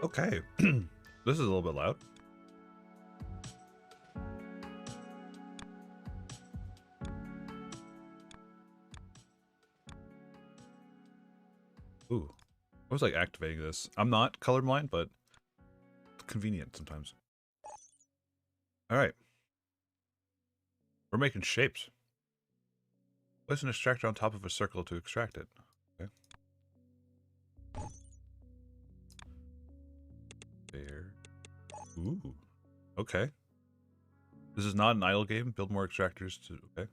Okay. This is a little bit loud. Ooh. I was like activating this. I'm not colorblind, but it's convenient sometimes. Alright. We're making shapes. Place an extractor on top of a circle to extract it. Okay. There. Ooh. Okay. This is not an idle game. Build more extractors to... Okay.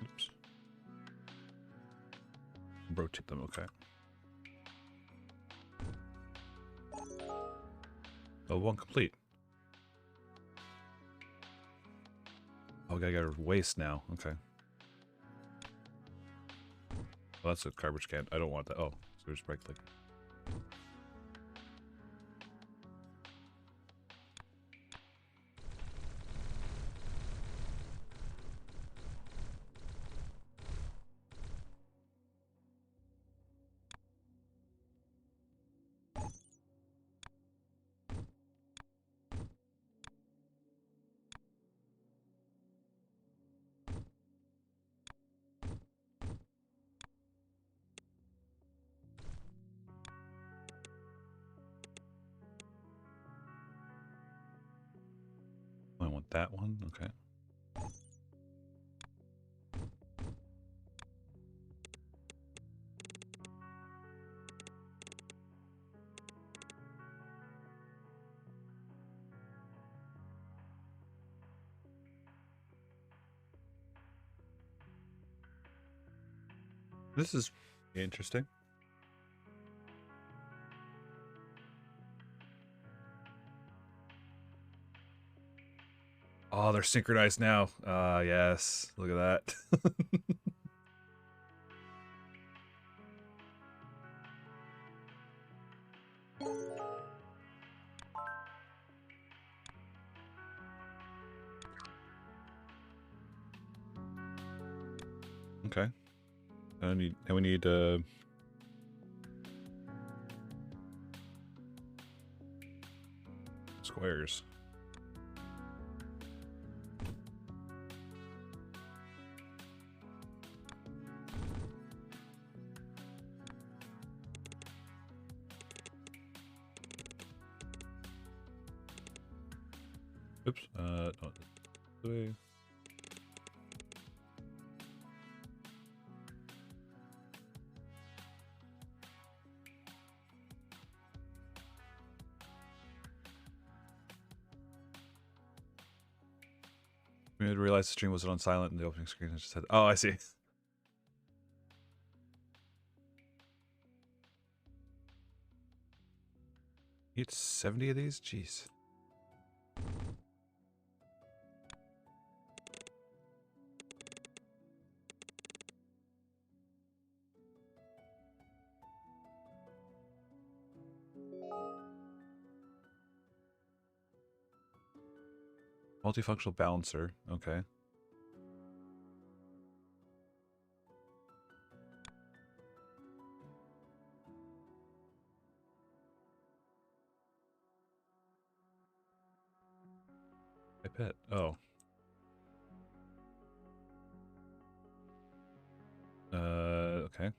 Oops. Rotate them, okay. Oh, one complete. Oh, we gotta get a waste now. Okay. Well, that's a garbage can. I don't want that. Oh, so there's right click. I want that one. Okay. This is interesting. Oh, they're synchronized now. Yes. Look at that. Okay. And we need squares. Oops. No, this way. We had realized the stream wasn't on silent in the opening screen. I just said, "Oh, I see." Need 70 of these? Jeez. Multifunctional balancer. Okay. I bet. Oh. Okay.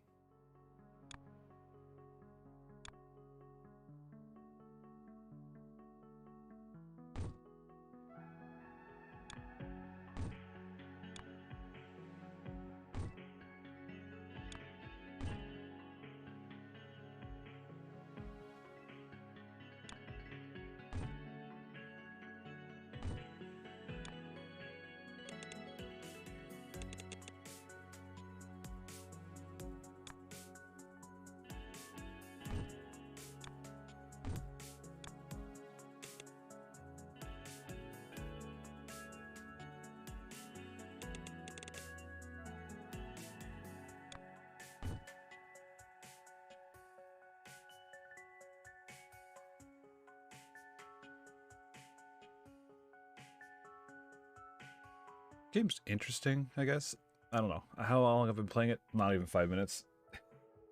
Game's interesting, I guess. I don't know. How long I've been playing it? Not even 5 minutes.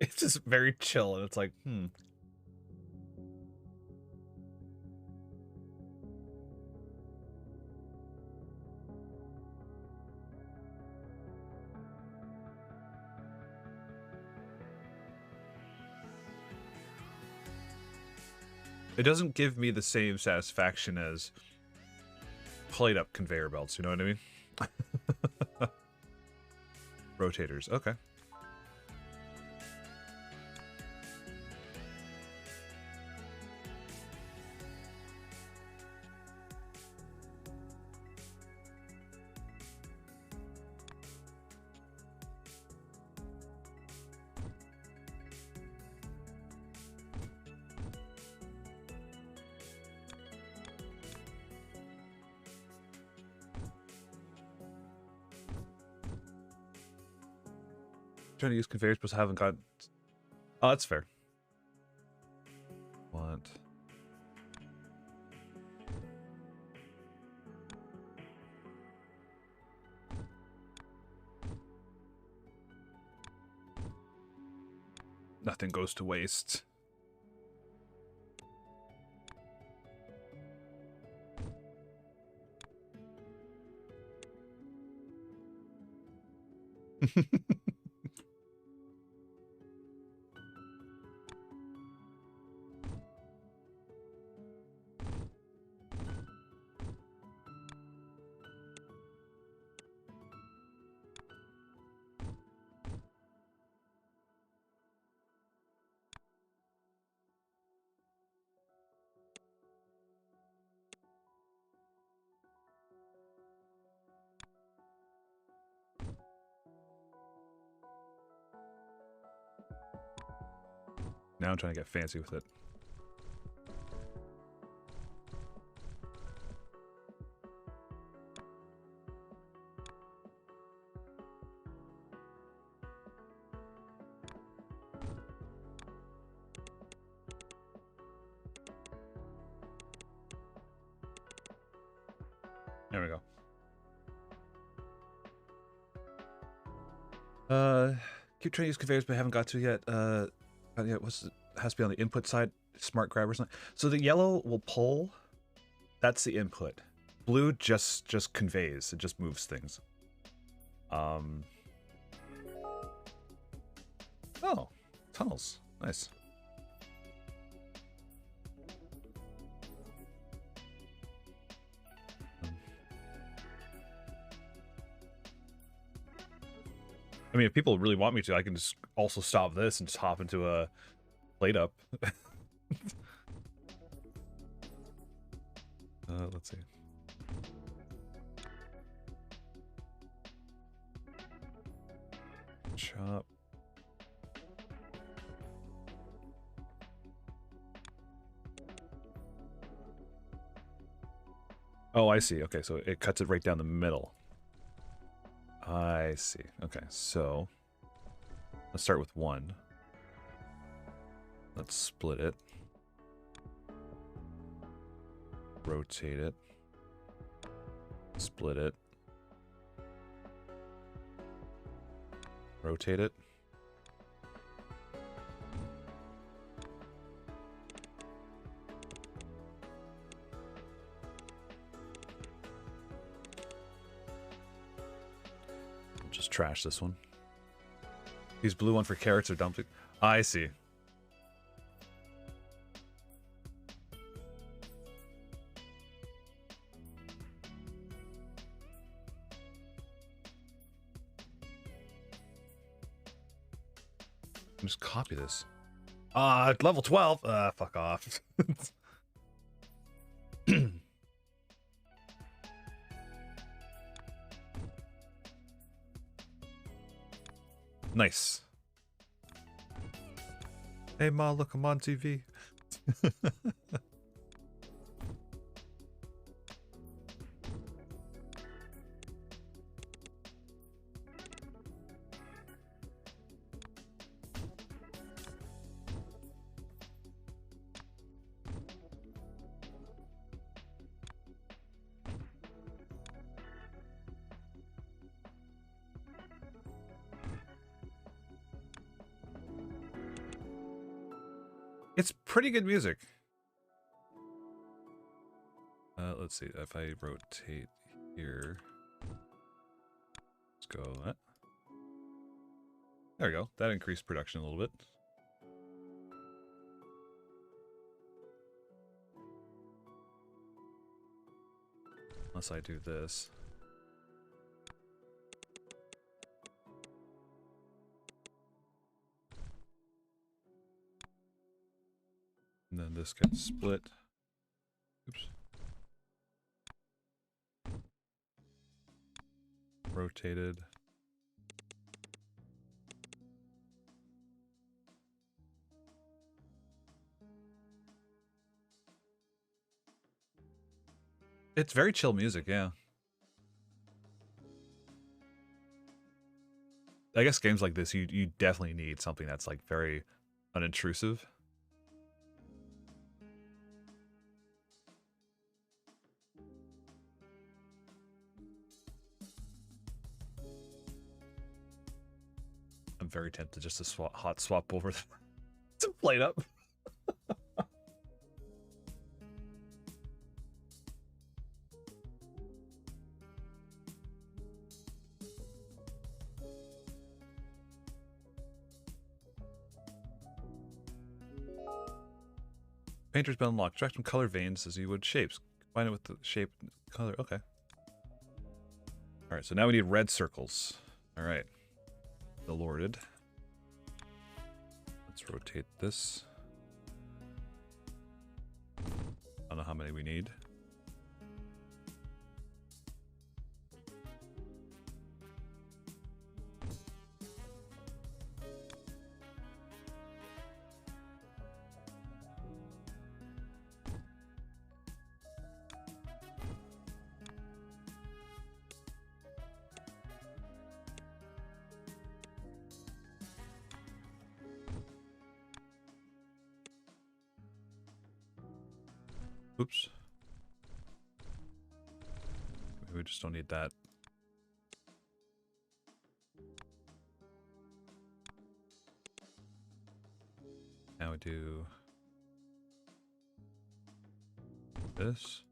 It's just very chill, and it's like, It doesn't give me the same satisfaction as plate-up conveyor belts, you know what I mean? Rotators, okay. Trying to use conveyors, but haven't got. Oh, that's fair. What? Nothing goes to waste. Now I'm trying to get fancy with it. There we go. Keep trying to use conveyors, but haven't got to yet. Yeah, has to be on the input side. Smart grab or something. So the yellow will pull. That's the input. Blue just conveys. It just moves things. Oh, tunnels. Nice. I mean, if people really want me to, I can just also stop this and just hop into a plate up. Let's see. Chop. Oh, I see. Okay, so it cuts it right down the middle. I see. Okay, so let's start with one. Let's split it. Rotate it. Split it. Rotate it. Just trash this one. Use blue one for carrots or dumpling. I see. Just copy this. Level 12. Fuck off. Nice. Hey Ma, look, I'm on TV. pretty good music. Let's see, if I rotate here, let's go that. There we go. That increased production a little bit. Unless I do this. And then this gets split. Oops. Rotated. It's very chill music, yeah. I guess games like this, you definitely need something that's like very unintrusive. I'm very tempted just to hot swap over to play it up. Painter's been unlocked. Direct from color veins as you would shapes. Combine it with the shape and color. Okay. Alright, so now we need red circles. Alright. Delorded. Let's rotate this. I don't know how many we need. Oops. Maybe we just don't need that. Now we do this.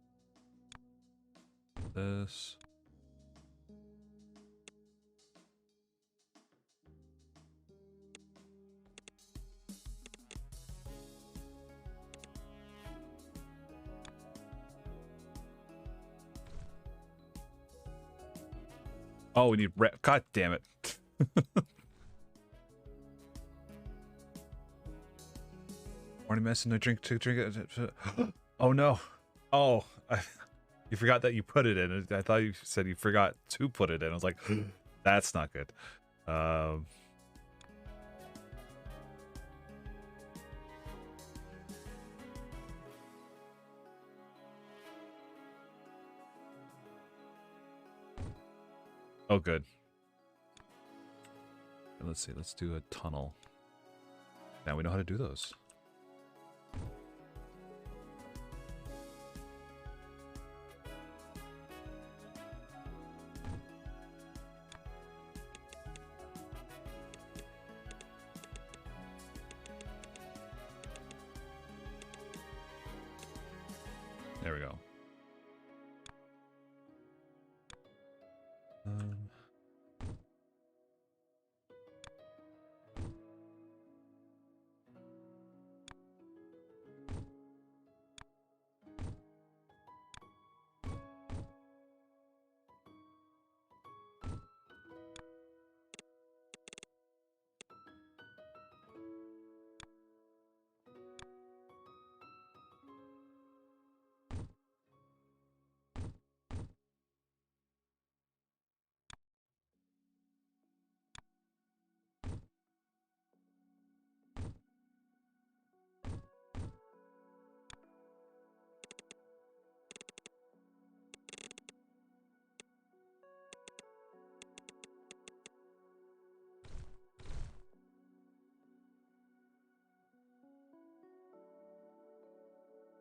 This. Oh, we need red. God damn it. Morning mess and no drink to drink it. Oh no. Oh, you forgot that you put it in. I thought you said you forgot to put it in. I was like, that's not good. Oh, good. Let's see. Let's do a tunnel. Now we know how to do those. There we go.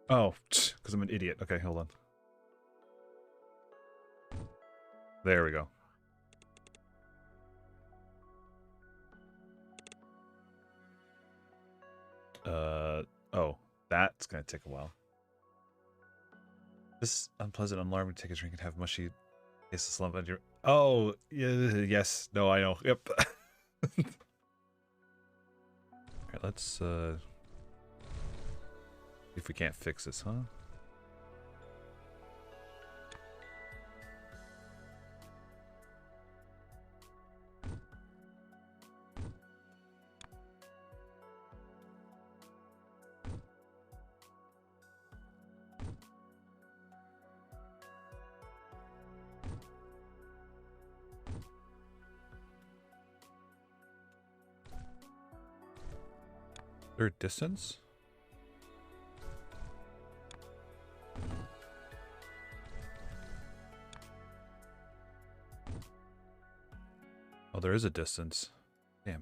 Oh, because I'm an idiot. Okay, hold on. There we go. Oh. It's gonna take a while. This unpleasant, alarming. Take a drink and have mushy taste of slump on your. Oh, yes. No, I know. Yep. Alright, let's see if we can't fix this, huh? Their distance? Oh, there is a distance. Damn.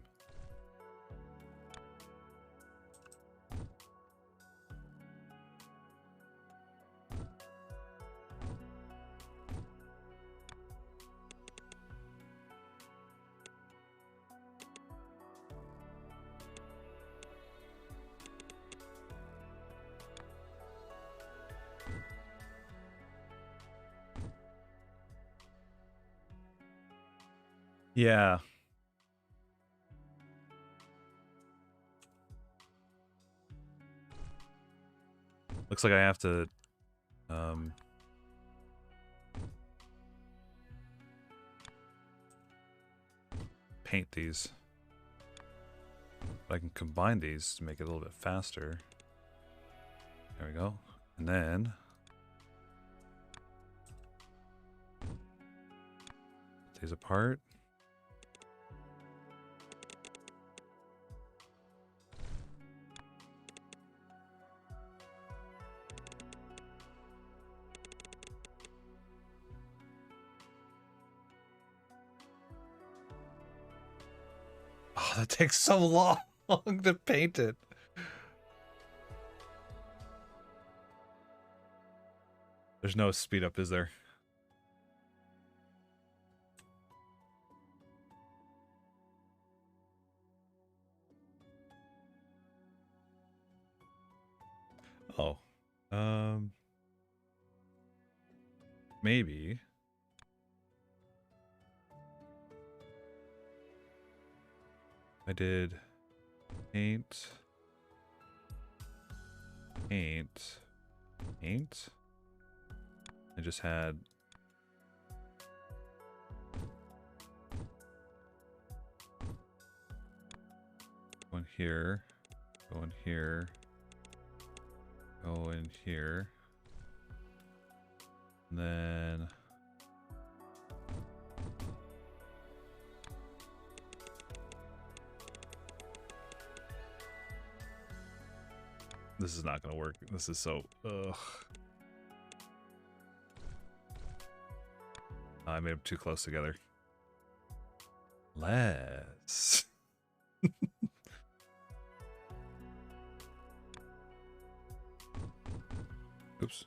Yeah. Looks like I have to paint these. But I can combine these to make it a little bit faster. There we go. And then put these apart. Oh, that takes so long to paint it. There's no speed up, is there? Oh. Maybe. I did paint. I just had go in here, go in here, go in here, and then this is not gonna work. This is so ugh. I made them too close together. Less. Oops.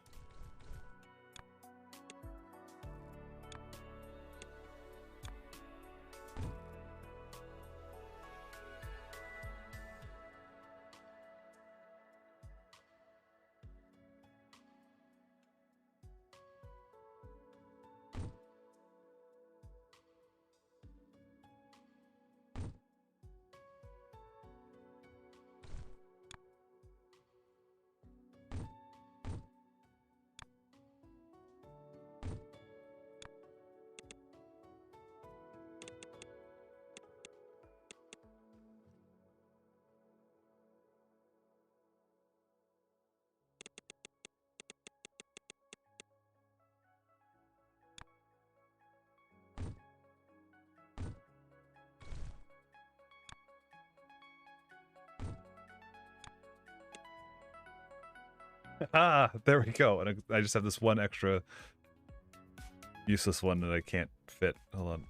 Ah, there we go. And I just have this one extra useless one that I can't fit. Hold on.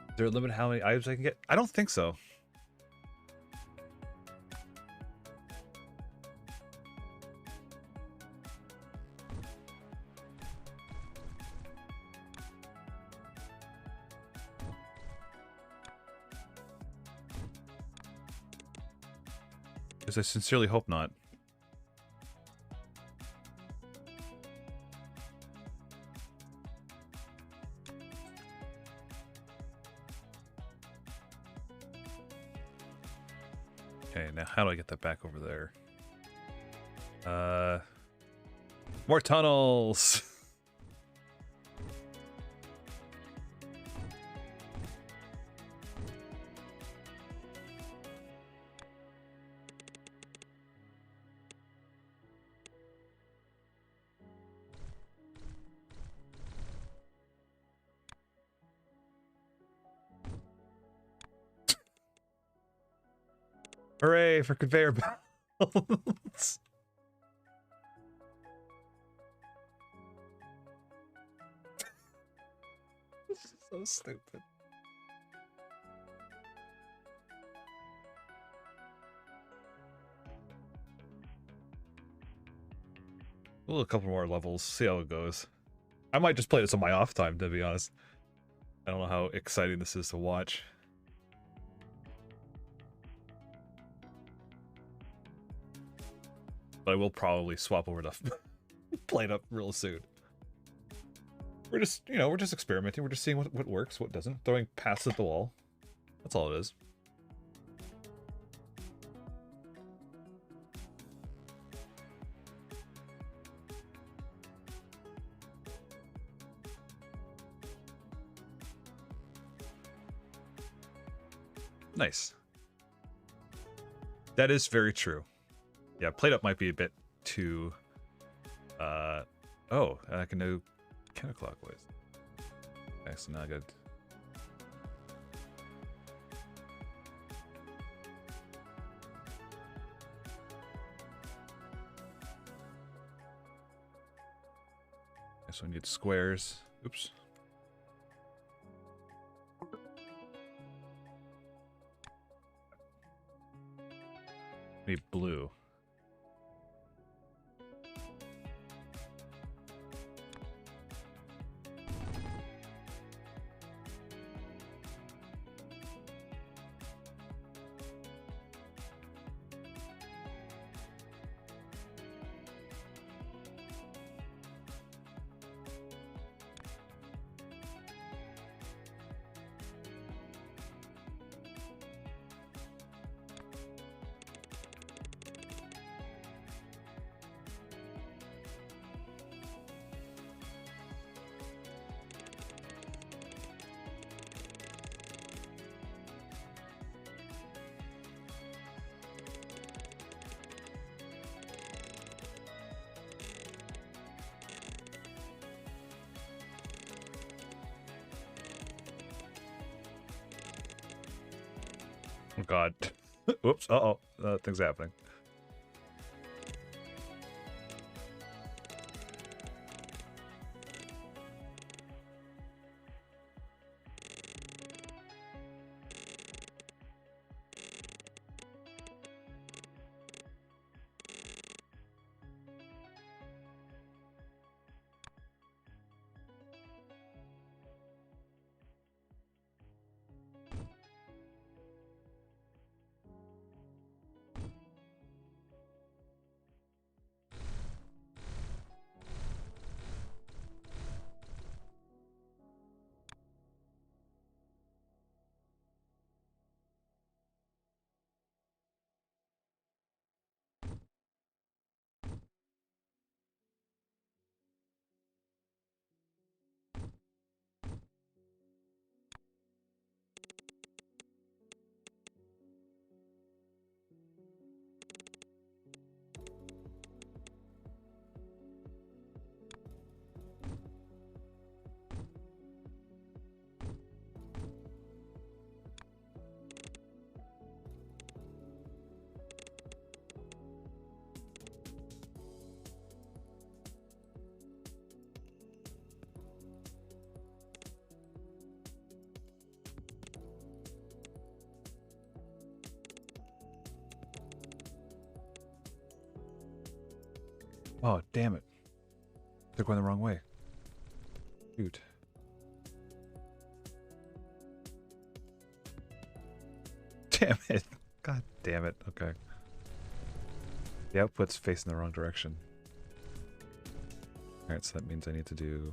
Is there a limit how many items I can get? I don't think so. Because I sincerely hope not. Okay, now how do I get that back over there? More tunnels! Hooray for conveyor belts! This is so stupid. We'll do a couple more levels, see how it goes. I might just play this on my off time, to be honest. I don't know how exciting this is to watch. But I will probably swap over to play it up real soon. We're just, you know, we're just experimenting. We're just seeing what works, what doesn't. Throwing paths at the wall. That's all it is. Nice. That is very true. Yeah, plate up might be a bit too... oh, I can do counterclockwise. Okay, so now I got... Okay, so I need squares. Oops. Need blue. Oh god. Whoops. Uh-oh. Thing's happening. Oh, damn it. They're going the wrong way. Shoot. Damn it. God damn it. Okay. The output's facing the wrong direction. Alright, so that means I need to do...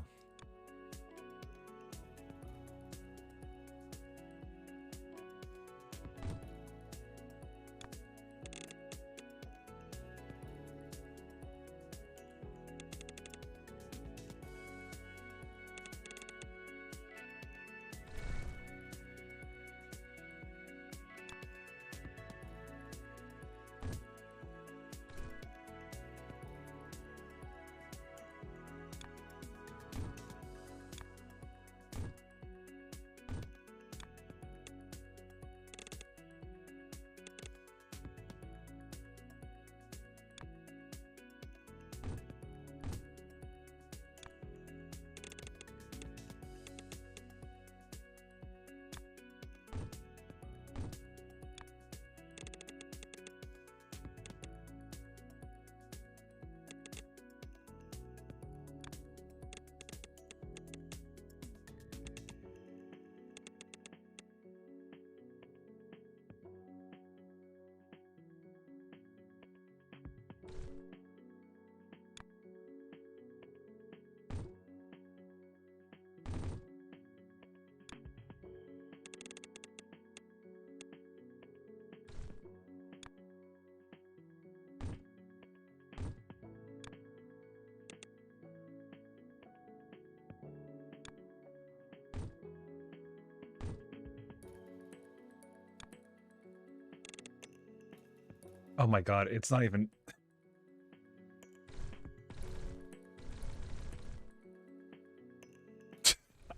Oh my god, it's not even...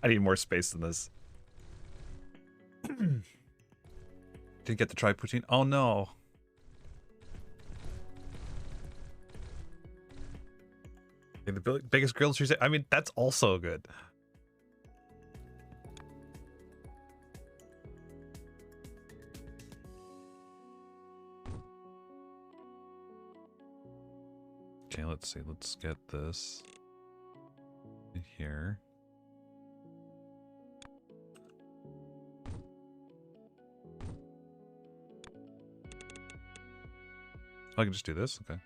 I need more space than this. Didn't get to try poutine. Oh no. The biggest grilled cheese. I mean, that's also good. Okay, let's see. Let's get this in here. I can just do this? Okay.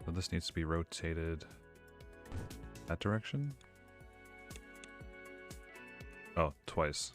So this needs to be rotated that direction? Oh, twice.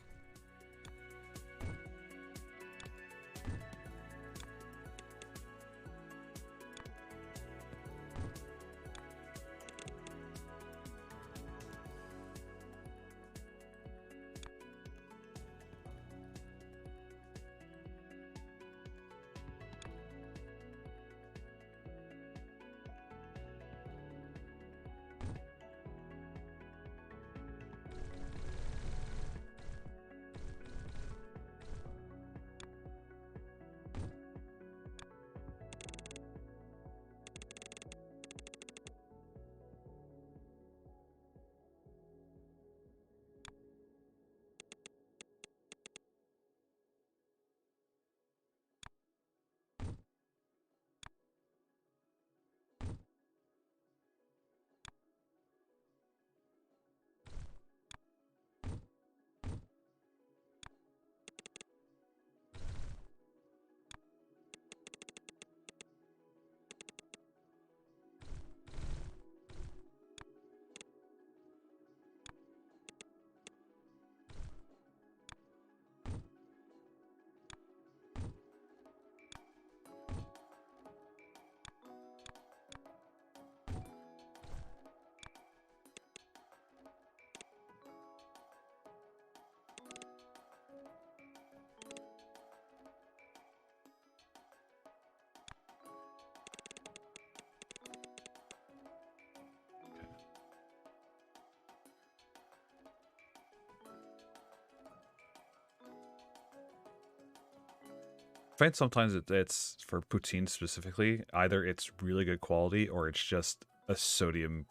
I find sometimes it's for poutine specifically, either it's really good quality or it's just a sodium,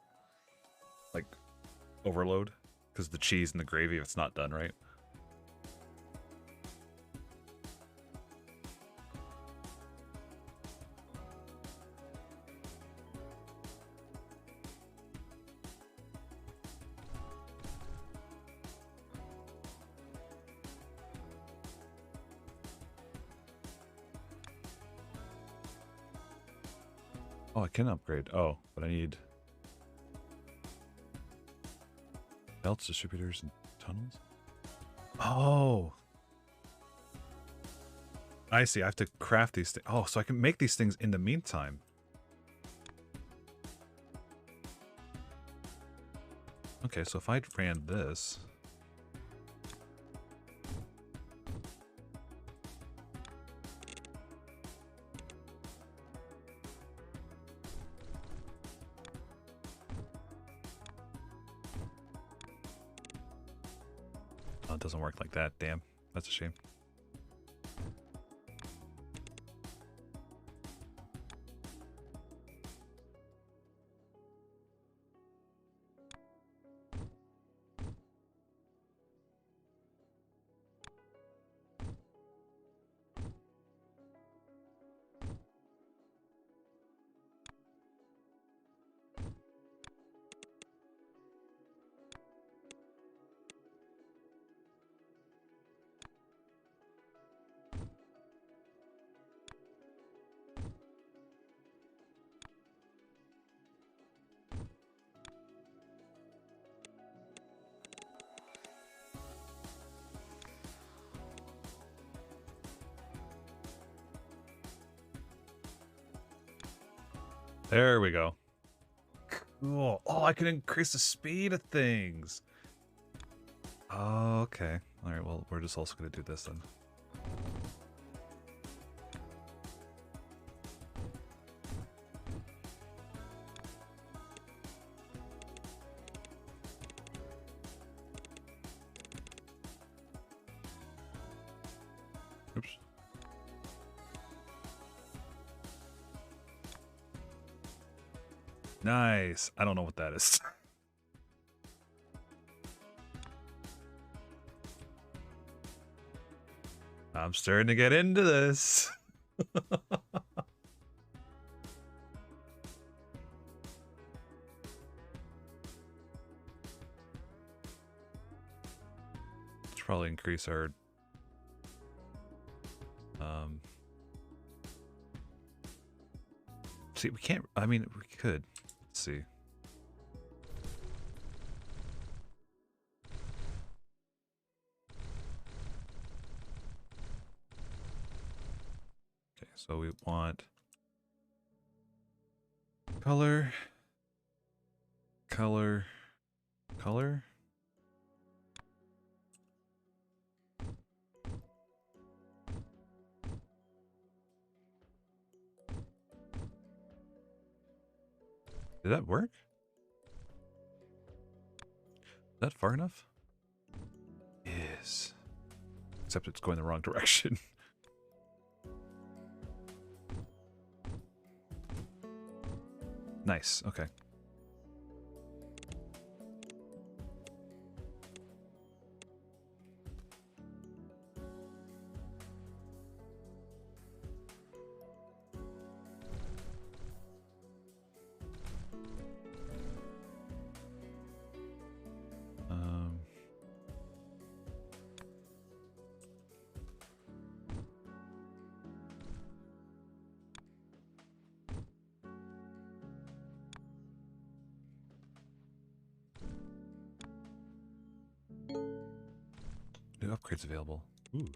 like, overload because the cheese and the gravy if it's not done right. Oh, I can upgrade. Oh, but I need belts, distributors, and tunnels. Oh, I see. I have to craft these things. Oh, so I can make these things in the meantime. Okay, so if I ran this... Oh, it doesn't work like that. Damn. That's a shame. There we go. Cool. Oh, I can increase the speed of things. Oh, okay. All right, well, we're just also going to do this then. Oops. Nice. I don't know what that is. I'm starting to get into this. Let's probably increase our see, we can't, I mean, we could. Let's see. Okay, so we want color, color, color. Did that work? Is that far enough? Yes. Except it's going the wrong direction. Nice, okay. New upgrades available. Ooh.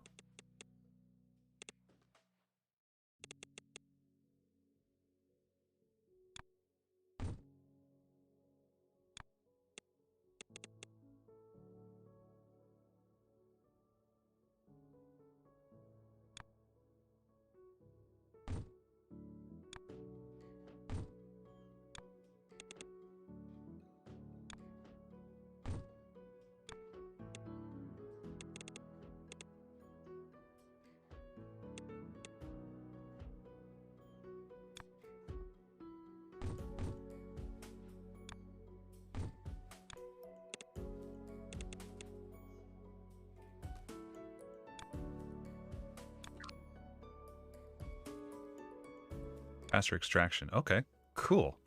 Faster extraction. Okay, cool.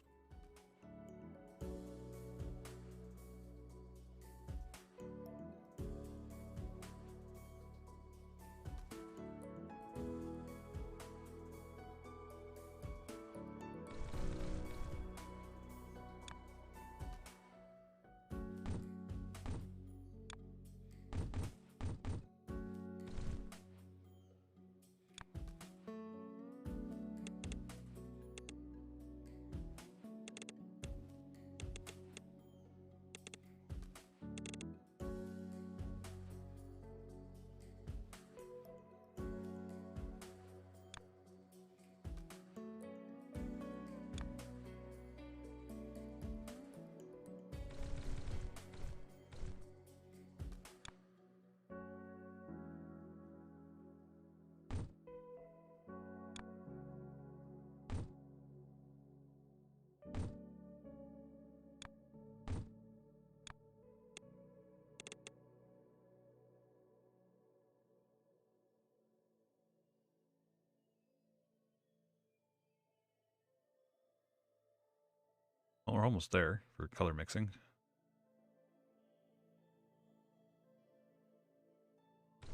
Well, we're almost there for color mixing.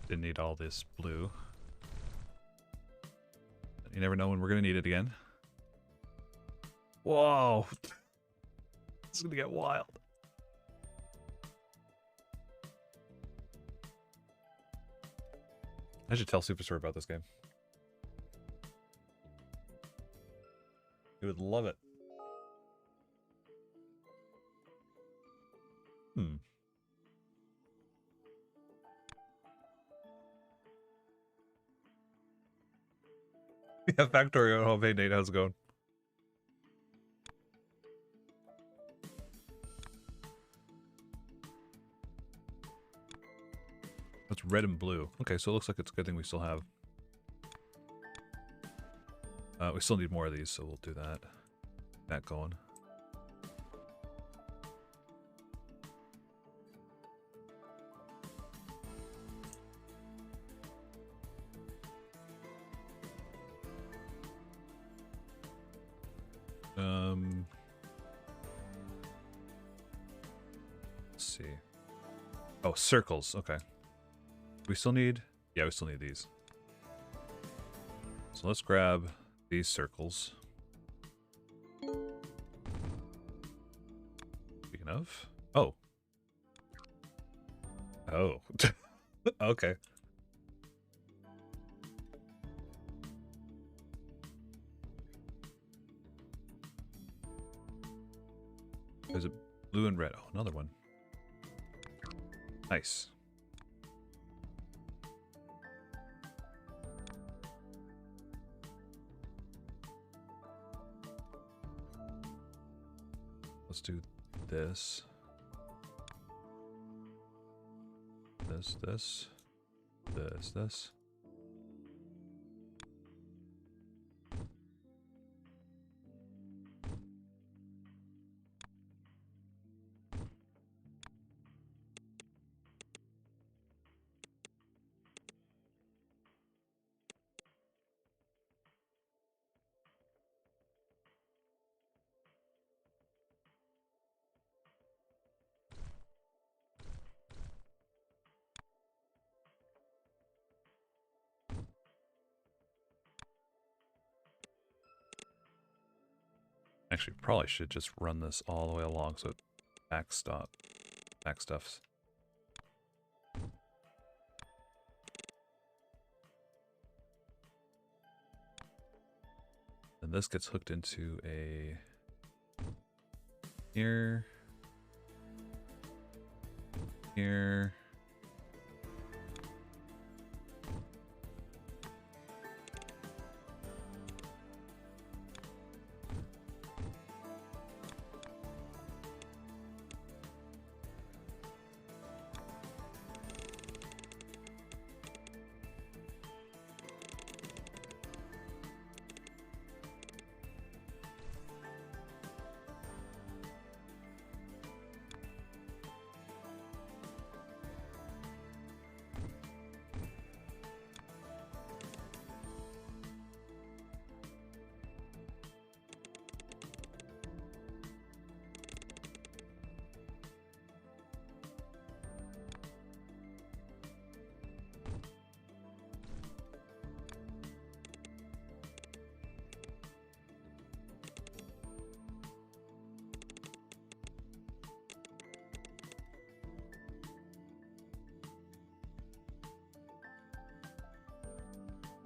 Didn't need all this blue. You never know when we're going to need it again. Whoa! This is going to get wild. I should tell Superstore about this game. He would love it. Yeah, Factorio. Oh, hey Nate, how's it going? That's red and blue. Okay, so it looks like it's a good thing we still have. We still need more of these, so we'll do that. That going. Let's see. Oh, circles. Okay. We still need... Yeah, we still need these. So let's grab these circles. Speaking of... Oh. Oh. Okay. There's a blue and red. Oh, another one. Nice. Let's do this. This. Actually, probably should just run this all the way along so it back stuffs. And this gets hooked into a here.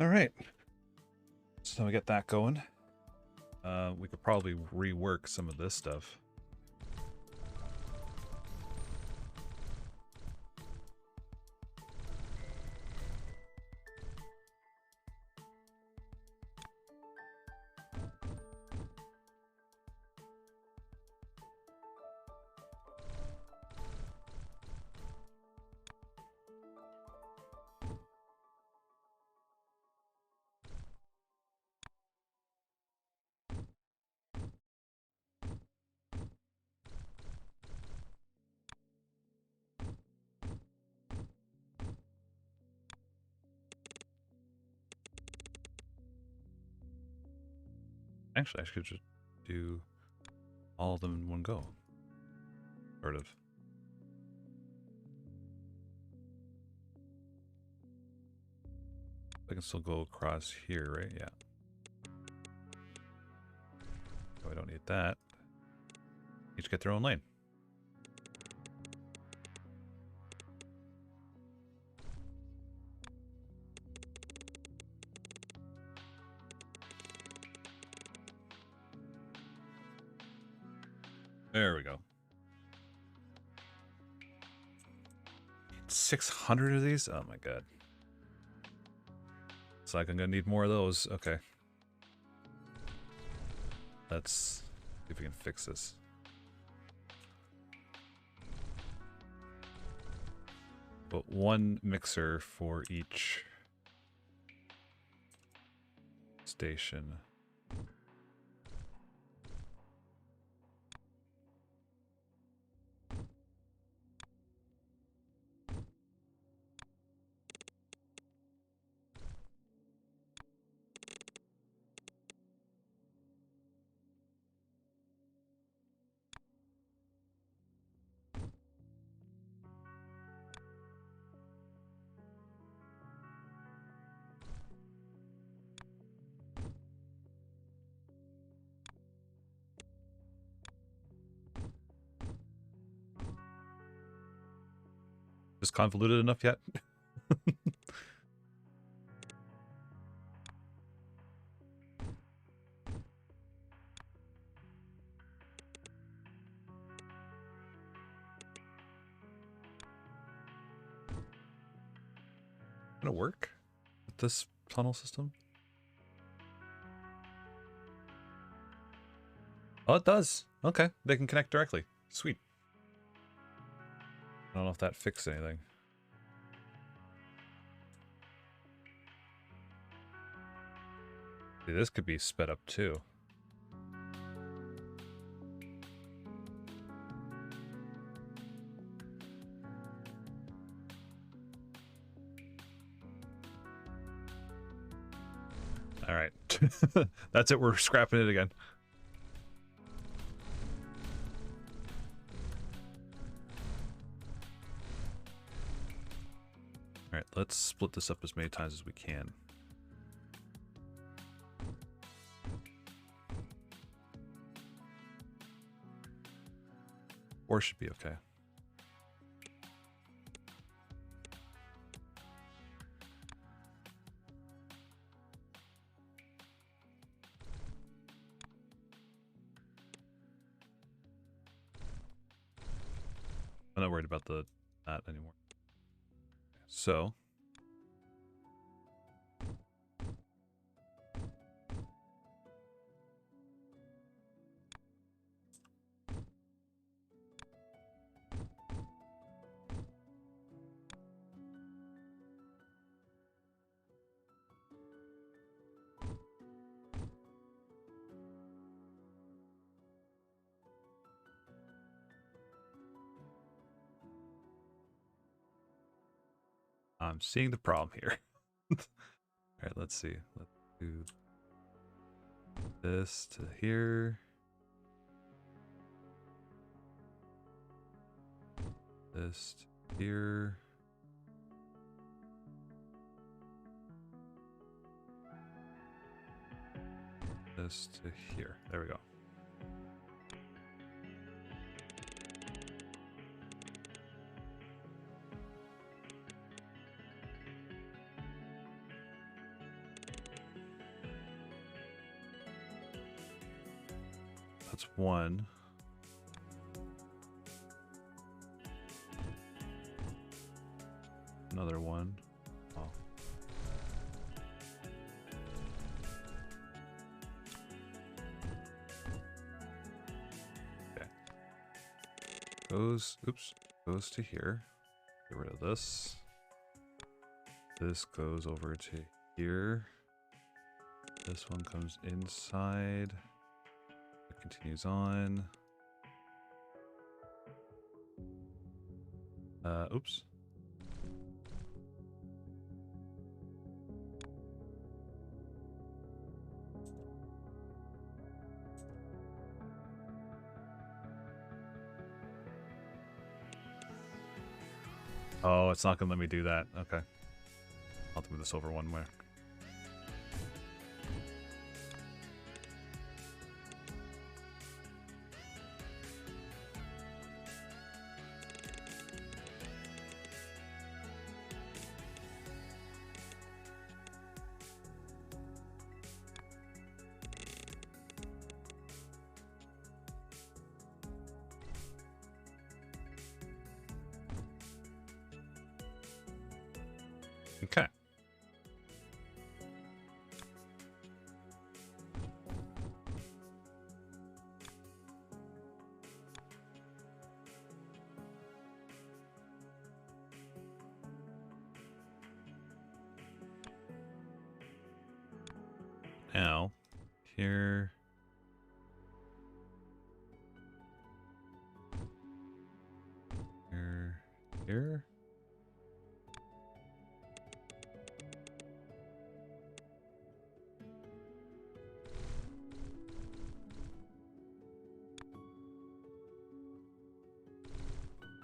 All right. So we get that going. We could probably rework some of this stuff. Actually, I should just do all of them in one go. Sort of. I can still go across here, right? Yeah. Oh, I don't need that. Each get their own lane. There we go. 600 of these? Oh my god. It's like I'm gonna need more of those. Okay. Let's see if we can fix this. But one mixer for each station. Just convoluted enough yet? Gonna work with this tunnel system? Oh, it does. Okay, they can connect directly. Sweet. I don't know if that fixed anything. See, this could be sped up too. All right. That's it. We're scrapping it again. All right, let's split this up as many times as we can. Or should be okay. I'm not worried about that anymore. So I'm seeing the problem here. All right, let's see. Let's do this to here. This to here. This to here. There we go. That's one. Another one. Oh. Okay. Goes to here. Get rid of this. This goes over to here. This one comes inside. It continues on. Oops. Oh, it's not gonna let me do that. Okay. I'll have to move this over one way. Okay. Now, here. Here.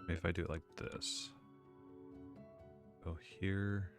Maybe if I do it like this. Go here.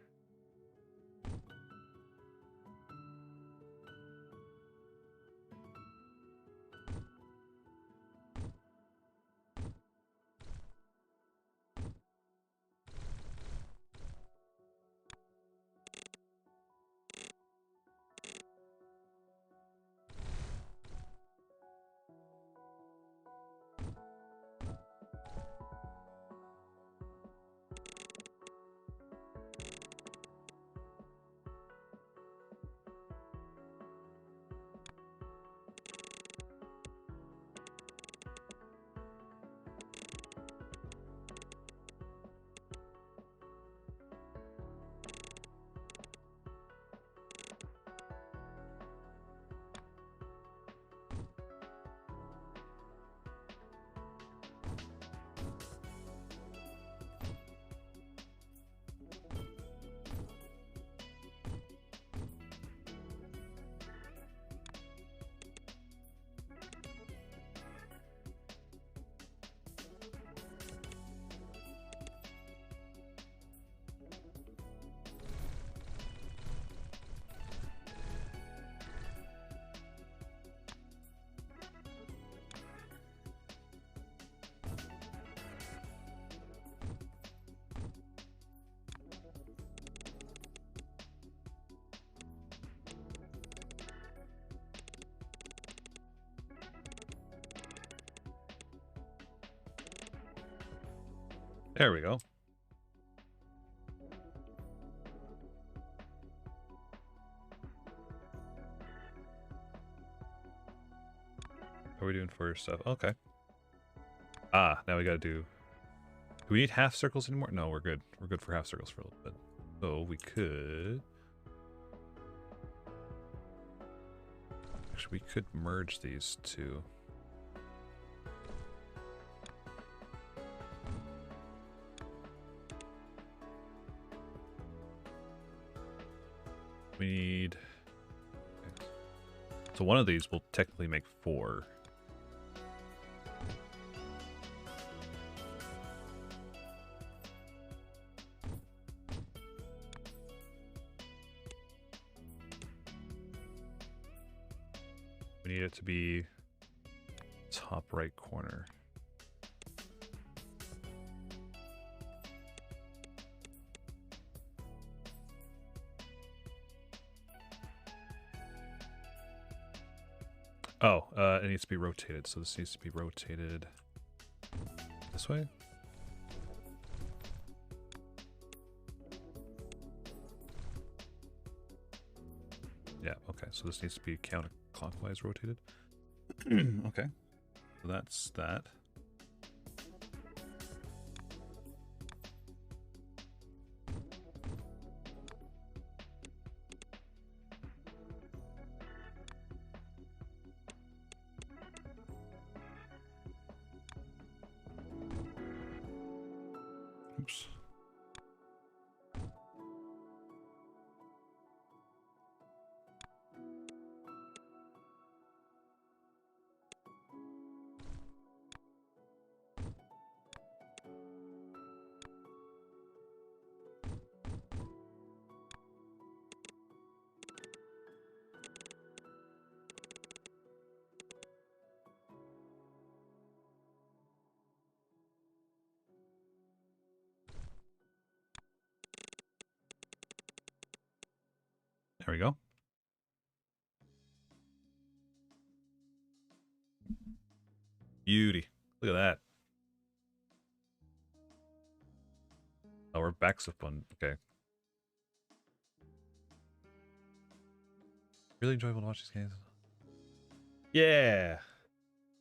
There we go. How are we doing for stuff? Okay. Ah, now we gotta do... Do we need half circles anymore? No, we're good. We're good for half circles for a little bit. So we could... Actually, we could merge these two. We need... Okay. So one of these will technically make 4. We need it to be top right corner. Oh, it needs to be rotated. So this needs to be rotated this way. Yeah, okay. So this needs to be counterclockwise rotated. Okay. So that's that. Oops. There we go. Beauty. Look at that. Oh, we're back to fun. Okay. Really enjoyable to watch these games. Yeah.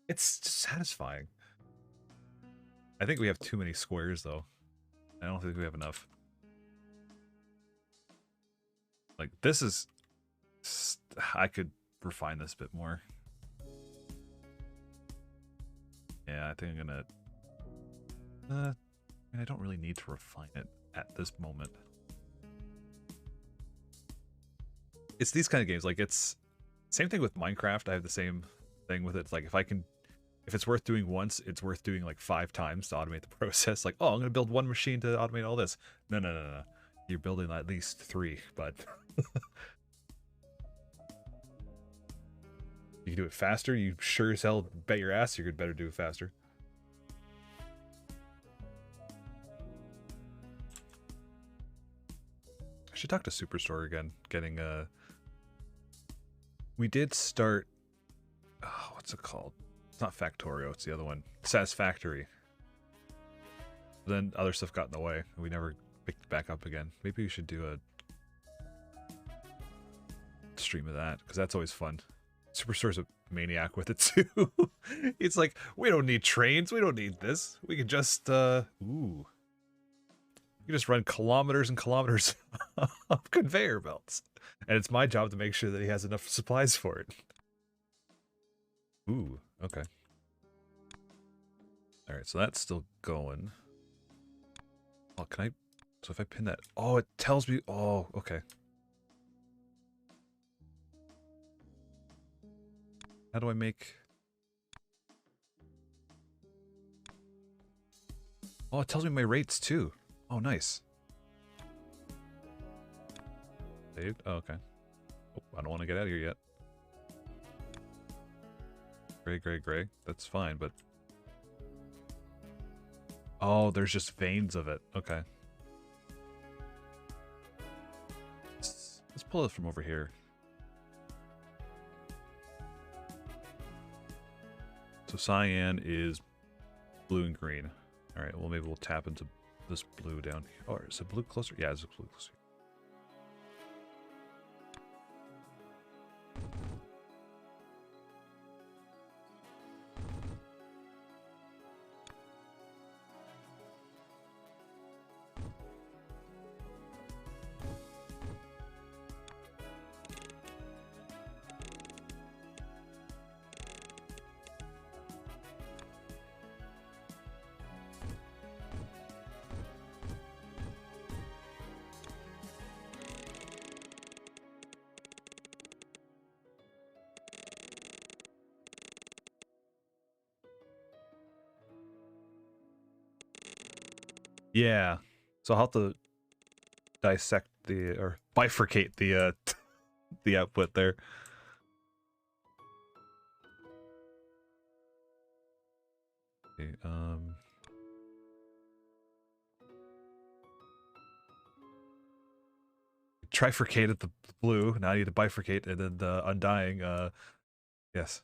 It's just satisfying. I think we have too many squares, though. I don't think we have enough. Like, this is... I could refine this a bit more. Yeah, I think I'm gonna... I don't really need to refine it at this moment. It's these kind of games, like, it's... Same thing with Minecraft, I have the same thing with it. It's like, if it's worth doing once, it's worth doing like 5 times to automate the process. Like, oh, I'm gonna build one machine to automate all this. No. You're building at least 3, but... You can do it faster. You sure as hell bet your ass you could better do it faster. I should talk to Superstore again. Getting we did start. Oh, what's it called? It's not Factorio. It's the other one. Satisfactory. Then other stuff got in the way. And we never picked it back up again. Maybe we should do a stream of that because that's always fun. Superstore's a maniac with it too. It's like, we don't need trains, we don't need this. We can just you can just run kilometers and kilometers of conveyor belts. And it's my job to make sure that he has enough supplies for it. Ooh, okay. Alright, so that's still going. Oh, can I... So if I pin that... Oh, it tells me... Oh, okay. How do I make... Oh, it tells me my rates too. Oh, nice. Saved? Oh, okay. Oh, I don't want to get out of here yet. Gray. That's fine, but... Oh, there's just veins of it. Okay. Let's pull it from over here. So cyan is blue and green. Alright, well maybe we'll tap into this blue down here. Oh, is it blue closer? Yeah, it's blue closer. Yeah, so I'll have to dissect the, or bifurcate the, the output there. Okay, trifurcated the blue, now I need to bifurcate, and then the undying, yes.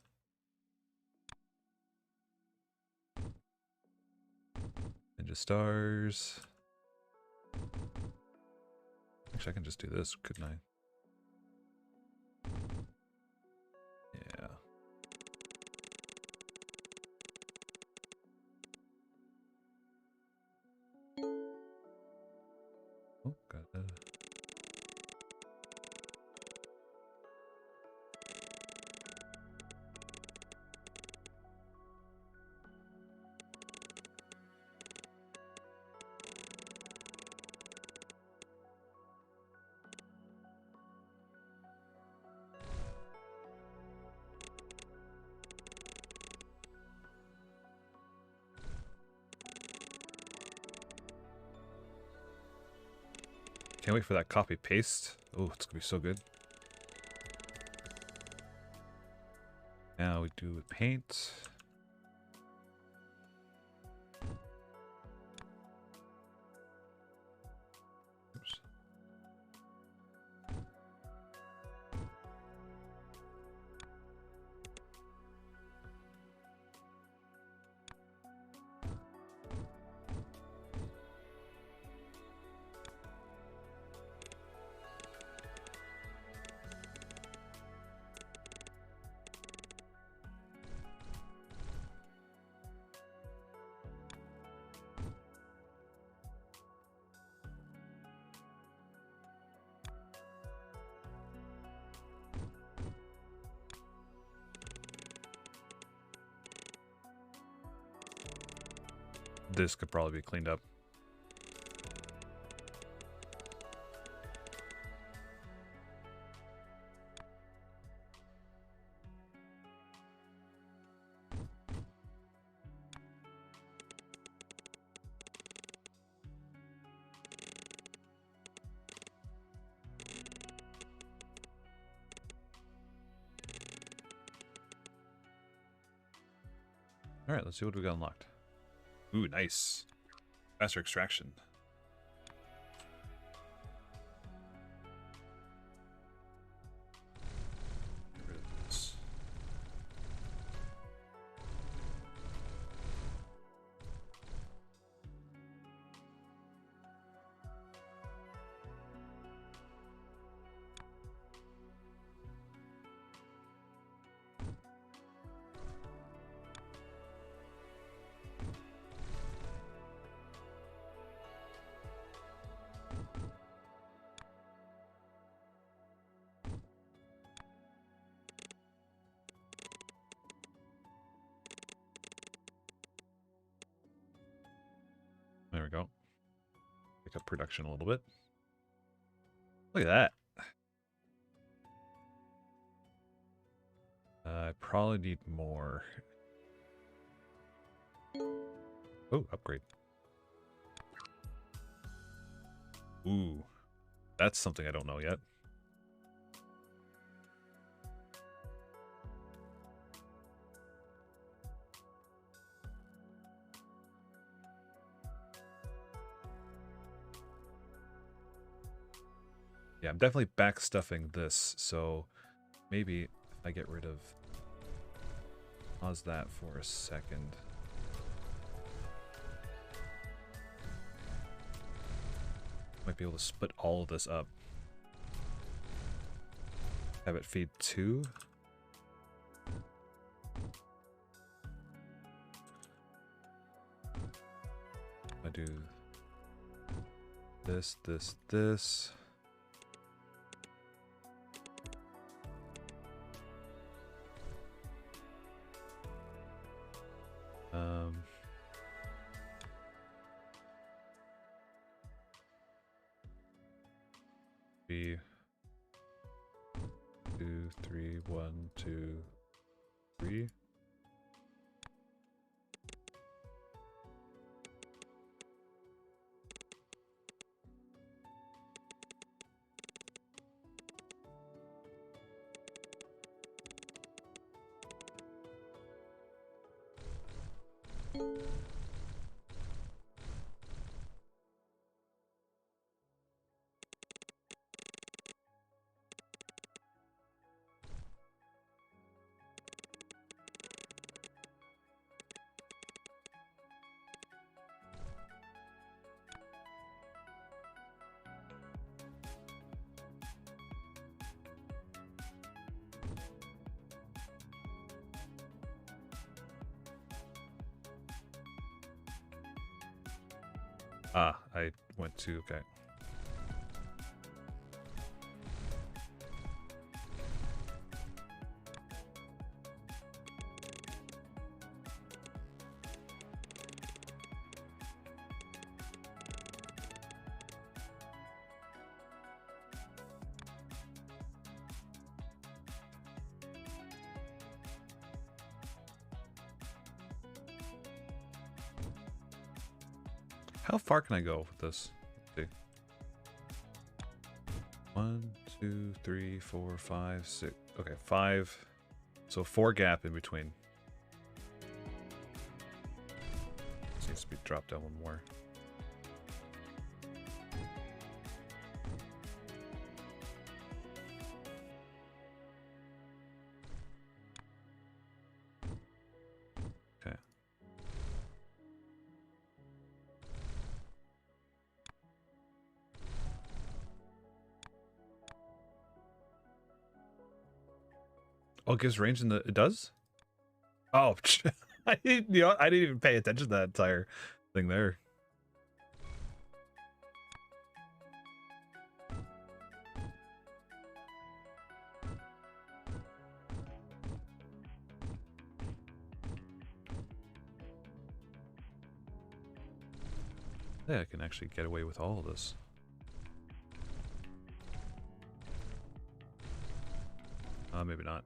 stars. Actually, I can just do this, couldn't I? Yeah. Oh, got that. Can't wait for that copy paste. Oh, it's gonna be so good. Now we do with paint. Oops. This could probably be cleaned up. All right, let's see what we got unlocked. Ooh, nice. Faster extraction. Get rid of this. There we go. Pick up production a little bit. Look at that. I probably need more. Oh, upgrade. Ooh, that's something I don't know yet. Yeah, I'm definitely backstuffing this, so maybe if I get rid of... Pause that for a second. Might be able to split all of this up. Have it feed 2. I do this, this, this. B 2 3 1 2 3. Ah, I went to, okay. How far can I go with this? Let's see. 1, 2, 3, 4, 5, 6. Okay, 5. So 4 gap in between. This needs to be dropped down one more. Okay. Oh, it gives range in the... It does? Oh, I didn't even pay attention to that entire thing there. Yeah, I can actually get away with all of this. Maybe not.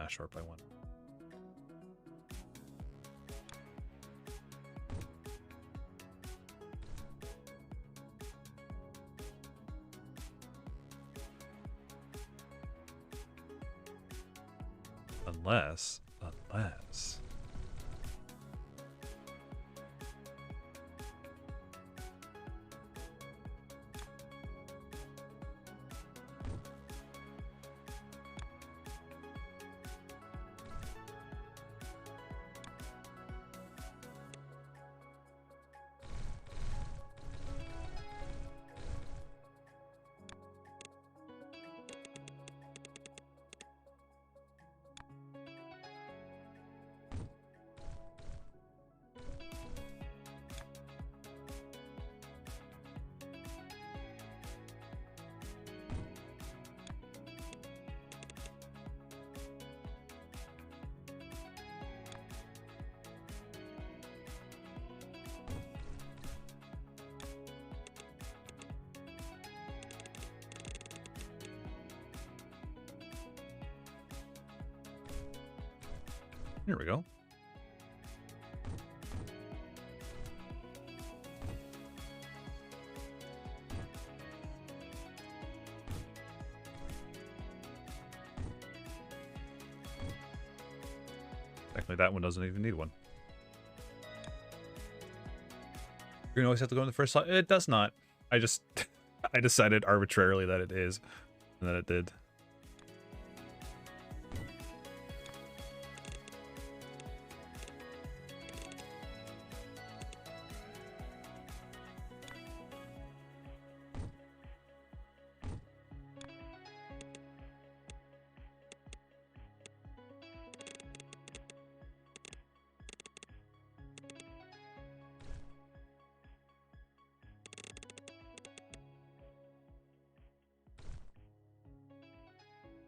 Short by 1. Unless. Here we go. Technically, that one doesn't even need one. You always have to go in the first slot. It does not. I just, I decided arbitrarily that it is, and that it did.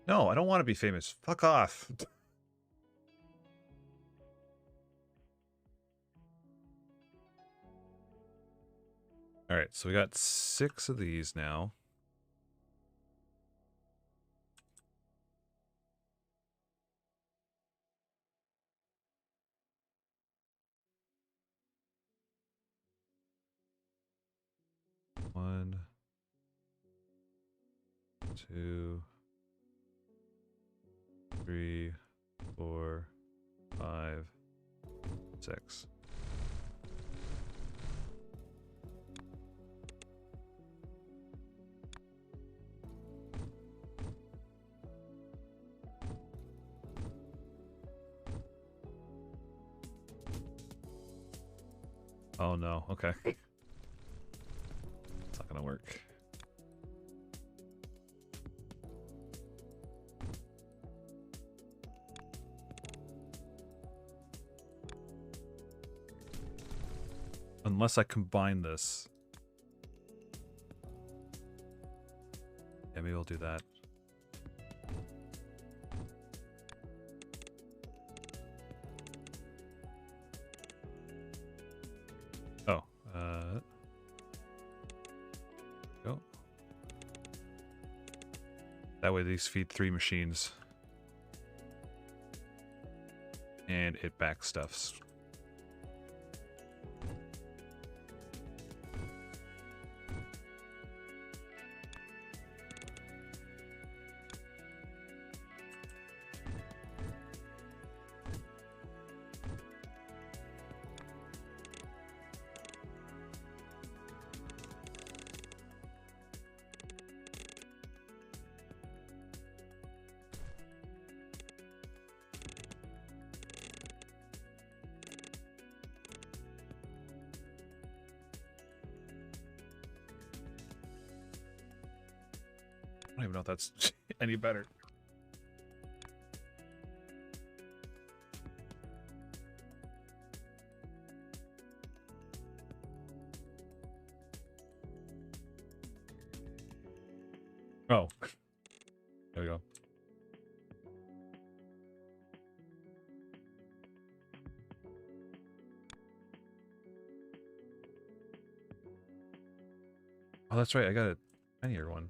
No, I don't want to be famous. Fuck off. All right, so we got 6 of these now. One, 2, 3, 4, 5, 6. Oh no, okay. It's not gonna work. unless I combine this. Yeah, maybe we'll do that. Oh, go. That way these feed 3 machines. And it backstuffs. I don't even know if that's any better. Oh, there we go. Oh, that's right. I got a tinier one.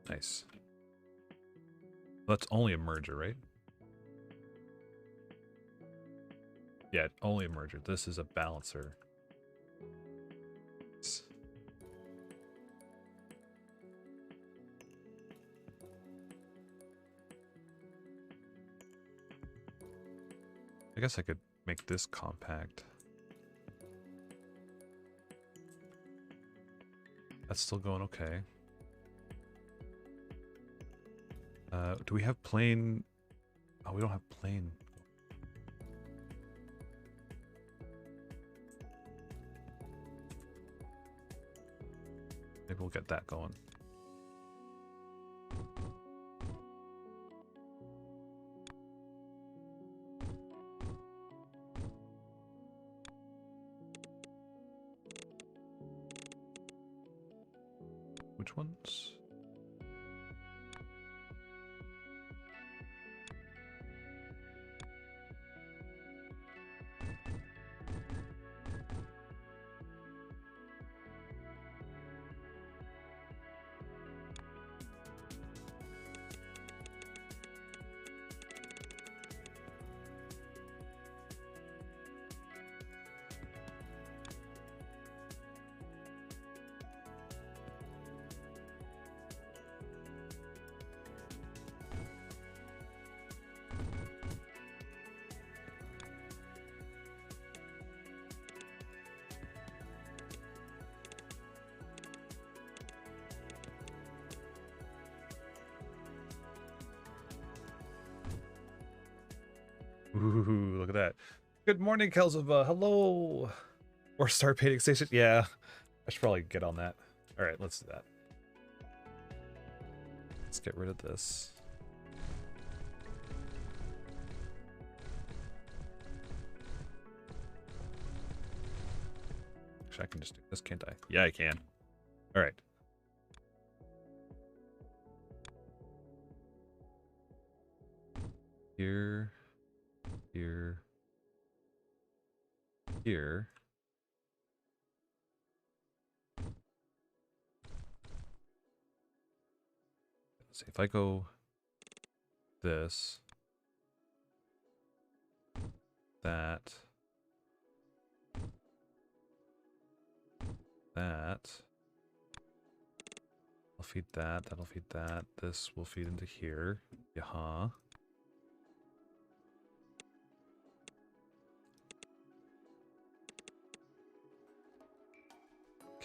Nice. That's only a merger, right? Yeah, only a merger. This is a balancer. I guess I could make this compact. That's still going okay. Do we have plain? Oh, we don't have plain. Maybe we'll get that going. Which ones? Ooh, look at that. Good morning, Kelzova. Hello. Or start painting station. Yeah, I should probably get on that. All right, let's do that. Let's get rid of this. Actually, I can just do this, can't I? Yeah, I can. All right. Here. Here. Here. Let's see if I go this, that, that. I'll feed that. That'll feed that. This will feed into here. Yeah.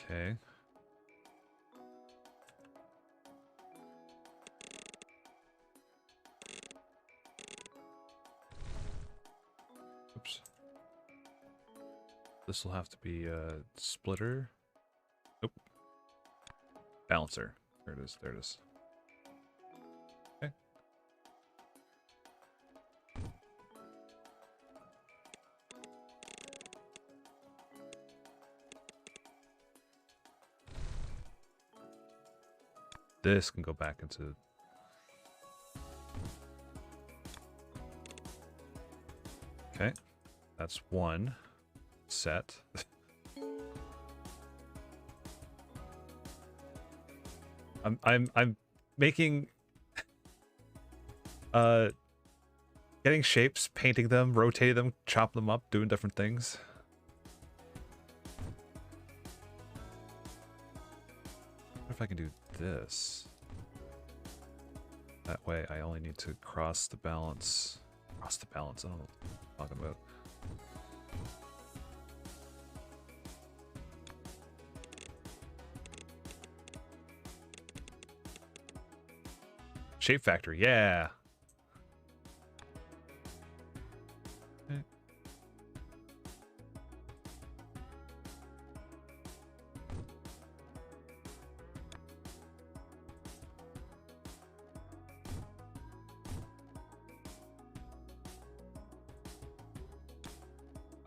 Okay. Oops. This will have to be a splitter. Nope. Balancer. There it is. There it is. Okay. this can go back into... Okay, that's one set. I'm making getting shapes, painting them, rotating them, chopping them up, doing different things. What if I can do this? That way I only need to cross the balance. Cross the balance, I don't know what I'm talking about. Shape Factory, yeah. Okay.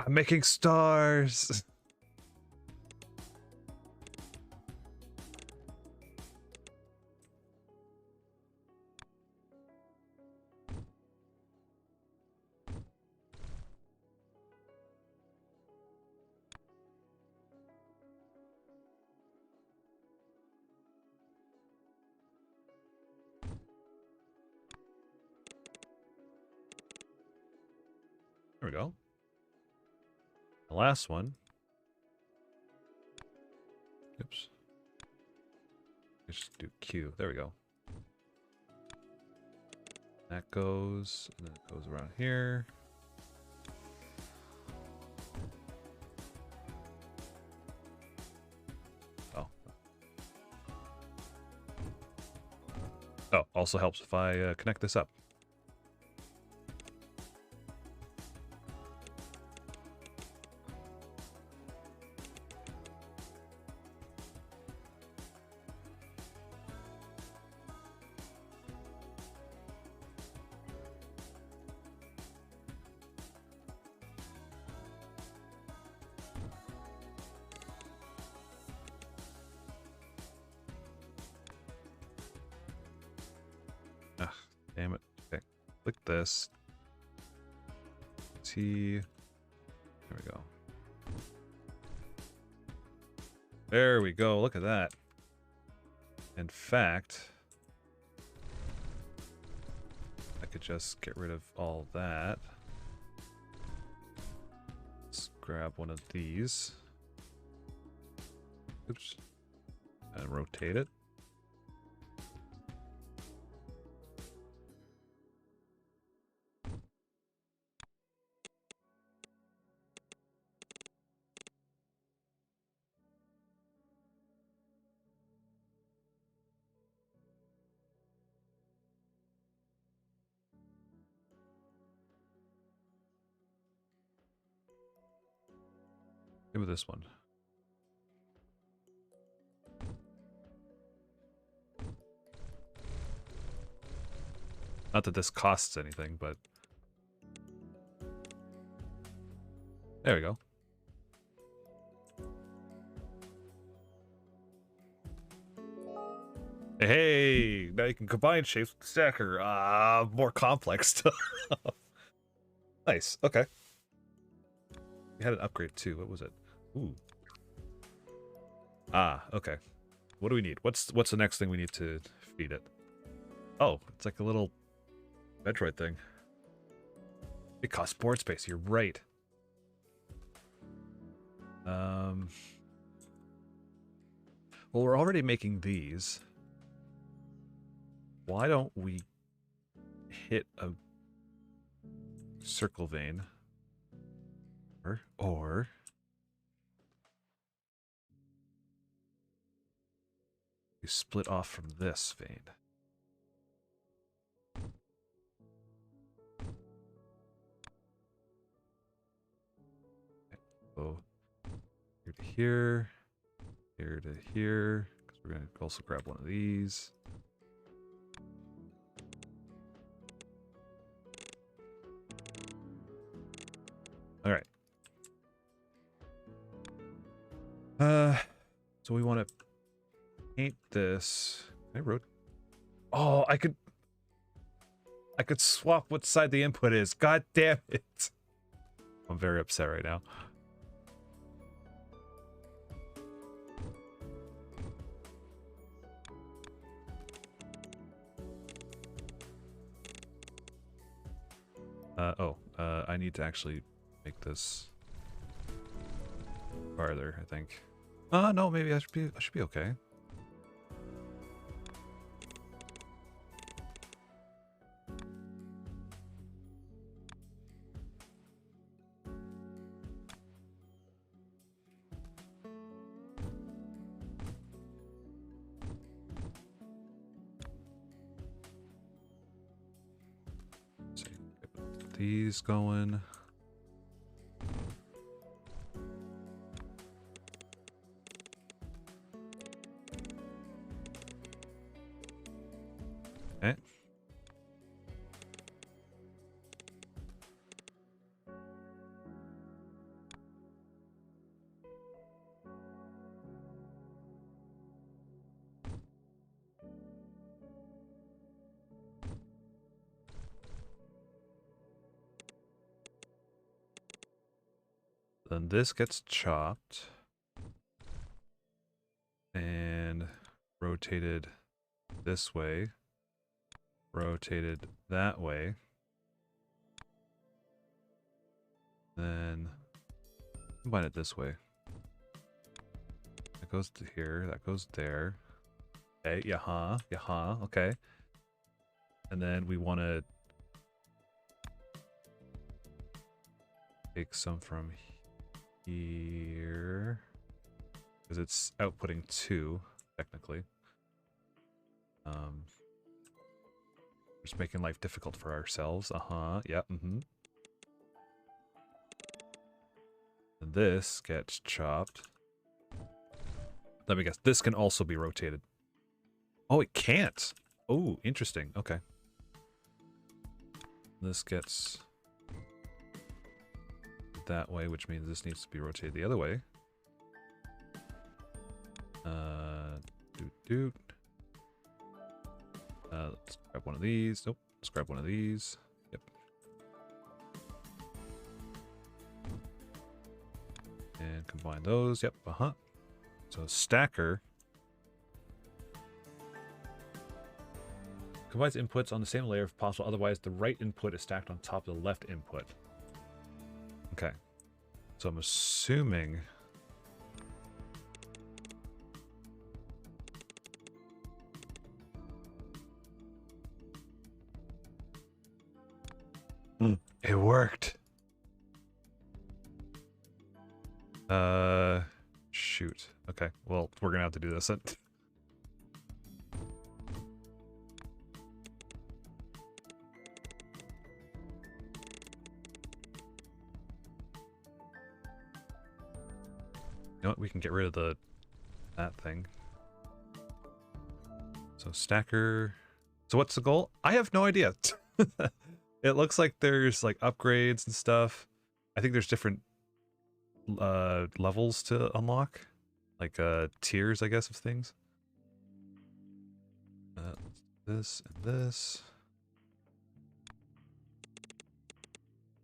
I'm making stars. There we go. The last one. Oops. Let's just do Q. There we go. That goes, and then it goes around here. Oh. Oh, also helps if I connect this up. Ah, damn it. Okay. Click this. T. There we go. There we go. Look at that. In fact, I could just get rid of all that. Let's grab one of these. Oops. And rotate it. Give me this one. Not that this costs anything, but... There we go. Hey! Now you can combine shapes with stacker. More complex stuff. Nice, okay. We had an upgrade too. What was it? Ooh. Ah, okay. What do we need? What's the next thing we need to feed it? Oh, it's like a little Metroid thing. It costs board space, you're right. Well, we're already making these. Why don't we hit a circle vein? Or we split off from this vein. Okay, so here to here, here to here, because we're going to also grab one of these. All right. So we want to paint this I wrote. Oh, I could swap what side the input is. God damn it. I'm very upset right now. I need to actually make this farther, I think. No, maybe I should be okay. Let's see, get these going. Okay. Then this gets chopped and rotated this way, rotated that way, then combine it this way. That goes to here, that goes there. Okay, yaha, okay. And then we want to take some from here, because it's outputting 2, technically. Just making life difficult for ourselves. Yeah, And this gets chopped. Let me guess, this can also be rotated. Oh, it can't. Oh, interesting. Okay. This gets that way, which means this needs to be rotated the other way. Let's grab one of these. Nope. Let's grab one of these. Yep. And combine those. Yep. So stacker combines inputs on the same layer if possible. Otherwise, the right input is stacked on top of the left input. Okay. So I'm assuming it worked. Shoot. Okay. Well, we're gonna have to do this. You know what? We can get rid of that thing. So stacker. So what's the goal? I have no idea. It looks like there's like upgrades and stuff. I think there's different levels to unlock, like tiers, I guess, of things. This and this.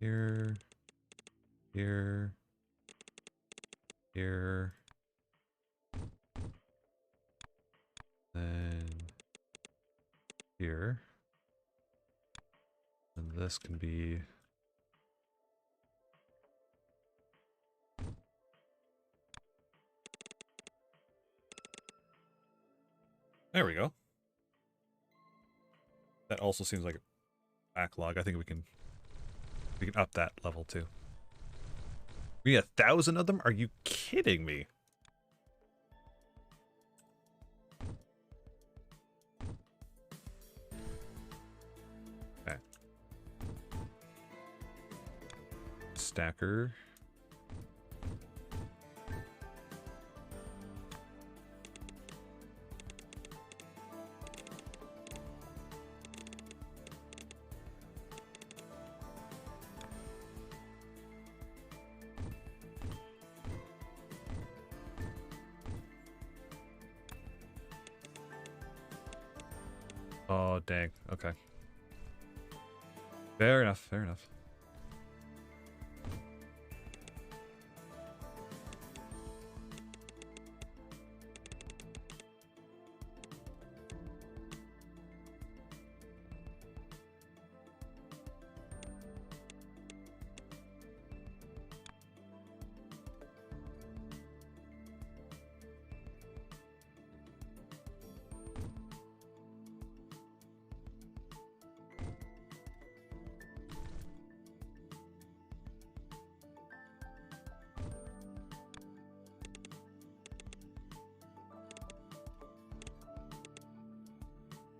Here. Here. Here. Then here. And this can be there we go. That also seems like a backlog. I think we can up that level too. We need 1,000 of them? Are you kidding me? Okay. Stacker. Oh, dang. Okay. Fair enough, fair enough.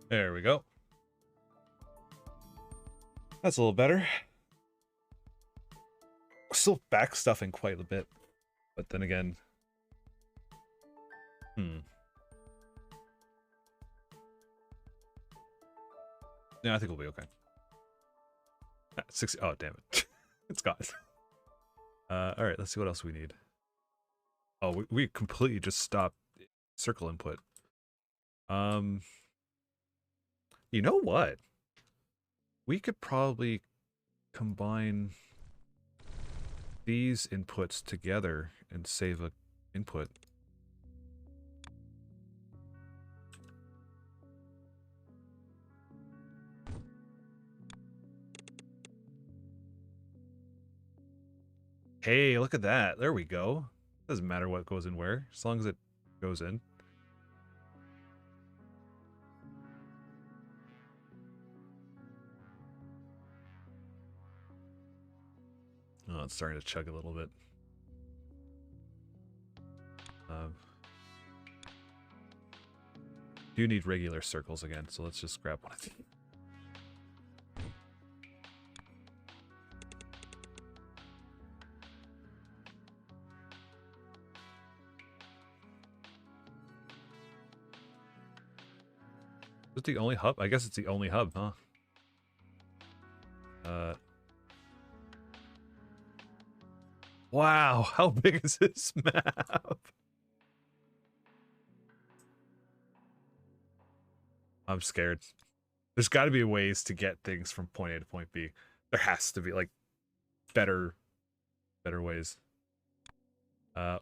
There we go. That's a little better. Still backstuffing quite a bit, but then again, yeah, I think we'll be okay. 60. Oh, damn it. It's gone. All right, let's see what else we need. Oh, we completely just stopped circle input. You know what? We could probably combine these inputs together and save a input. Hey, look at that. There we go. Doesn't matter what goes in where, as long as it goes in. Oh, it's starting to chug a little bit. Do need regular circles again, so let's just grab one of these. Is it the only hub? I guess it's the only hub, huh? Wow, how big is this map? I'm scared. There's got to be ways to get things from point A to point B. There has to be, like, better ways.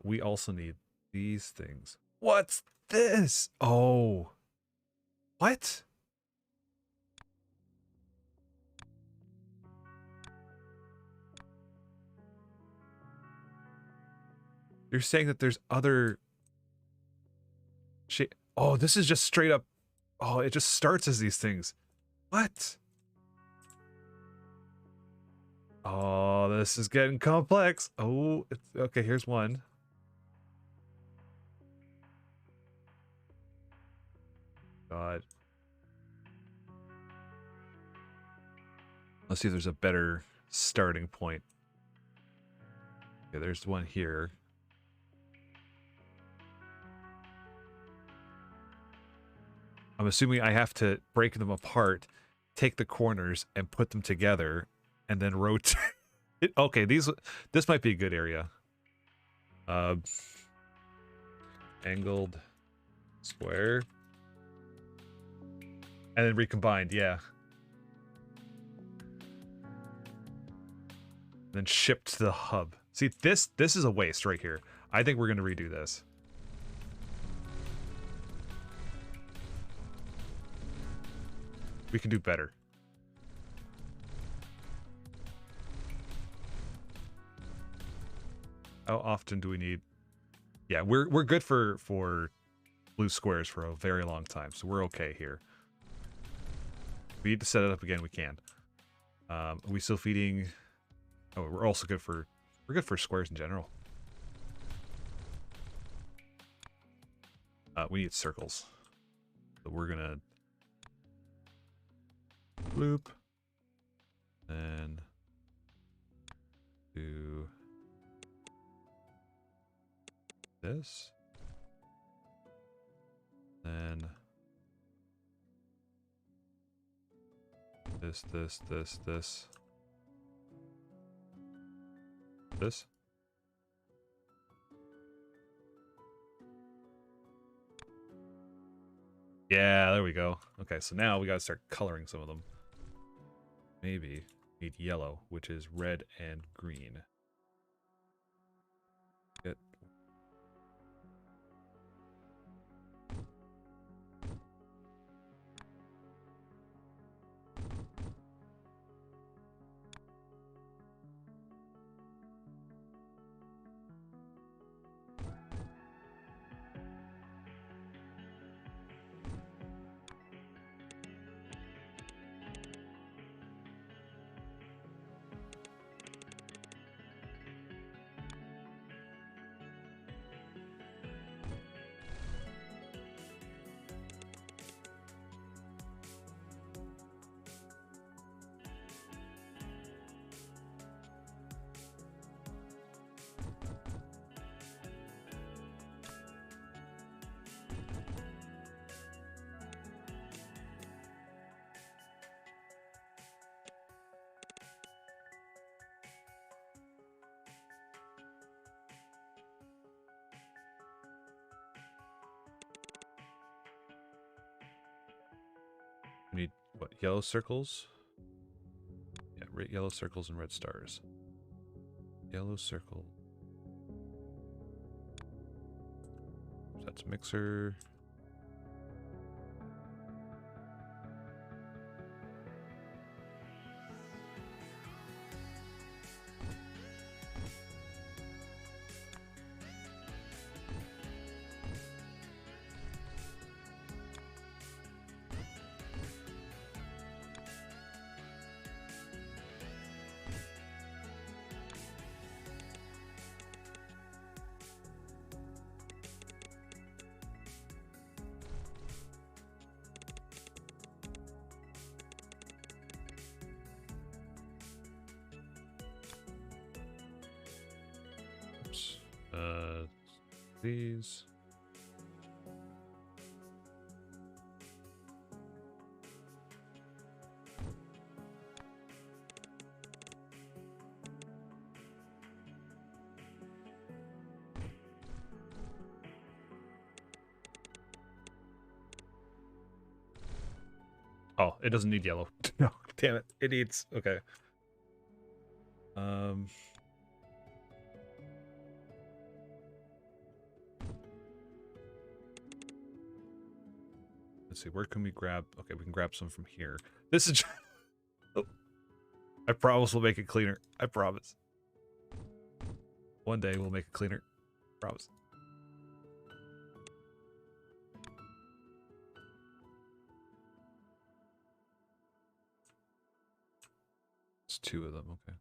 We also need these things. What's this? Oh. What? You're saying that there's other shit. Oh, this is just straight up. Oh, it just starts as these things. What? Oh, this is getting complex. Oh, okay, here's one. God. Let's see if there's a better starting point. Okay, there's one here. I'm assuming I have to break them apart, take the corners, and put them together, and then rotate. Okay, this might be a good area. Angled square. And then recombined, yeah. Then shipped to the hub. See, this is a waste right here. I think we're going to redo this. We can do better. How often do we need? Yeah, we're good for blue squares for a very long time, so we're okay here. If we need to set it up again, we can. Are we still feeding? Oh, we're also good for squares in general. We need circles, so we're gonna loop and do this, then this. Yeah, there we go. Okay, so now we gotta start coloring some of them. Maybe need yellow, which is red and green. Get we need what? Yellow circles? Yeah, yellow circles and red stars. Yellow circle. That's mixer. Oops. These. Oh, it doesn't need yellow. No, damn it. It needs okay. Let's see, where can we grab? Okay, we can grab some from here. This is oh, I promise we'll make it cleaner. I promise. One day we'll make it cleaner. Promise. It's two of them, okay.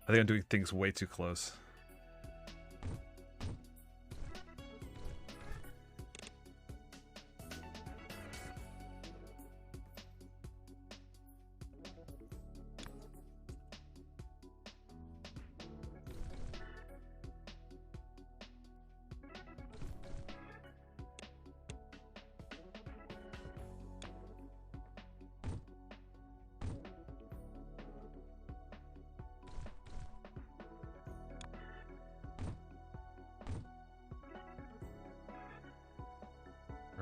I think I'm doing things way too close.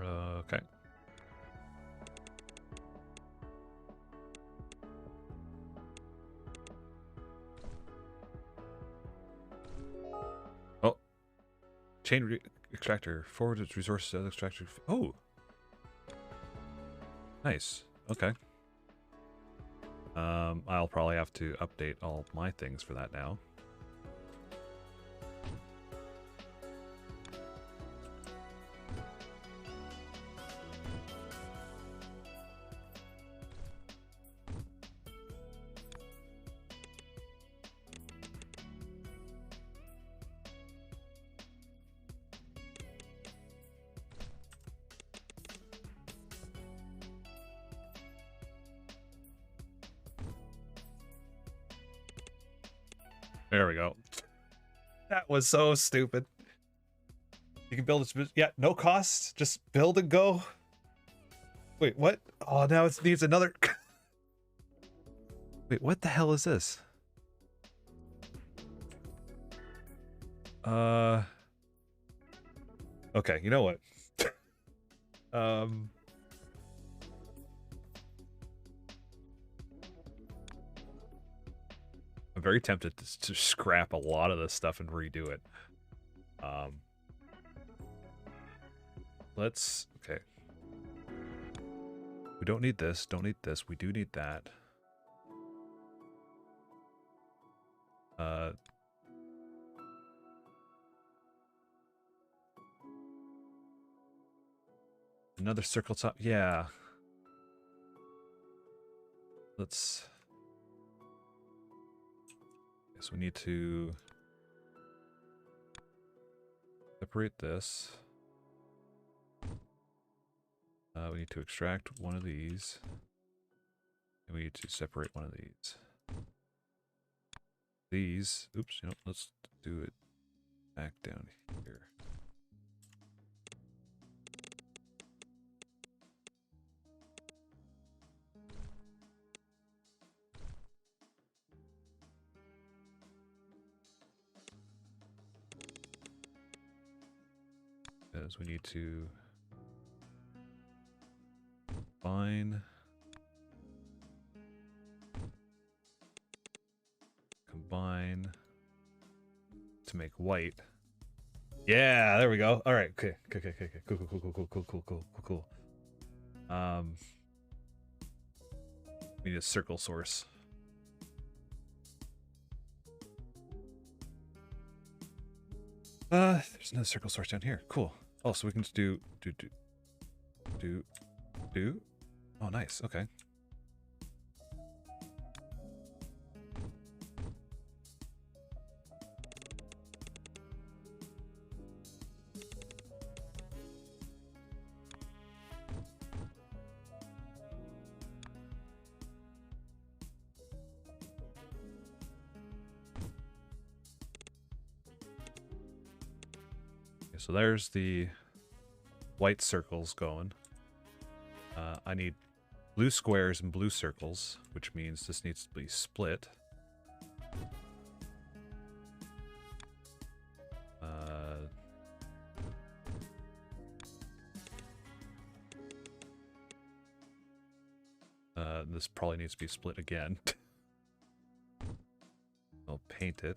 Okay. Oh, chain extractor. Forward its resources to the extractor. Oh! Nice. Okay. I'll probably have to update all my things for that now. There we go. That was so stupid. You can build it. Yeah, no cost. Just build and go. Wait, what? Oh, now it needs another. Wait, what the hell is this? Okay, you know what? I'm very tempted to scrap a lot of this stuff and redo it. Let's, okay. We don't need this, don't need this, we do need that. Another circle top, yeah. Let's, guess we need to separate this. We need to extract one of these. And we need to separate one of these. These, oops, you know, let's do it back down here. Because we need to combine to make white. Yeah, there we go. All right, okay. Cool. We need a circle source. There's another circle source down here. Cool. Oh, so we can just do. Oh, nice. Okay. Okay, so there's the white circles going. I need blue squares and blue circles, which means this needs to be split. This probably needs to be split again. I'll paint it.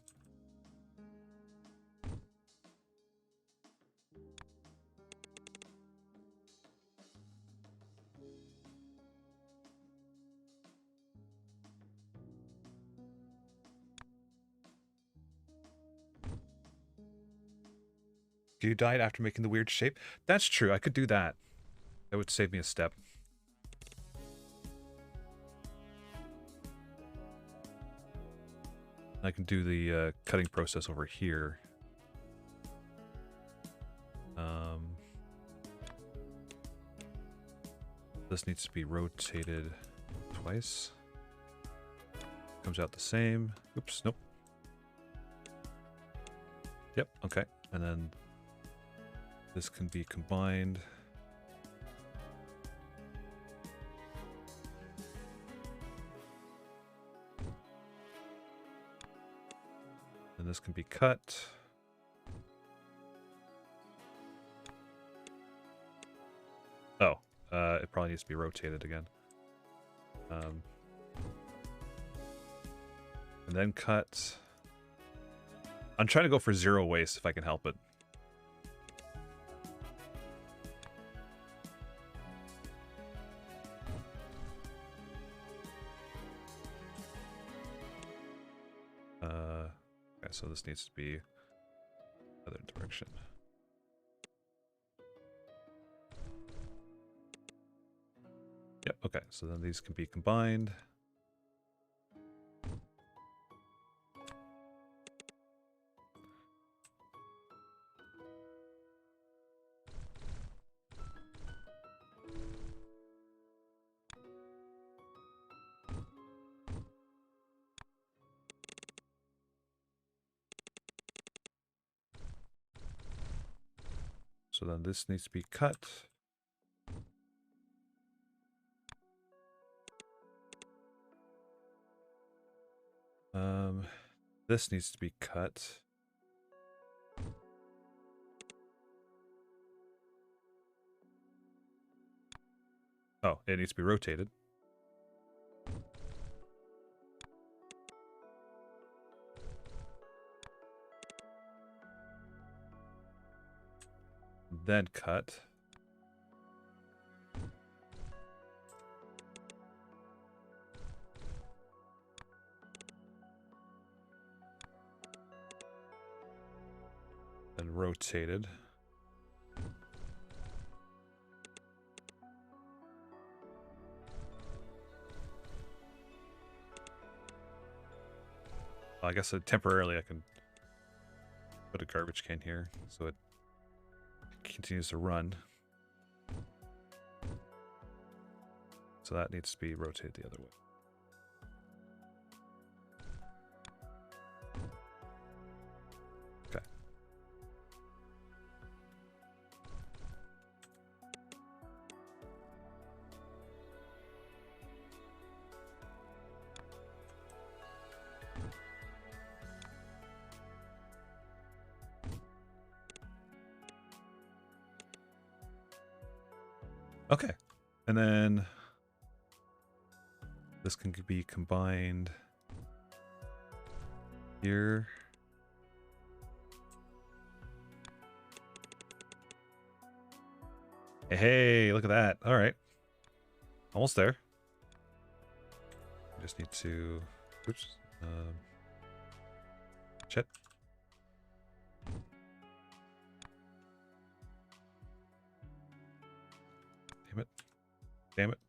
You died after making the weird shape? That's true, I could do that. That would save me a step. I can do the cutting process over here. This needs to be rotated twice. Comes out the same. Oops, nope. Yep, okay. And then this can be combined. And this can be cut. Oh, it probably needs to be rotated again. And then cut. I'm trying to go for zero waste if I can help it. Okay, so this needs to be other direction. Yep, okay, so then these can be combined. So then this needs to be cut. This needs to be cut. Oh, it needs to be rotated. Then cut. Then rotated. Well, I guess temporarily I can put a garbage can here so it continues to run. So that needs to be rotated the other way. Okay. Okay. And then this can be combined here. Hey, look at that. All right. Almost there. Just need to, oops, shit. Damn it. Damn it.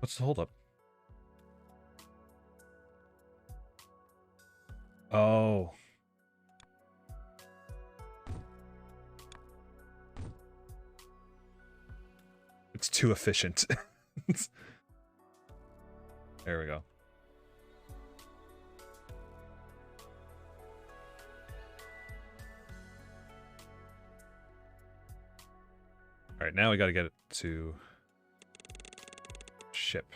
What's the holdup? Oh. It's too efficient. There we go. All right, now we got to get it to ship.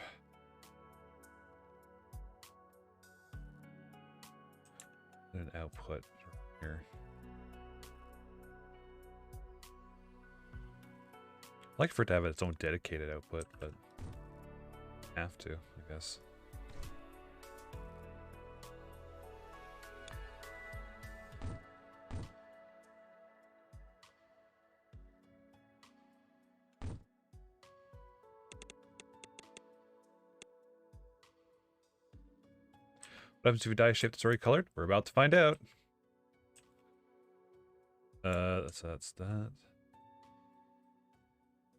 And an output here. I'd like for it to have its own dedicated output, but have to, I guess. What happens if you dye a shape that's already colored? We're about to find out. That's that.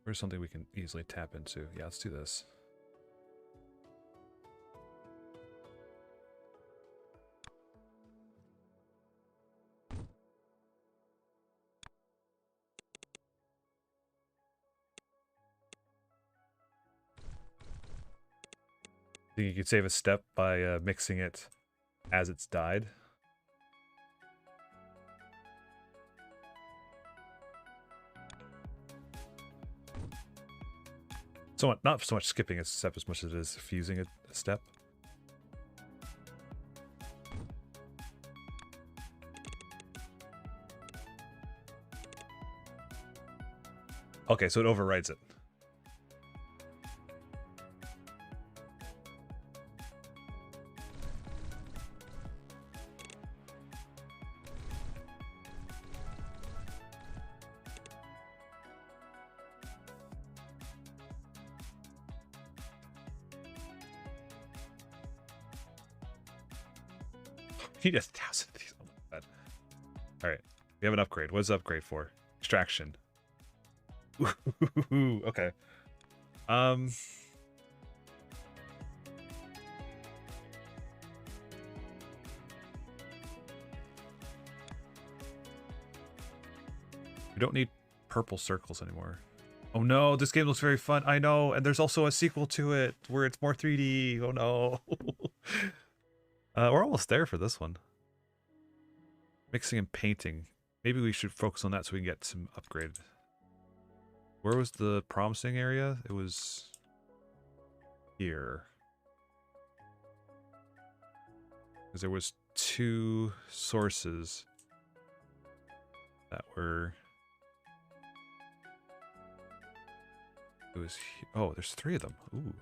Where's something we can easily tap into? Yeah, let's do this. Think you could save a step by mixing it as it's dyed? Somewhat, not so much skipping a step as much as it is fusing a step. Okay, so it overrides it. You need 1,000 of these. Oh my god. Alright. We have an upgrade. What is the upgrade for? Extraction. Ooh, okay. We don't need purple circles anymore. Oh no, this game looks very fun. I know, and there's also a sequel to it where it's more 3D. Oh no. We're almost there for this one. Mixing and painting. Maybe we should focus on that so we can get some upgrade. Where was the promising area? It was here. Because there was 2 sources that were... It was... Oh, there's 3 of them. Ooh.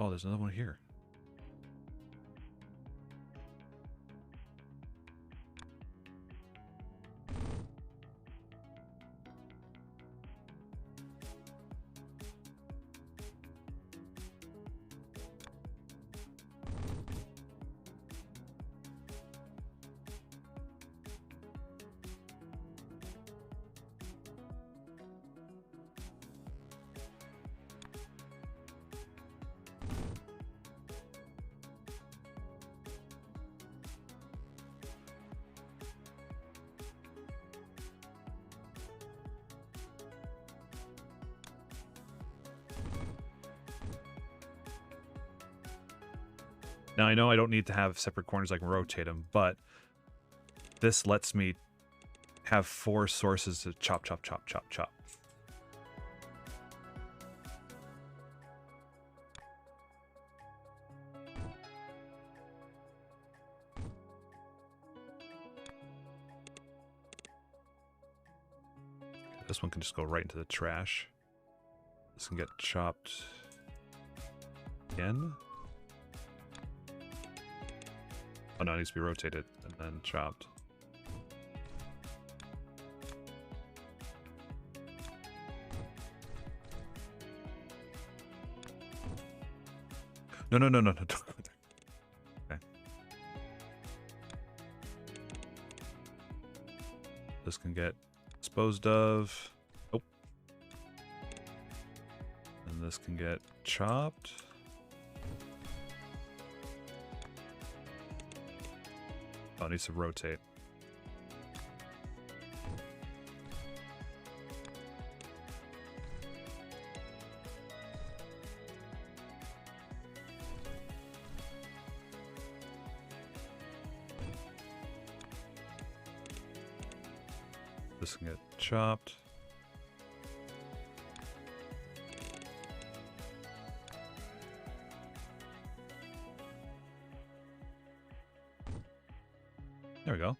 Oh, there's another one here. Now, I know I don't need to have separate corners, I can rotate them, but this lets me have 4 sources to chop, chop, chop, chop, chop. This one can just go right into the trash. This can get chopped again. Oh no, it needs to be rotated and then chopped. No, no, no, no, no. Okay. This can get disposed of. Oh. And this can get chopped. Oh, it needs to rotate. This can get chopped. There we go.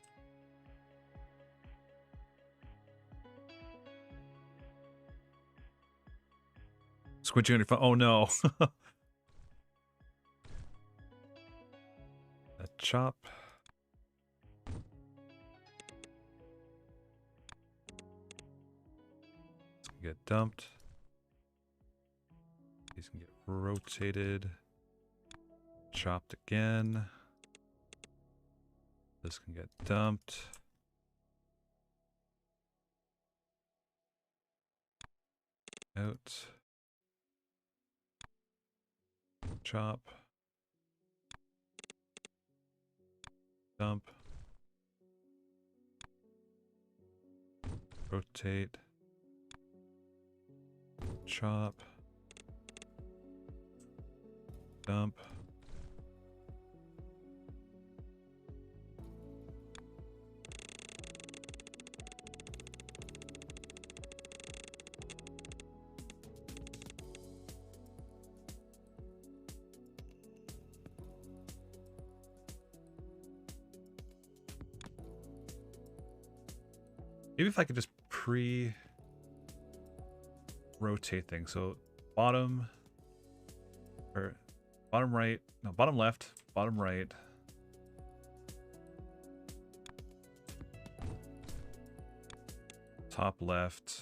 Squinching on your phone. Oh no. A chop. Get dumped. These can get rotated, chopped again. This can get dumped. Out. Chop. Dump. Rotate. Chop. Dump. Maybe if I could just rotate things. So bottom or bottom right, no, bottom left, bottom right. Top left.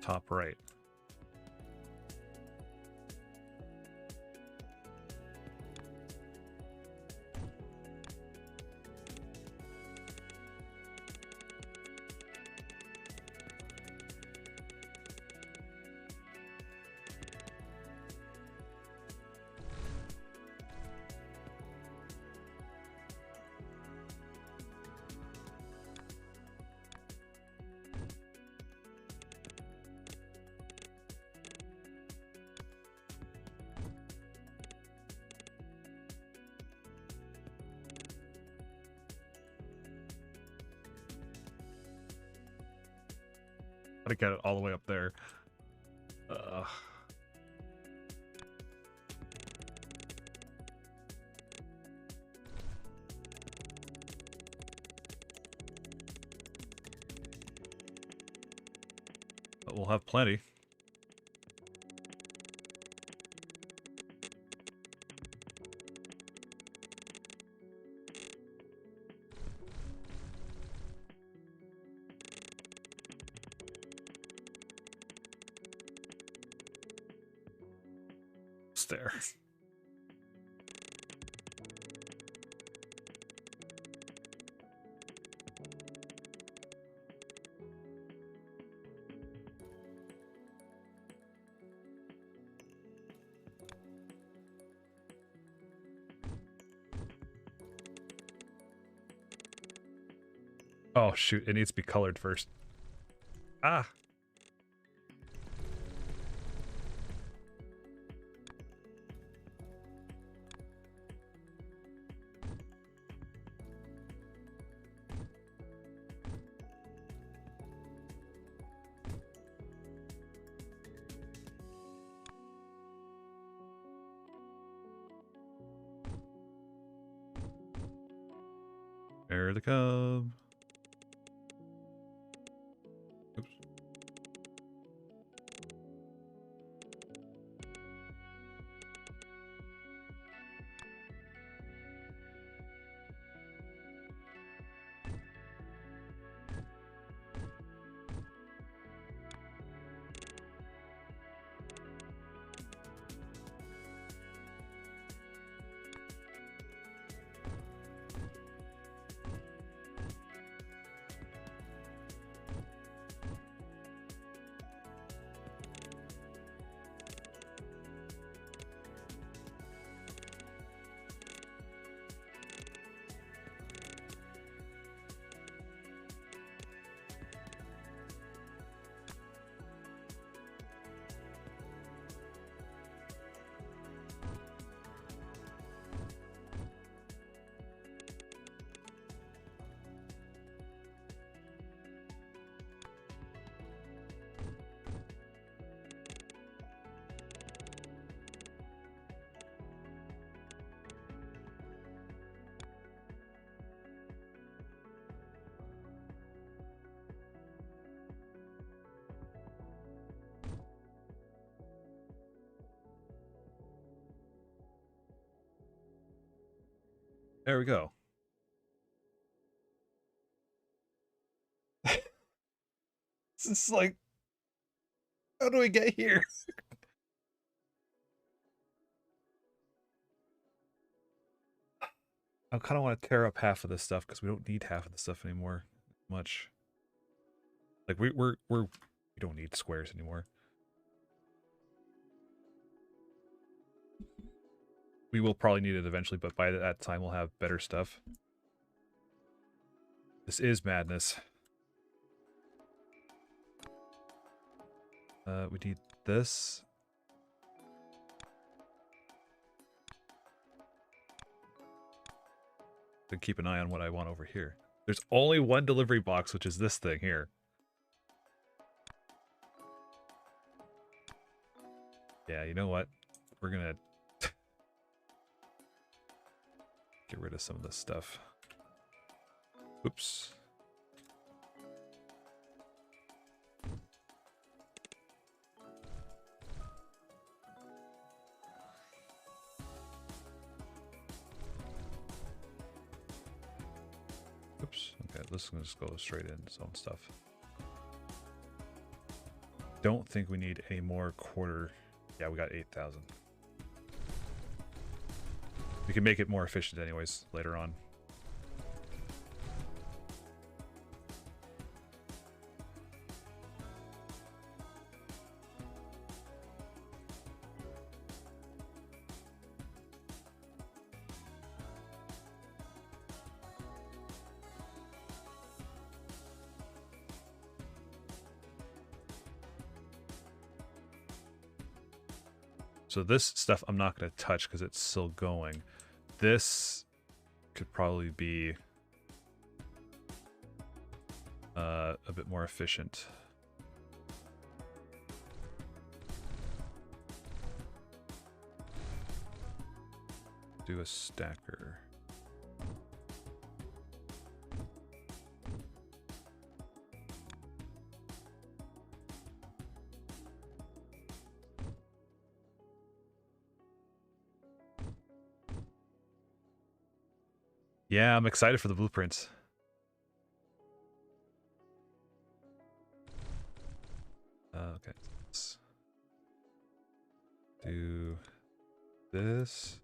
Top right. Gotta get it all the way up there. But we'll have plenty. There. Oh shoot, it needs to be colored first. Ah. There they come. Oops. There we go. This is like, how do we get here? I kind of want to tear up half of this stuff because we don't need half of the stuff anymore. Much. Like we don't need squares anymore. We will probably need it eventually, but by that time we'll have better stuff. This is madness. We need this. And keep an eye on what I want over here. There's only one delivery box, which is this thing here. Yeah, you know what? We're gonna get rid of some of this stuff. Oops. Oops. Okay, this is gonna just go straight in its own stuff. Don't think we need any more quarter. Yeah, we got 8,000. We can make it more efficient anyways later on. So this stuff I'm not going to touch because it's still going. This could probably be a bit more efficient. Do a stacker. Yeah, I'm excited for the blueprints. Okay, let's do this,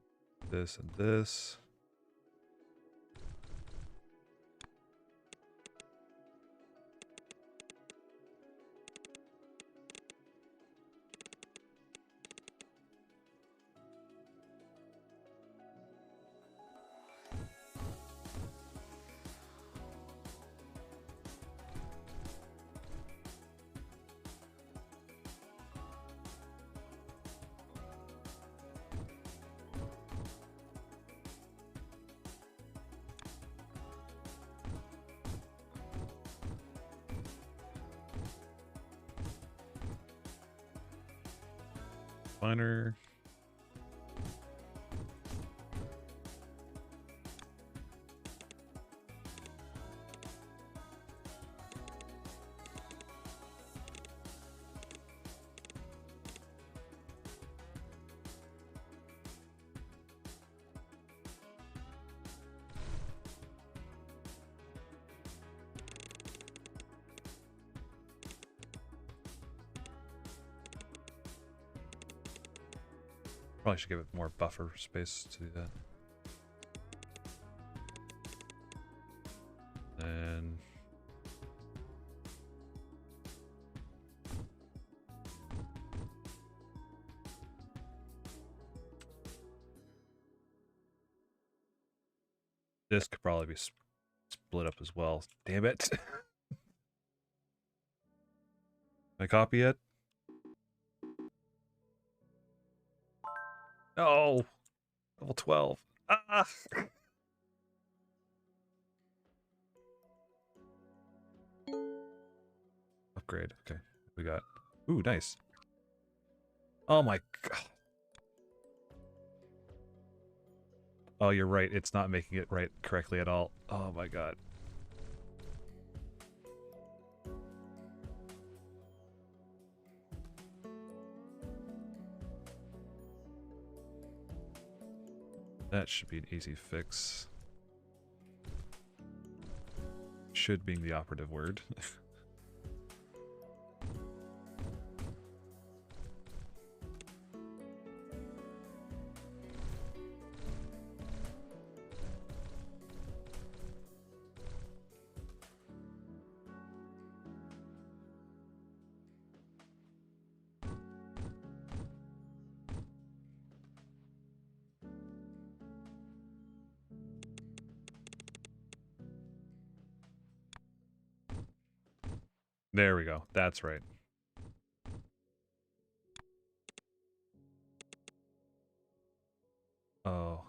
this, and this. Finer. Probably should give it more buffer space to do that. And this could probably be split up as well. Damn it. Can I copy it? No. Level 12. Ah. Upgrade. Okay. We got. Ooh, nice. Oh my god. Oh, you're right. It's not making it right correctly at all. Oh my god. That should be an easy fix. should being the operative word. There we go. That's right. Oh.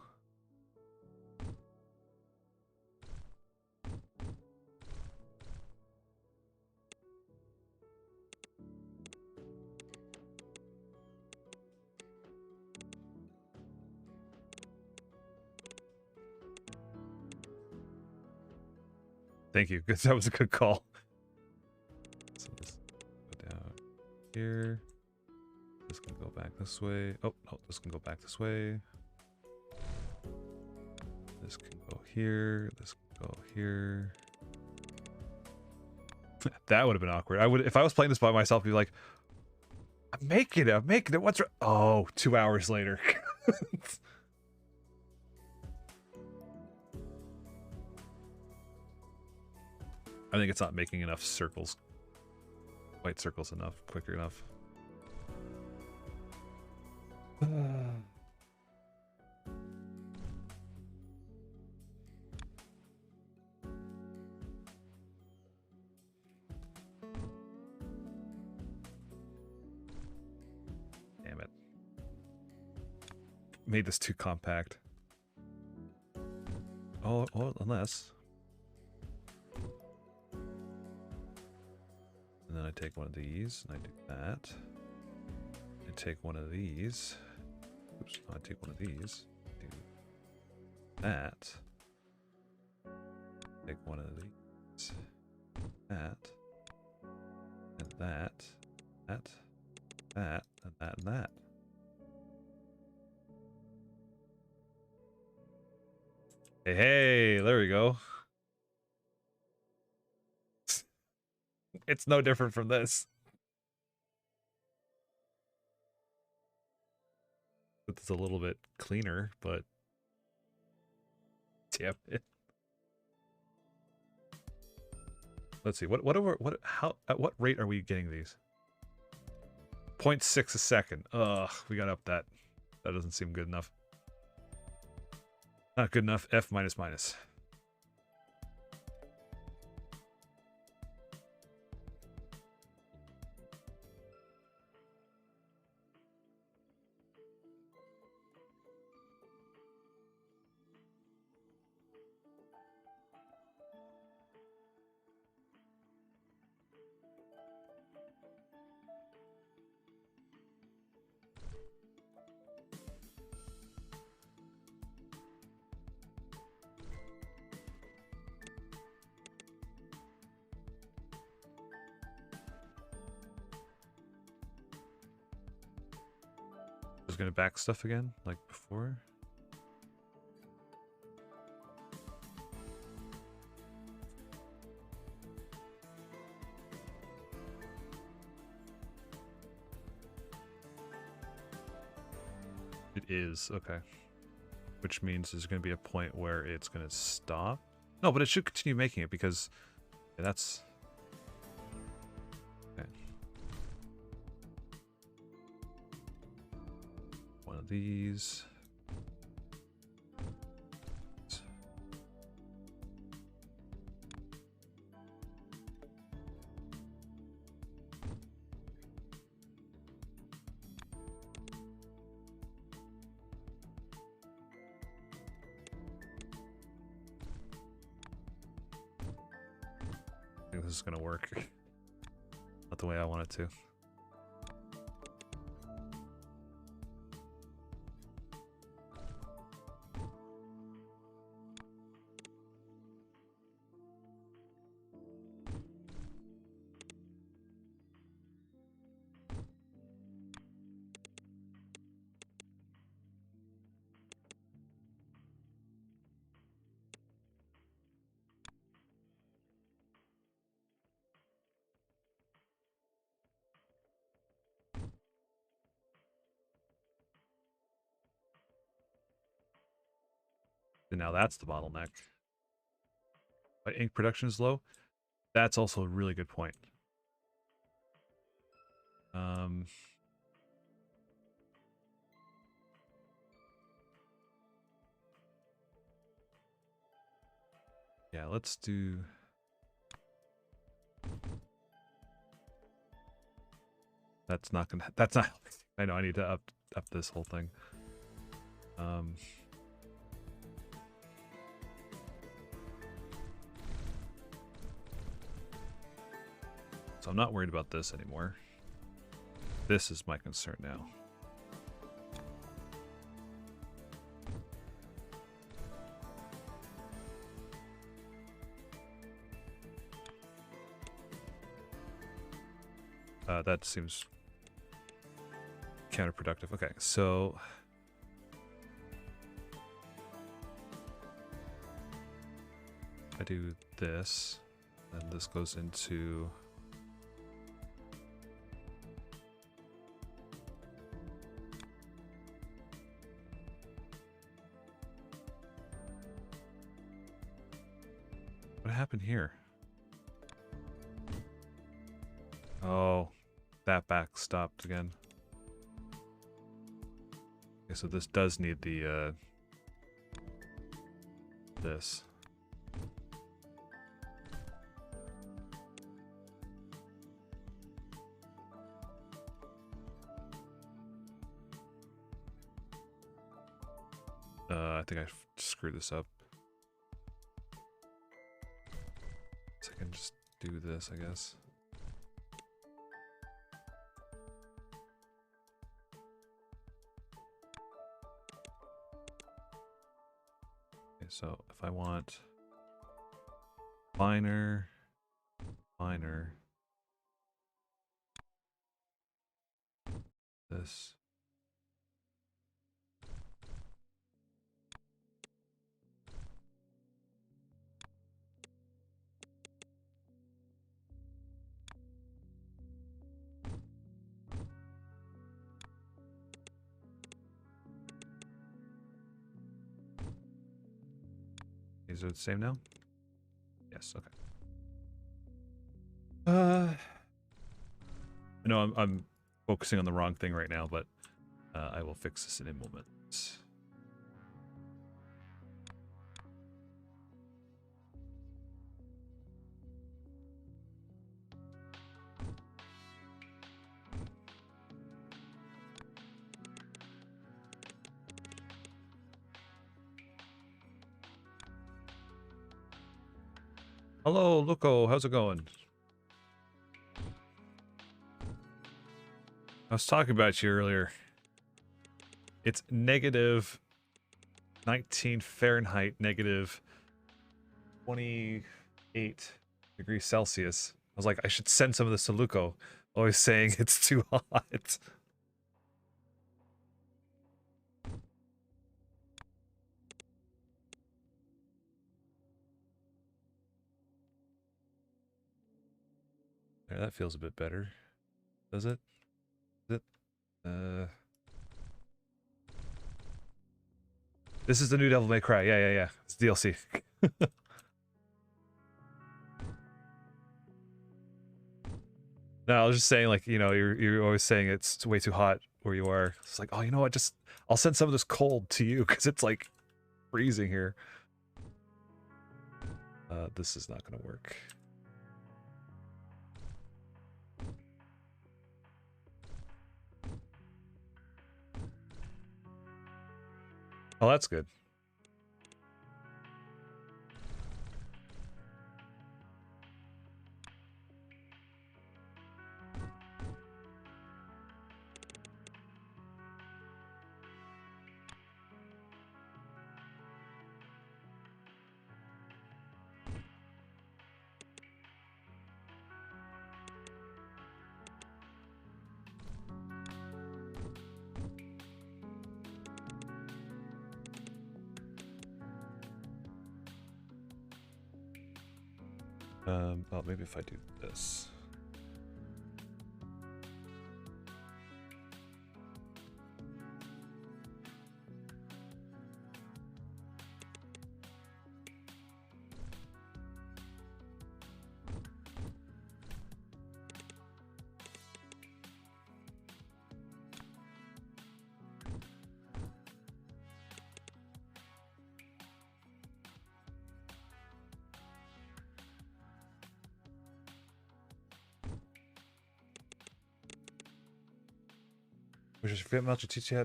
Thank you. That was a good call. So let's go down here. This can go back this way. Oh, no, this can go back this way. This can go here. This can go here. That would have been awkward. I would, if I was playing this by myself, I'd be like, I'm making it. What's wrong? Oh, 2 hours later. I think it's not making enough circles. White circles enough, quicker enough. Damn it. Made this too compact. Oh, unless. And then I take one of these, and I do that. I take one of these. Oops, I take one of these. Do that. Take one of these. That. And that. That. That. And that. And that. Hey, hey, there we go. It's no different from this. It's a little bit cleaner, but damn it. Let's see. How at what rate are we getting these? 0.6 a second. Ugh, we got up that. That doesn't seem good enough. Not good enough. F minus minus. Gonna back stuff again like before. It is okay, which means there's gonna be a point where it's gonna stop. No, but it should continue making it because yeah, that's okay. One of these. I think this is gonna work. Not the way I want it to. And now that's the bottleneck. But ink production is low. That's also a really good point. Yeah, let's do... That's not gonna... That's not... I know, I need to up this whole thing. So I'm not worried about this anymore. This is my concern now. That seems counterproductive. Okay, so I do this, and this goes into what happened here? Oh, that back stopped again. Okay, so this does need the this. I think I screwed this up. So I can just do this, I guess. Okay, so if I want finer, this. These are the same now? Yes, okay. No, I'm focusing on the wrong thing right now, but I will fix this in a moment. Hello, Luco. How's it going? I was talking about you earlier. It's negative 19 Fahrenheit, negative 28 degrees Celsius. I was like, I should send some of this to Luco. Always saying it's too hot. There, that feels a bit better. Does it? Is it? This is the new Devil May Cry. Yeah. It's DLC. No, I was just saying, like, you know, you're always saying it's way too hot where you are. It's like, oh, you know what? Just I'll send some of this cold to you because it's like freezing here. This is not gonna work. Oh, that's good. Oh, maybe if I do this. Which is much to teach you how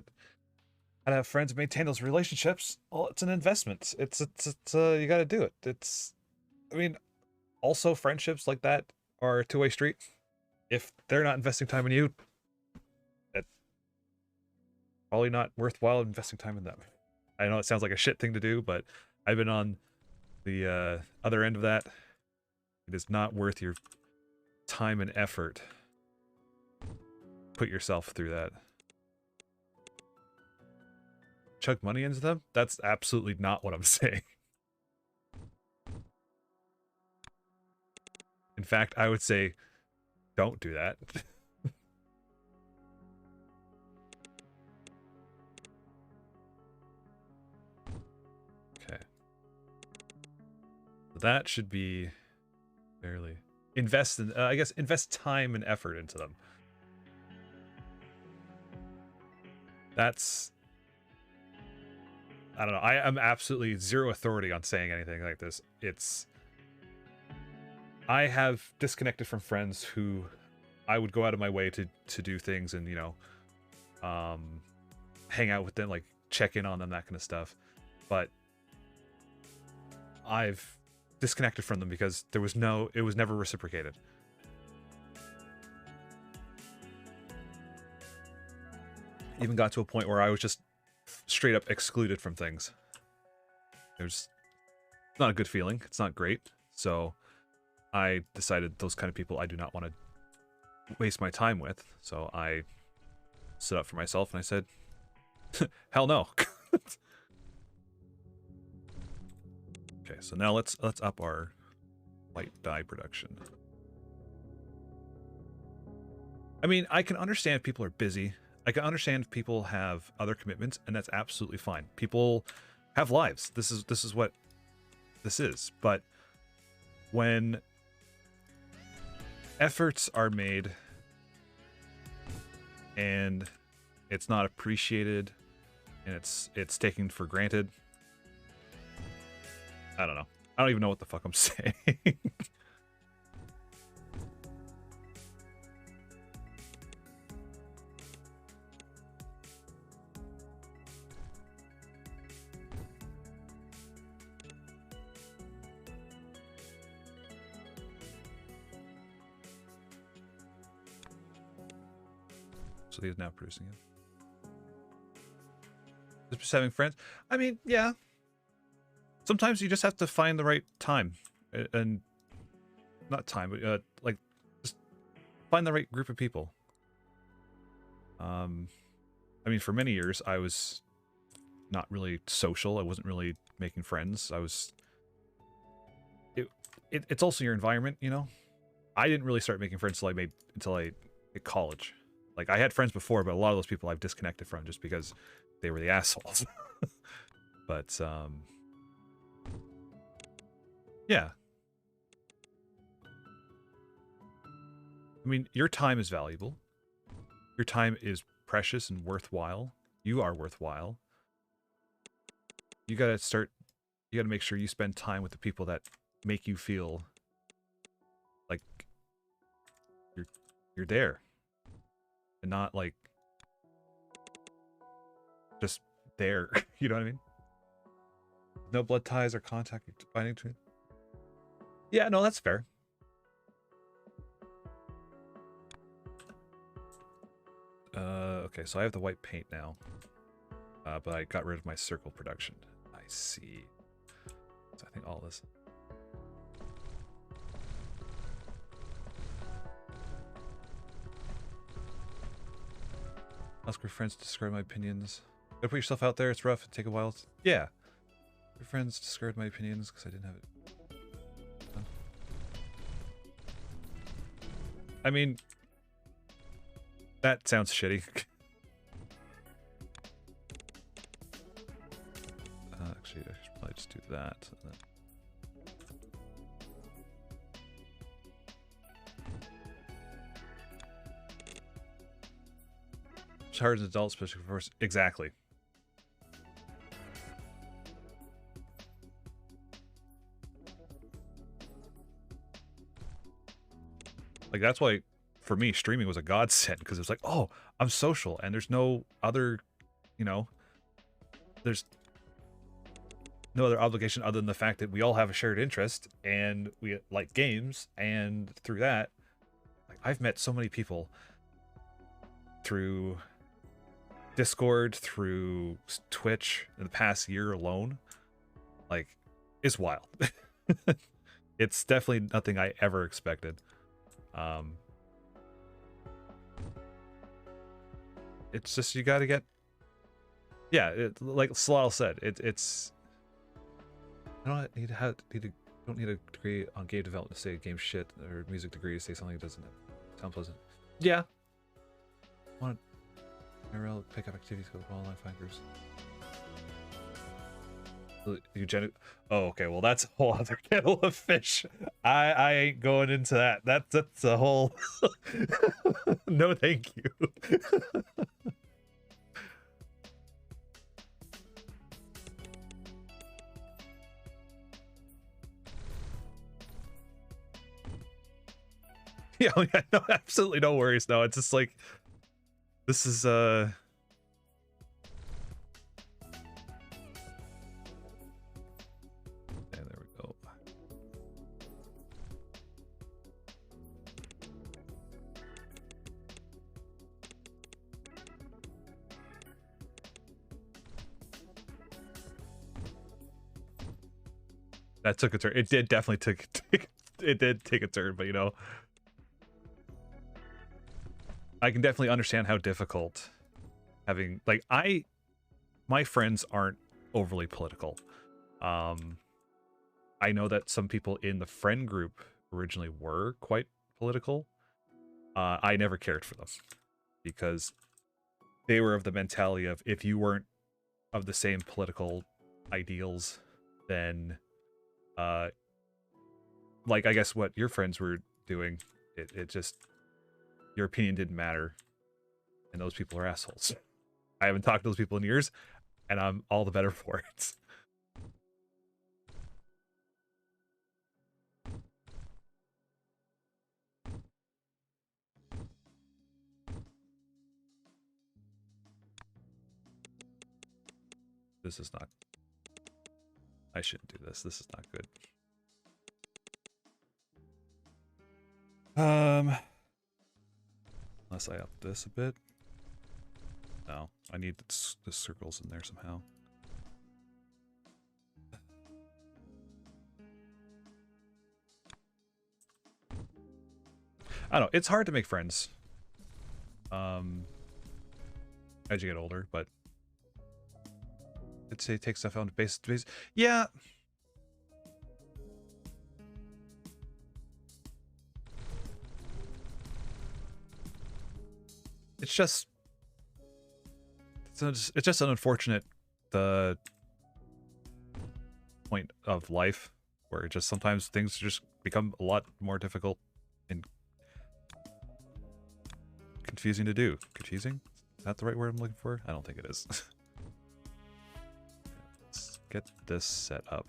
to have friends and maintain those relationships. Well, it's an investment. It's you got to do it. I mean, also friendships like that are a two-way street. If they're not investing time in you, it's probably not worthwhile investing time in them. I know it sounds like a shit thing to do, but I've been on the other end of that. It is not worth your time and effort. Put yourself through that. Chuck money into them? That's absolutely not what I'm saying. In fact, I would say don't do that. Okay. That should be fairly... Invest in, I guess, invest time and effort into them. That's... I don't know. I am absolutely zero authority on saying anything like this. I have disconnected from friends who I would go out of my way to do things and, you know, hang out with them, like check in on them, that kind of stuff. But I've disconnected from them because it was never reciprocated. Even got to a point where I was just straight up excluded from things. It's not a good feeling. It's not great. So I decided those kind of people I do not want to waste my time with. So I stood up for myself and I said, hell no. Okay, so now let's up our white dye production. I mean, I can understand people are busy. I can understand people have other commitments, and that's absolutely fine. People have lives. This is what this is. But when efforts are made and it's not appreciated and it's taken for granted, I don't know. I don't even know what the fuck I'm saying. So he's now producing it. Just having friends. I mean, yeah. Sometimes you just have to find the right time, and not time, but like just find the right group of people. I mean, for many years I was not really social. I wasn't really making friends. It's also your environment, you know. I didn't really start making friends until I hit college. Like, I had friends before, but a lot of those people I've disconnected from just because they were the assholes. But, yeah. I mean, your time is valuable. Your time is precious and worthwhile. You are worthwhile. You gotta make sure you spend time with the people that make you feel like you're there. And not like just there. You know what I mean? No blood ties or contact binding between. Yeah, no, that's fair. Okay, so I have the white paint now. But I got rid of my circle production. I see. So I think all this. Ask your friends to discard my opinions. Gotta put yourself out there, it's rough, it'd take a while. Yeah. Your friends discard my opinions because I didn't have it. I mean, that sounds shitty. Actually, I should probably just do that. And then... It's hard as an adult, especially for first. Exactly. Like, that's why for me, streaming was a godsend because it's like, oh, I'm social and there's no other, you know, there's no other obligation other than the fact that we all have a shared interest and we like games, and through that, like, I've met so many people through Discord, through Twitch in the past year alone. Like, it's wild. It's definitely nothing I ever expected. It's just, you gotta get, yeah, like Salal said, it's I don't need a degree on game development to say a game shit, or music degree to say something that doesn't sound pleasant. Yeah. Want IRL pick up activities, go to online find groups. Eugenic. Oh, okay. Well, that's a whole other kettle of fish. I ain't going into that. That's a whole. No, thank you. Yeah, no, absolutely no worries. No, it's just like, this is there we go. That took a turn. It did definitely it did take a turn, but you know, I can definitely understand how difficult having, like, my friends aren't overly political. I know that some people in the friend group originally were quite political. I never cared for them because they were of the mentality of, if you weren't of the same political ideals, then like, I guess what your friends were doing, it just, your opinion didn't matter, and those people are assholes. I haven't talked to those people in years, and I'm all the better for it. This is not... I shouldn't do this. This is not good. Unless I up this a bit. No, I need the circles in there somehow. I don't know. It's hard to make friends as you get older, but it's, it takes stuff on base to base. Yeah. It's just an unfortunate point of life where just sometimes things just become a lot more difficult and confusing to do. Confusing? Is that the right word I'm looking for? I don't think it is. Let's get this set up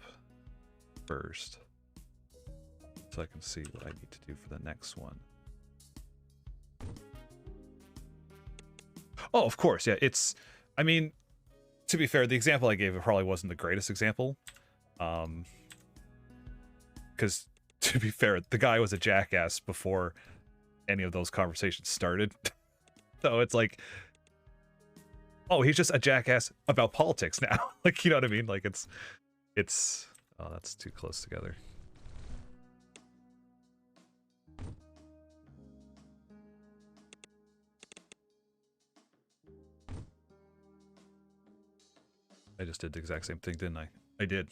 first so I can see what I need to do for the next one. Oh, of course, yeah. It's, I mean, to be fair, the example I gave, it probably wasn't the greatest example. Because, to be fair, the guy was a jackass before any of those conversations started. So it's like, oh, he's just a jackass about politics now. Like, you know what I mean? Like, it's, oh, that's too close together. I just did the exact same thing, didn't I? I did.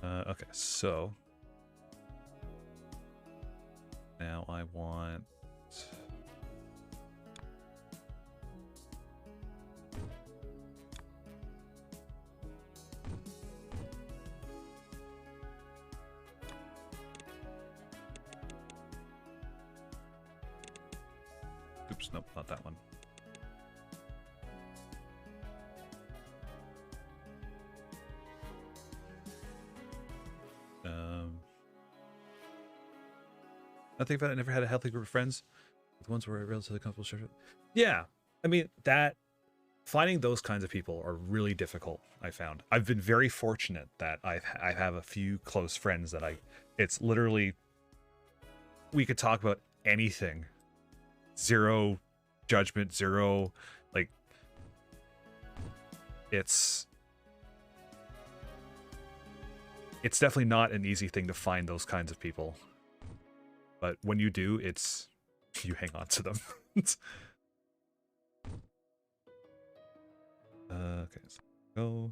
Okay, so now I want... Oops, nope, not that one. I think about it, I never had a healthy group of friends. The ones where I relatively comfortable. Yeah, I mean, that finding those kinds of people are really difficult. I found I've been very fortunate that I have a few close friends that it's literally, we could talk about anything, zero judgment, zero, like, it's definitely not an easy thing to find those kinds of people, but when you do, you hang on to them. Okay, so go.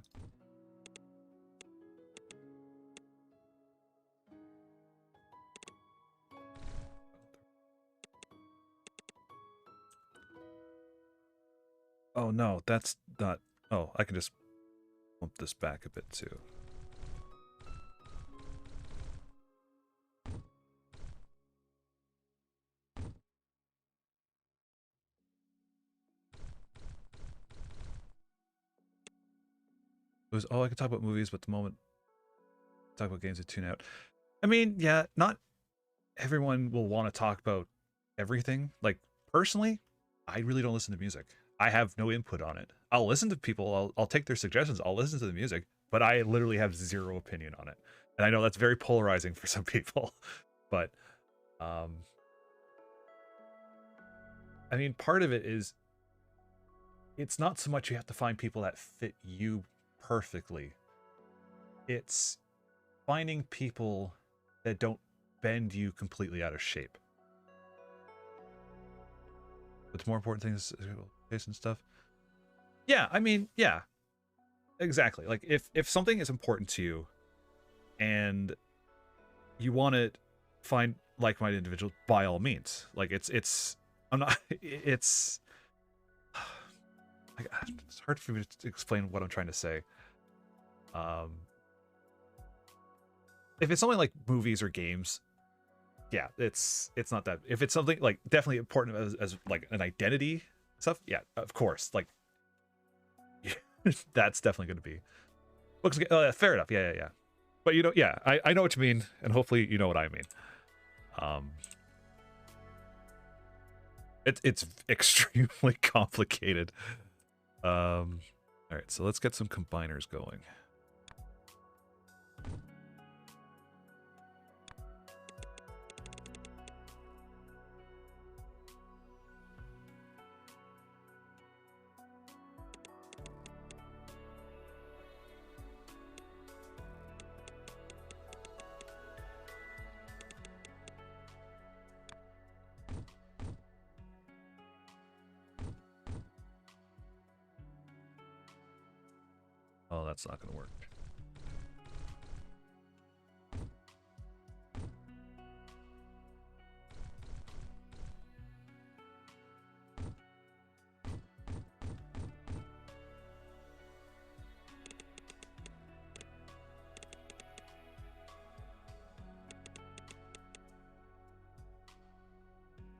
Oh no, that's not. Oh, I can just bump this back a bit too. It was, oh, I could talk about movies, but the moment talk about games to tune out. I mean, yeah, not everyone will want to talk about everything. Like, personally, I really don't listen to music. I have no input on it. I'll listen to people, I'll take their suggestions, I'll listen to the music, but I literally have zero opinion on it. And I know that's very polarizing for some people, but I mean, part of it is, it's not so much you have to find people that fit you perfectly. It's finding people that don't bend you completely out of shape. But the more important things, taste and stuff. Yeah, I mean, yeah, exactly. Like, if something is important to you, and you want to find like-minded individuals, by all means. Like, I'm not. It's hard for me to explain what I'm trying to say. If it's something like movies or games, yeah, it's not that. If it's something like definitely important as like an identity stuff, yeah, of course, like that's definitely going to be books. Fair enough, yeah. But you know, yeah, I know what you mean, and hopefully you know what I mean. It's extremely complicated. All right, so let's get some combiners going. Oh, that's not going to work.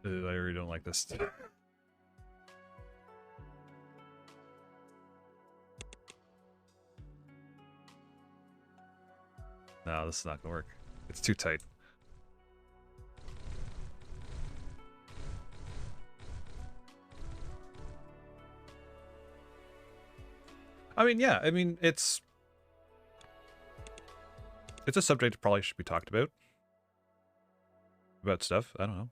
I really don't like this. No, this is not gonna work. It's too tight. I mean, yeah, I mean, it's a subject that probably should be talked about stuff. I don't know.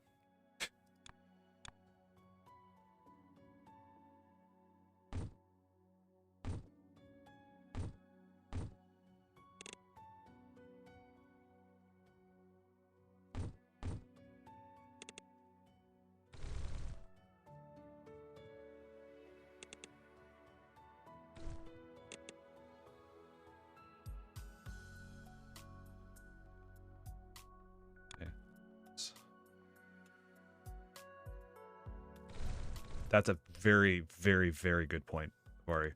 That's a very, very, very good point, Mari.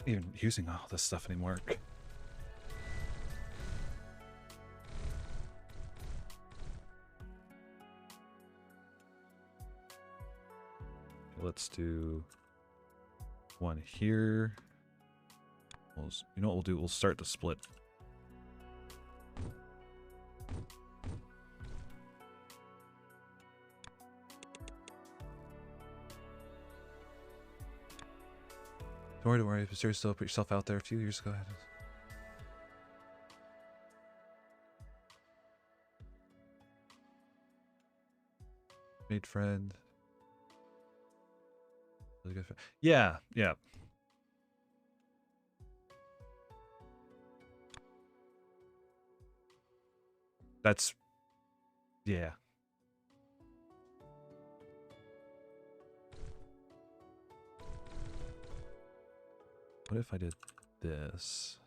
Even using all this stuff anymore. Let's do one here. You know what we'll do? We'll start the split. Don't worry. If you're still put yourself out there a few years ago. Made friend. Yeah. That's... yeah. What if I did this?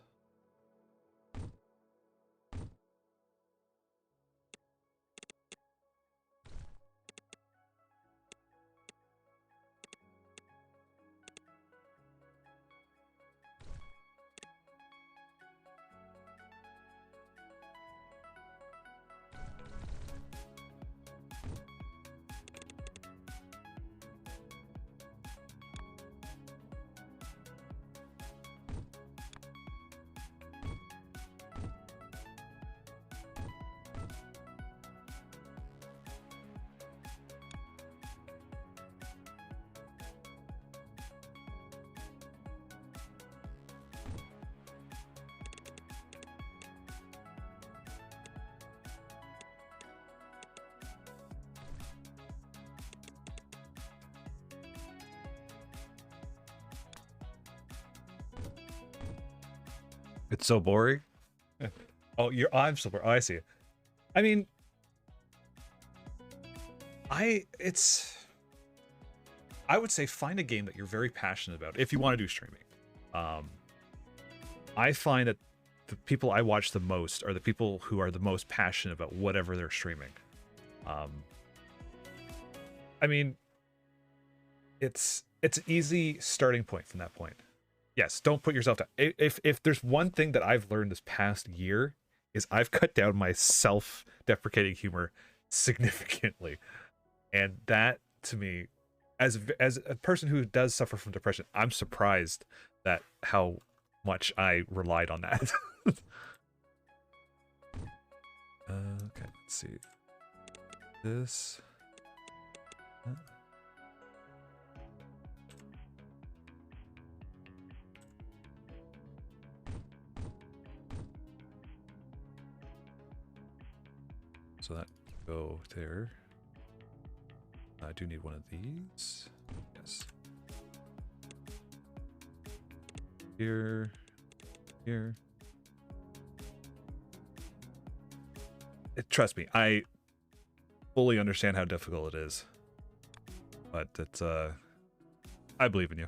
It's so boring. Oh, I'm so bored. Oh, I see. I mean, I would say find a game that you're very passionate about if you want to do streaming. I find that the people I watch the most are the people who are the most passionate about whatever they're streaming. I mean, it's an easy starting point from that point. Yes, don't put yourself down. If there's one thing that I've learned this past year is I've cut down my self-deprecating humor significantly. And that, to me, as a person who does suffer from depression, I'm surprised that how much I relied on that. Okay, let's see. This... so that go there. I do need one of these. Yes. Here. Trust me, I fully understand how difficult it is. But it's I believe in you.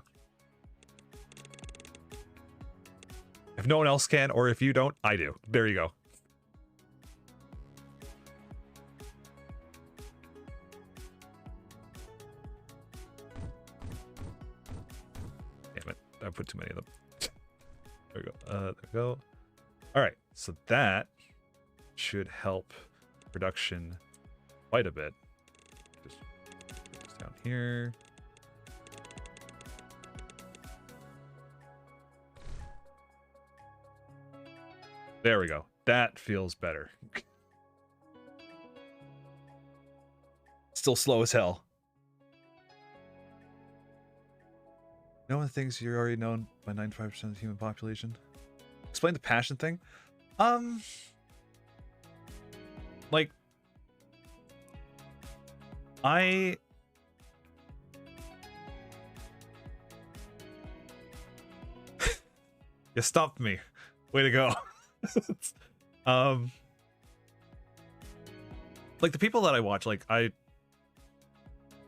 If no one else can, or if you don't, I do. There you go. I put too many of them. There we go. There we go. All right, so that should help production quite a bit. Just put this down here. There we go. That feels better. Still slow as hell. No one thinks you're already known by 95% of the human population. Explain the passion thing. Like, you stopped me. Way to go. Like the people that I watch, like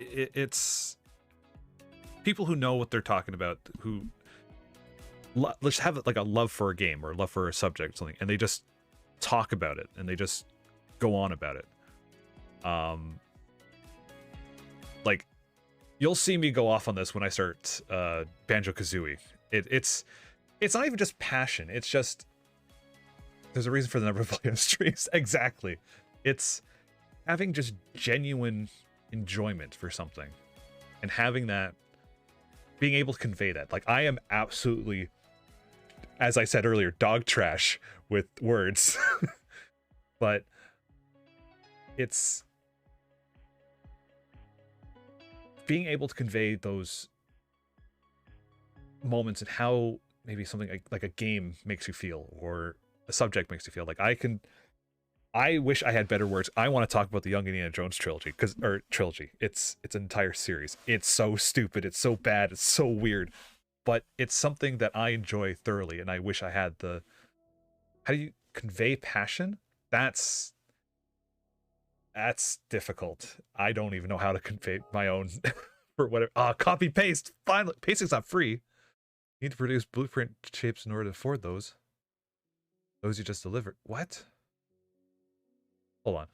it's people who know what they're talking about, who let's have like a love for a game or a love for a subject or something, and they just talk about it and they just go on about it. Like you'll see me go off on this when I start Banjo-Kazooie. It's It's not even just passion. It's just there's a reason for the number of volume streams. Exactly. It's having just genuine enjoyment for something and having that, being able to convey that. Like, I am absolutely, as I said earlier, dog trash with words. But it's being able to convey those moments and how maybe something like a game makes you feel, or a subject makes you feel. Like, I wish I had better words. I want to talk about the Young Indiana Jones trilogy, trilogy. It's an entire series. It's so stupid. It's so bad. It's so weird, but it's something that I enjoy thoroughly, and I wish I had the. How do you convey passion? That's difficult. I don't even know how to convey my own for whatever. Copy paste. Finally, pasting's not free. You need to produce blueprint shapes in order to afford those. Those you just delivered. What? Hold on.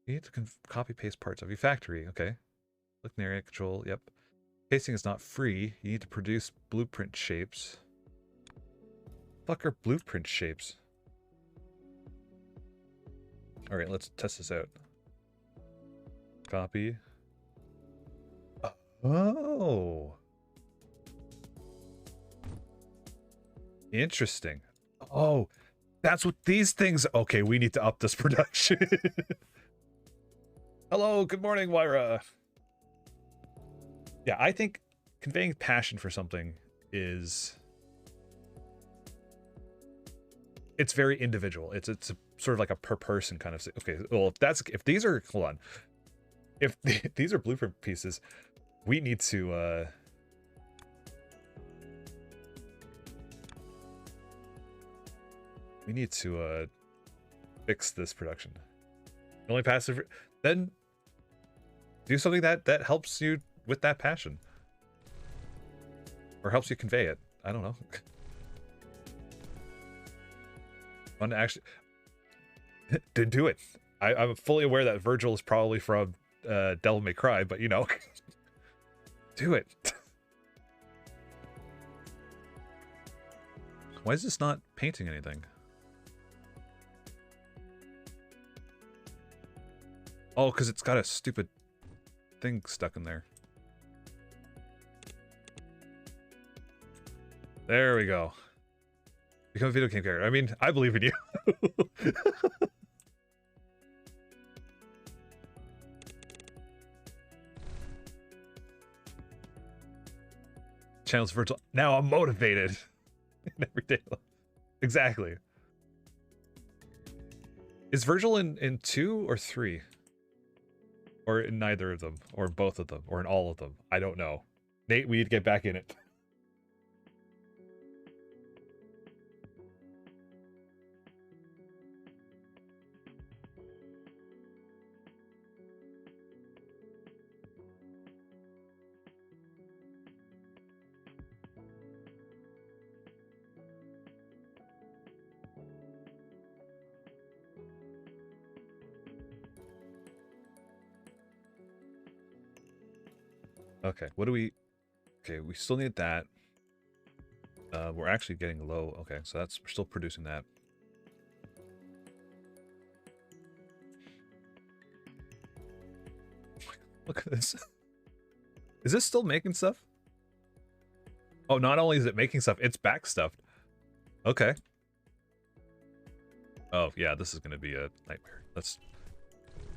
You need to copy paste parts of your factory. Okay. Click in the area control. Yep. Pasting is not free. You need to produce blueprint shapes. Fuck are blueprint shapes? Alright, let's test this out. Copy. Oh. Interesting. Oh, that's what these things... Okay, we need to up this production. Hello, good morning, Wyra. Yeah, I think conveying passion for something is... It's very individual. It's a, sort of like a per person kind of... Okay, well, if these are... Hold on. If these are blueprint pieces, we need to... We need to fix this production. Only passive, then do something that helps you with that passion, or helps you convey it. I don't know. Fun to actually to do it. I'm fully aware that Virgil is probably from Devil May Cry, but you know, do it. Why is this not painting anything? Oh, because it's got a stupid thing stuck in there. There we go. Become a video game character. I mean, I believe in you. Channels virtual. Now I'm motivated. In everyday life. Exactly. Is Virgil in 2 or 3? Or in neither of them, or both of them, or in all of them. I don't know. Nate, we need to get back in it. Okay, what do we... Okay, we still need that. We're actually getting low. Okay, so we're still producing that. Look at this. Is this still making stuff? Oh, not only is it making stuff, it's backstuffed. Okay. Oh, yeah, this is going to be a nightmare. Let's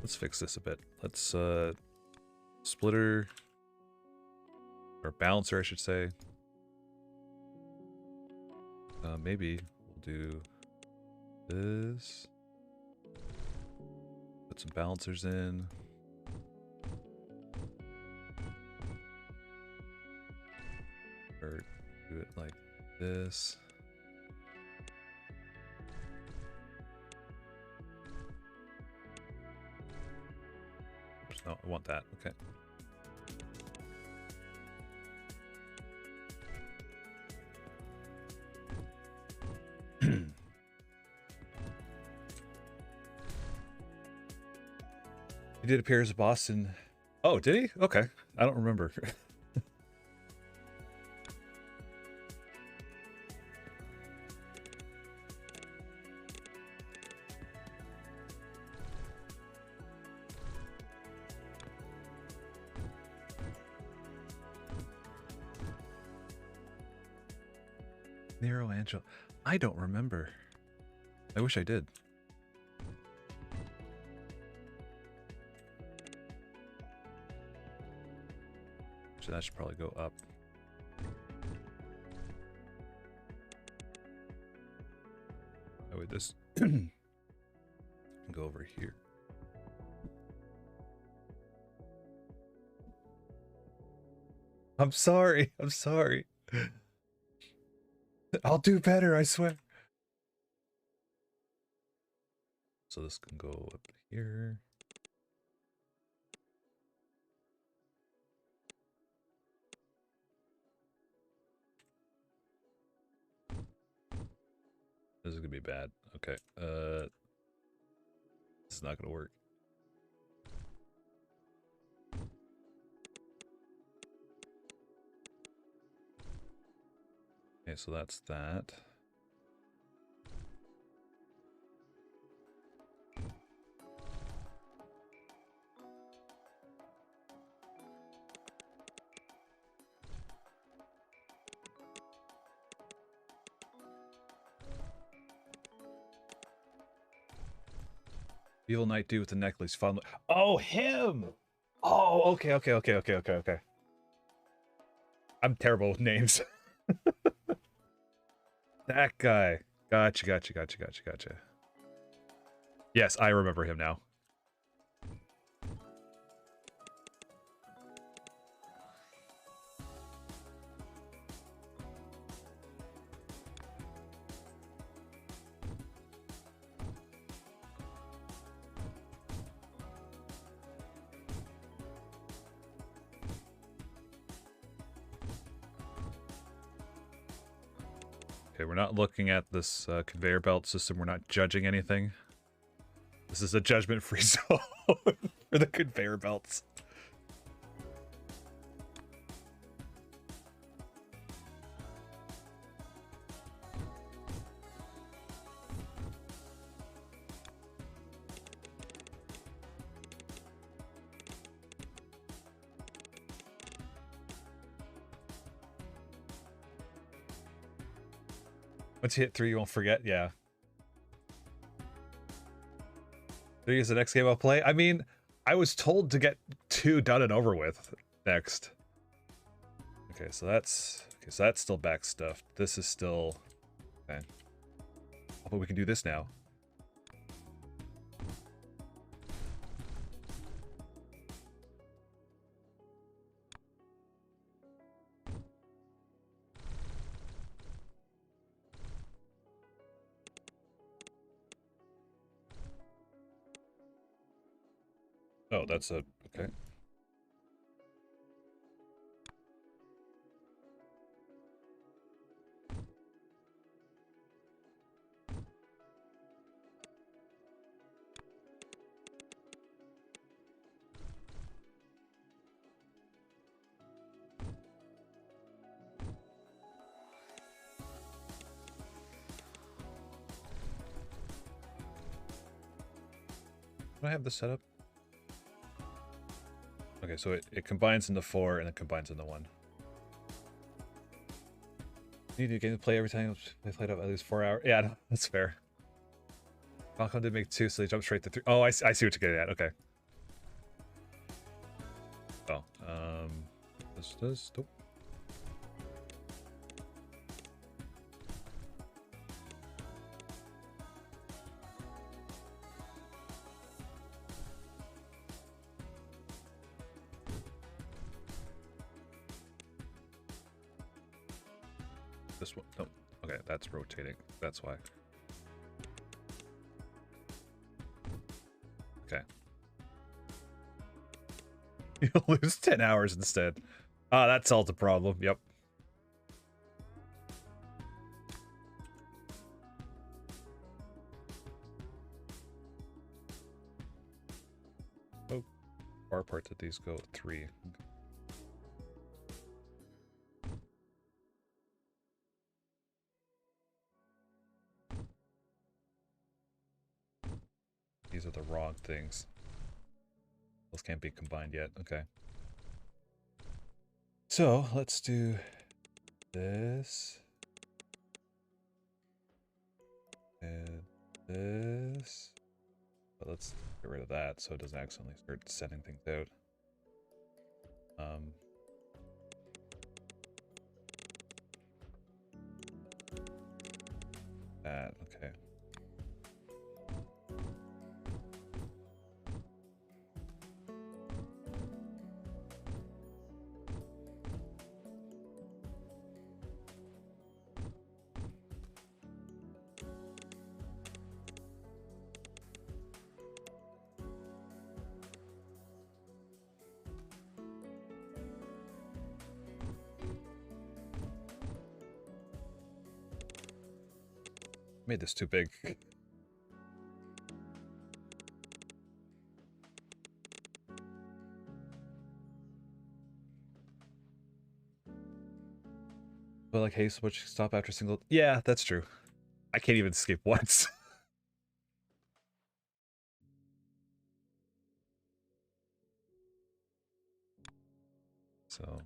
fix this a bit. Let's, splitter... Or balancer, I should say. Maybe we'll do this. Put some balancers in. Or do it like this. No, I want that. Okay. He did appear as a boss in... Oh, did he? Okay. I don't remember. Nero Angel. I don't remember. I wish I did. So that should probably go up. Oh wait, this can go over here. I'm sorry. I'm sorry. I'll do better, I swear. So this can go up here. This is gonna be bad. Okay. This is not gonna work. Okay, so that's that. Evil Knight dude with the necklace. Fun. Oh, him! Oh, okay. I'm terrible with names. That guy. Gotcha. Yes, I remember him now. Okay, we're not looking at this conveyor belt system. We're not judging anything. This is a judgment-free zone for the conveyor belts. Once you hit 3, you won't forget. Yeah. 3 is the next game I'll play. I mean, I was told to get 2 done and over with next. Okay, so that's still back stuffed. This is still okay. But we can do this now. Oh, that's a okay. Do I have this set up? Okay, so it combines into 4 and it combines into 1. You need to get to play every time they played up at least 4 hours. Yeah, no, that's fair. Falcon did make 2, so they jumped straight to 3. Oh, I see what you're getting at. Okay. Oh, this does. Nope. This one. Nope. Okay, that's rotating. That's why. Okay. You'll lose 10 hours instead. Ah, that solved the problem. Yep. Oh, far part that these go 3. These are the wrong things. Those can't be combined yet. Okay. So let's do this. this. But let's get rid of that so it doesn't accidentally start sending things out. That, okay. Made this too big. But like, hey, switch stop after single. Yeah, that's true. I can't even escape once. So.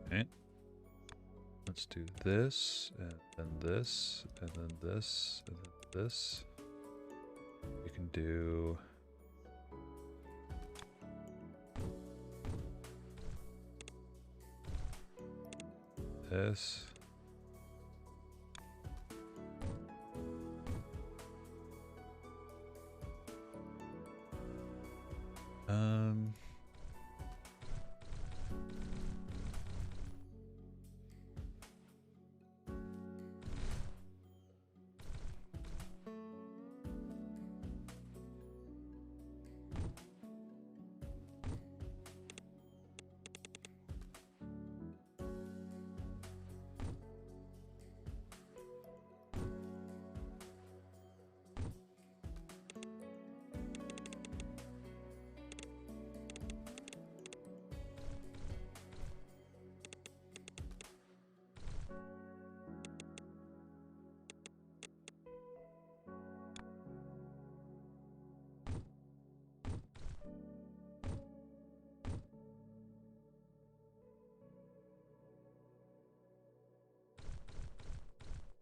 Okay. Let's do this, and then this, and then this, and then this. You can do... this.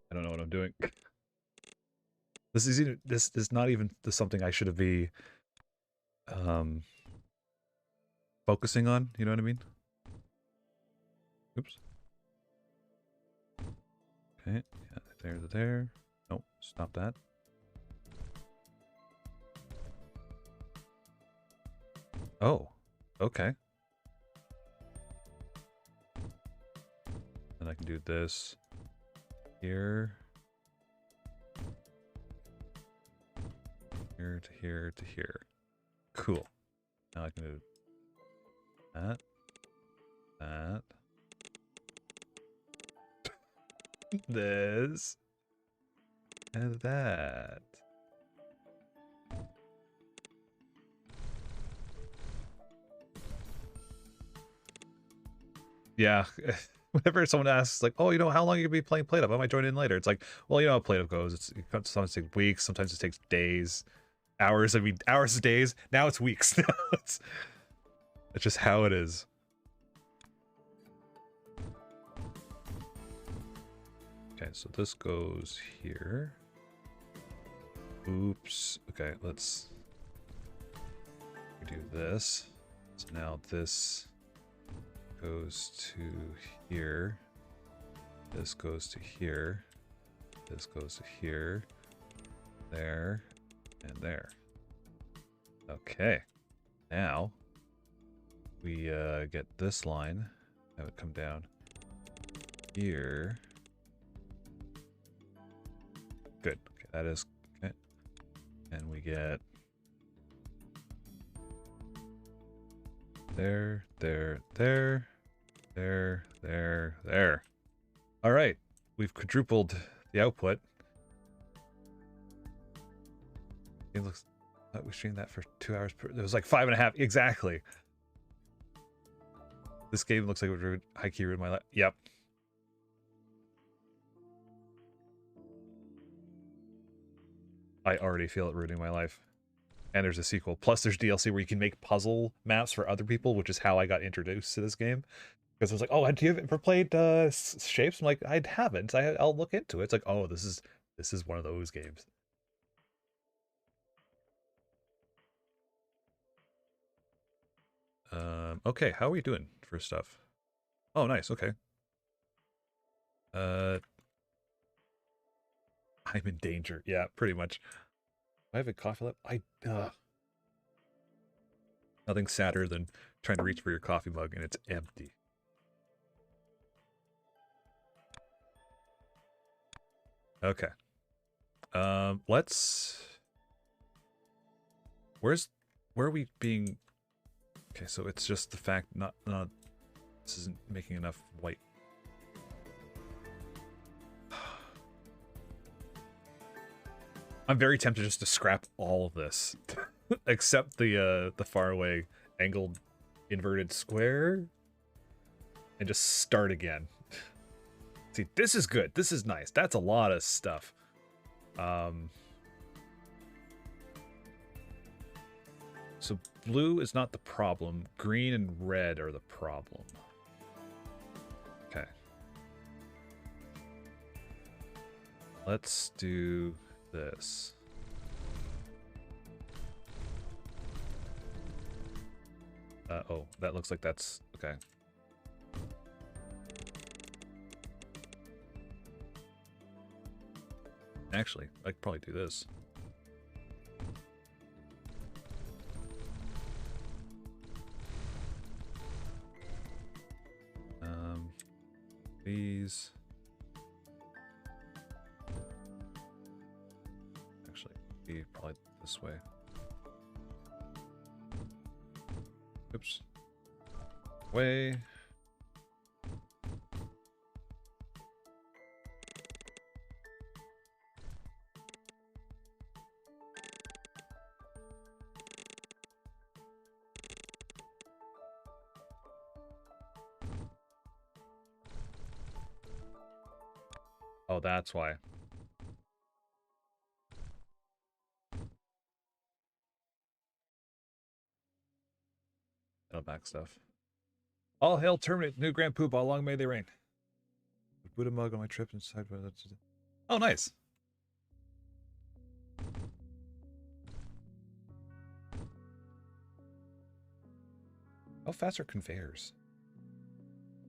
I don't know what I'm doing. This is not even something I should be focusing on, you know what I mean? Oops. Okay, yeah, there. Nope, stop that. Oh, okay. And I can do this here. Here to here to here. Cool. Now I can do that. That. This. And that. Yeah. Whenever someone asks, like, oh, you know, how long are you going to be playing Play-Doh? I might join in later. It's like, well, you know how Play-Doh goes. Sometimes it takes weeks. Sometimes it takes days. Hours. I mean, hours, days. Now it's weeks. it's just how it is. Okay, so this goes here. Oops. Okay, let's do this. So now this goes to here. This goes to here. This goes to here. There. And there. Okay. Now we get this line. Have it come down here. Good. Okay, that is okay. And we get there. All right. We've quadrupled the output. It looks. We streamed that for 2 hours. It was like 5.5. Exactly. This game looks like it would high-key ruin my life. Yep. I already feel it ruining my life. And there's a sequel. Plus, there's DLC where you can make puzzle maps for other people, which is how I got introduced to this game. Because I was like, oh, have you ever played Shapes? I'm like, I haven't. I'll look into it. It's like, oh, this is one of those games. Okay, how are we doing for stuff? Oh, nice. Okay. I'm in danger. Yeah, pretty much. I have a coffee left. Nothing sadder than trying to reach for your coffee mug and it's empty. Okay. Let's. Where are we being? Okay, so it's just the fact not this isn't making enough white. I'm very tempted just to scrap all of this, except the faraway angled inverted square, and just start again. See, this is good. This is nice. That's a lot of stuff. So blue is not the problem. Green and red are the problem. Okay. Let's do this. Oh, that looks like that's okay. Actually, I could probably do this. These. Actually, be probably this way. Oops. Way. Oh, that's why. No back stuff. All hail terminate new Grand Poop. How long may they reign? Buddha mug on my trip inside. Oh, nice. How fast are conveyors?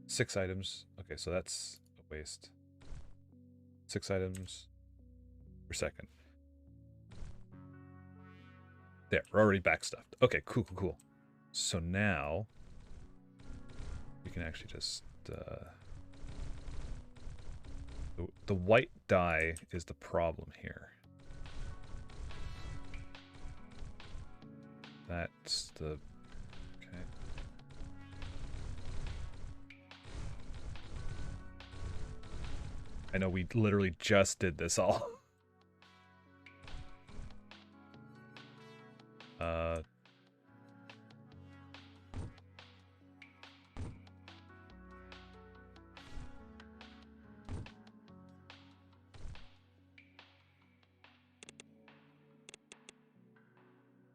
6 items. Okay, so that's a waste. 6 items per second. There, we're already backstuffed. Okay, cool. So now we can actually just the white dye is the problem here. That's the okay. I know we literally just did this all.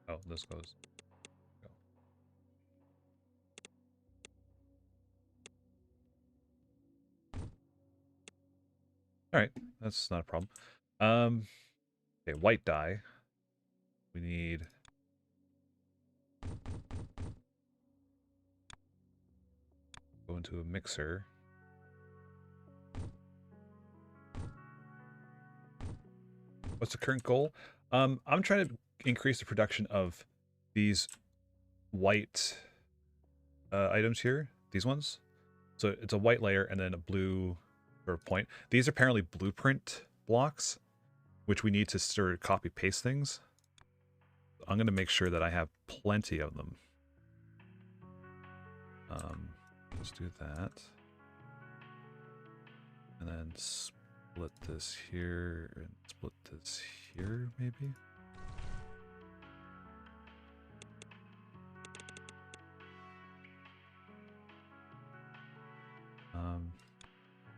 Oh, this goes. Go. All right, that's not a problem. Okay, white dye. We need. Go into a mixer. What's the current goal? I'm trying to increase the production of these white items here. These ones. So it's a white layer and then a blue sort of point. These are apparently blueprint blocks, which we need to sort of copy paste things. I'm going to make sure that I have plenty of them. Let's do that. And then split this here and split this here, maybe.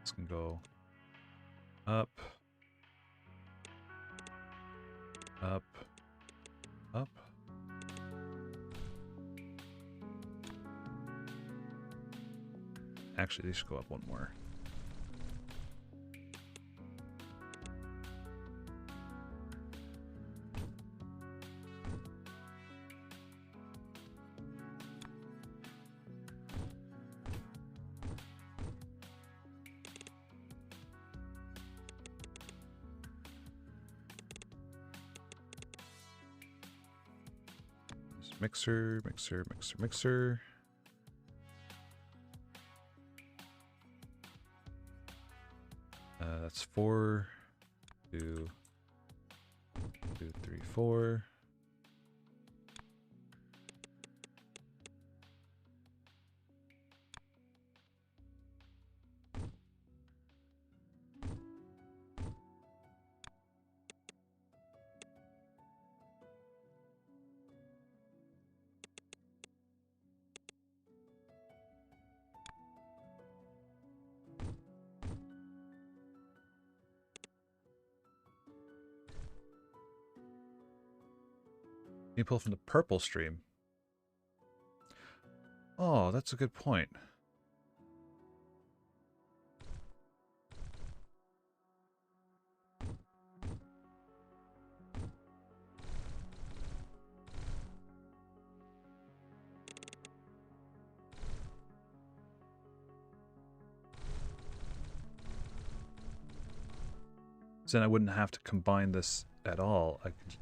This can go up, up, up. Actually, these should go up one more. Mixer, mixer, mixer, mixer. That's 4, 2, 2, 3, 4. You pull from the purple stream. Oh, that's a good point. So then I wouldn't have to combine this at all. I could.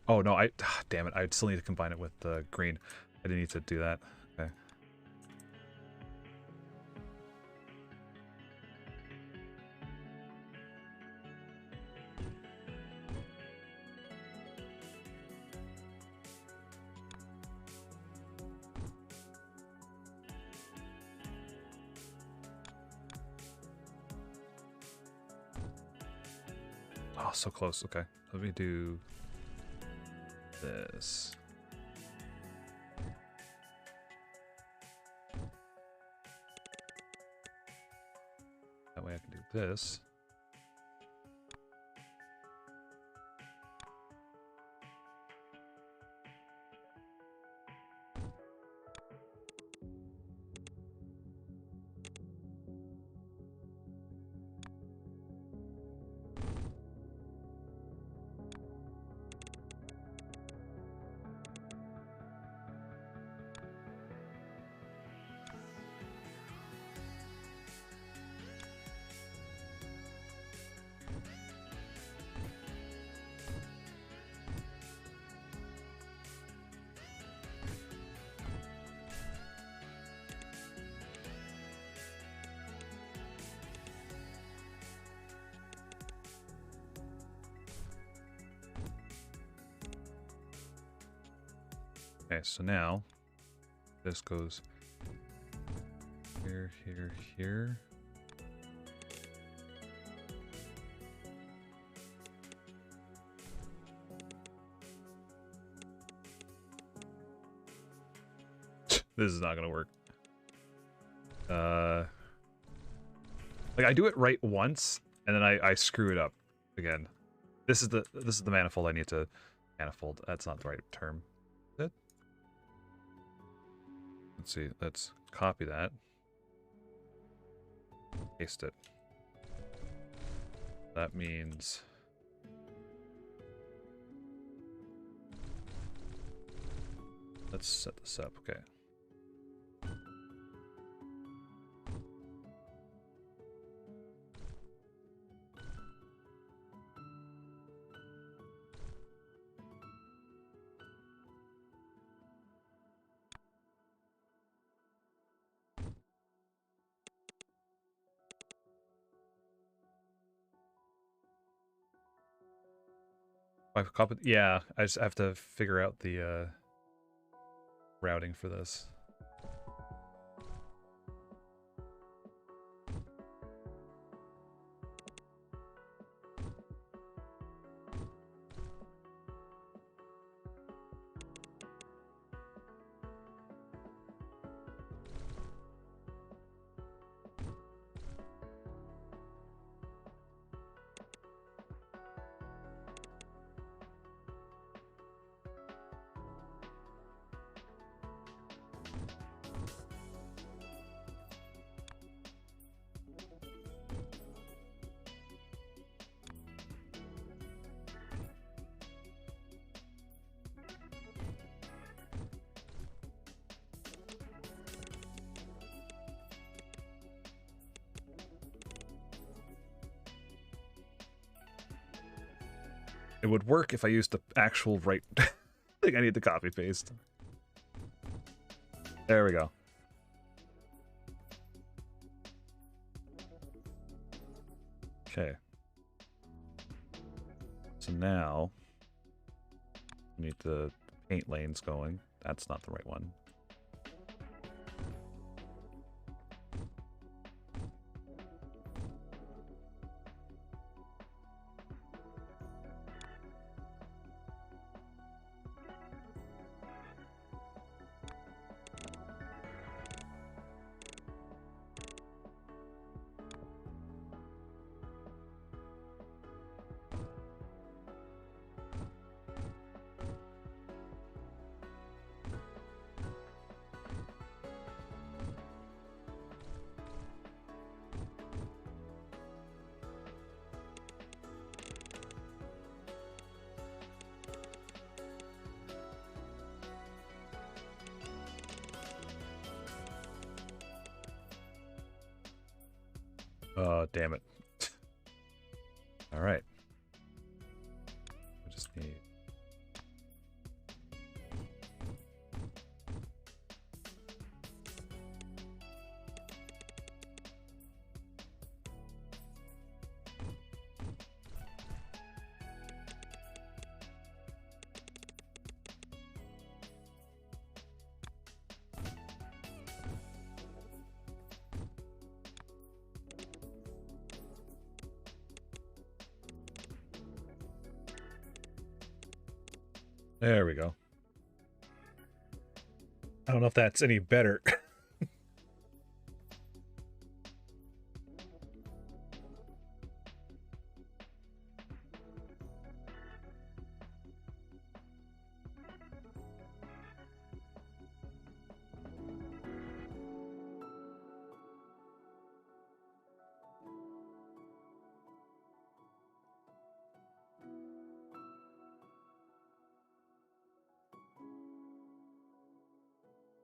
Oh no! Damn it! I still need to combine it with the green. I didn't need to do that. Okay. Oh, so close. Okay, let me do this. That way I can do this. Okay, so now this goes here, here, here. This is not gonna work. Like I do it right once, and then I screw it up again. This is the manifold I need to manifold. That's not the right term. Is it? Let's see. Let's copy that. Paste it. That means let's set this up. Okay. I've copied. Yeah, I just have to figure out the routing for this. It would work if I used the actual right thing I need to copy paste. There we go. Okay. So now we need the paint lanes going. That's not the right one. Damn it. All right. We just need... There we go. I don't know if that's any better.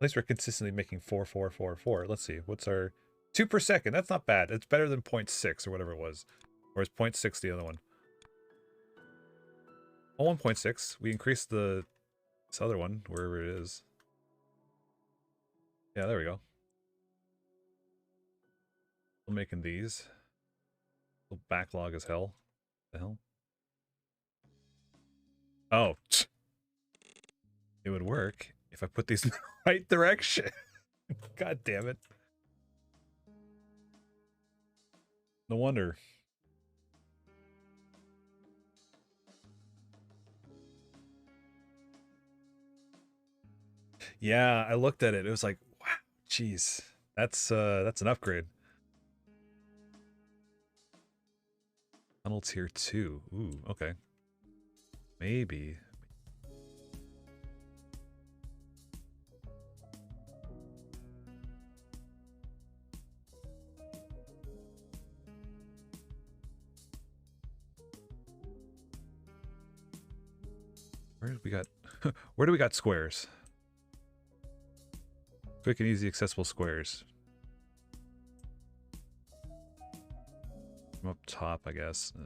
At least we're consistently making 4, 4, 4, 4. Let's see. What's our 2 per second? That's not bad. It's better than 0.6 or whatever it was. Or is 0.6 the other one? Oh, 1.6. We increased this other one, wherever it is. Yeah, there we go. We're making these. Backlog as hell. The hell? Oh. It would work if I put these in the right direction. God damn it. No wonder. Yeah, I looked at it. It was like, wow, jeez. That's an upgrade. Tunnel tier 2. Ooh, okay. Maybe. Where do we got where do we got squares? Quick and easy accessible squares. From up top, I guess. I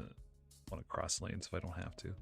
want to cross lanes if I don't have to.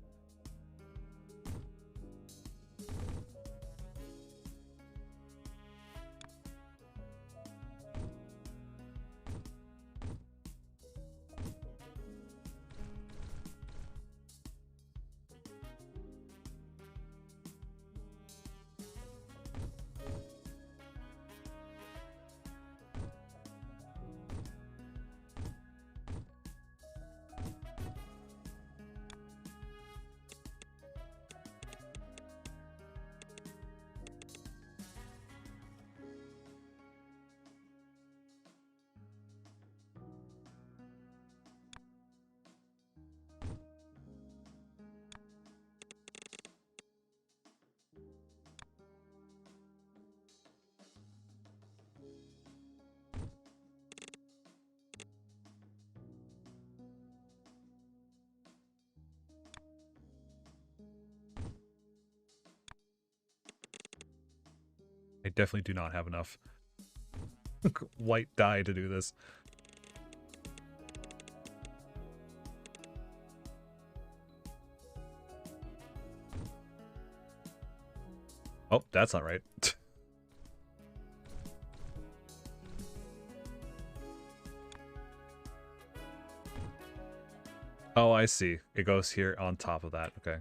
I definitely do not have enough white dye to do this. Oh, that's not right. Oh, I see. It goes here on top of that. Okay.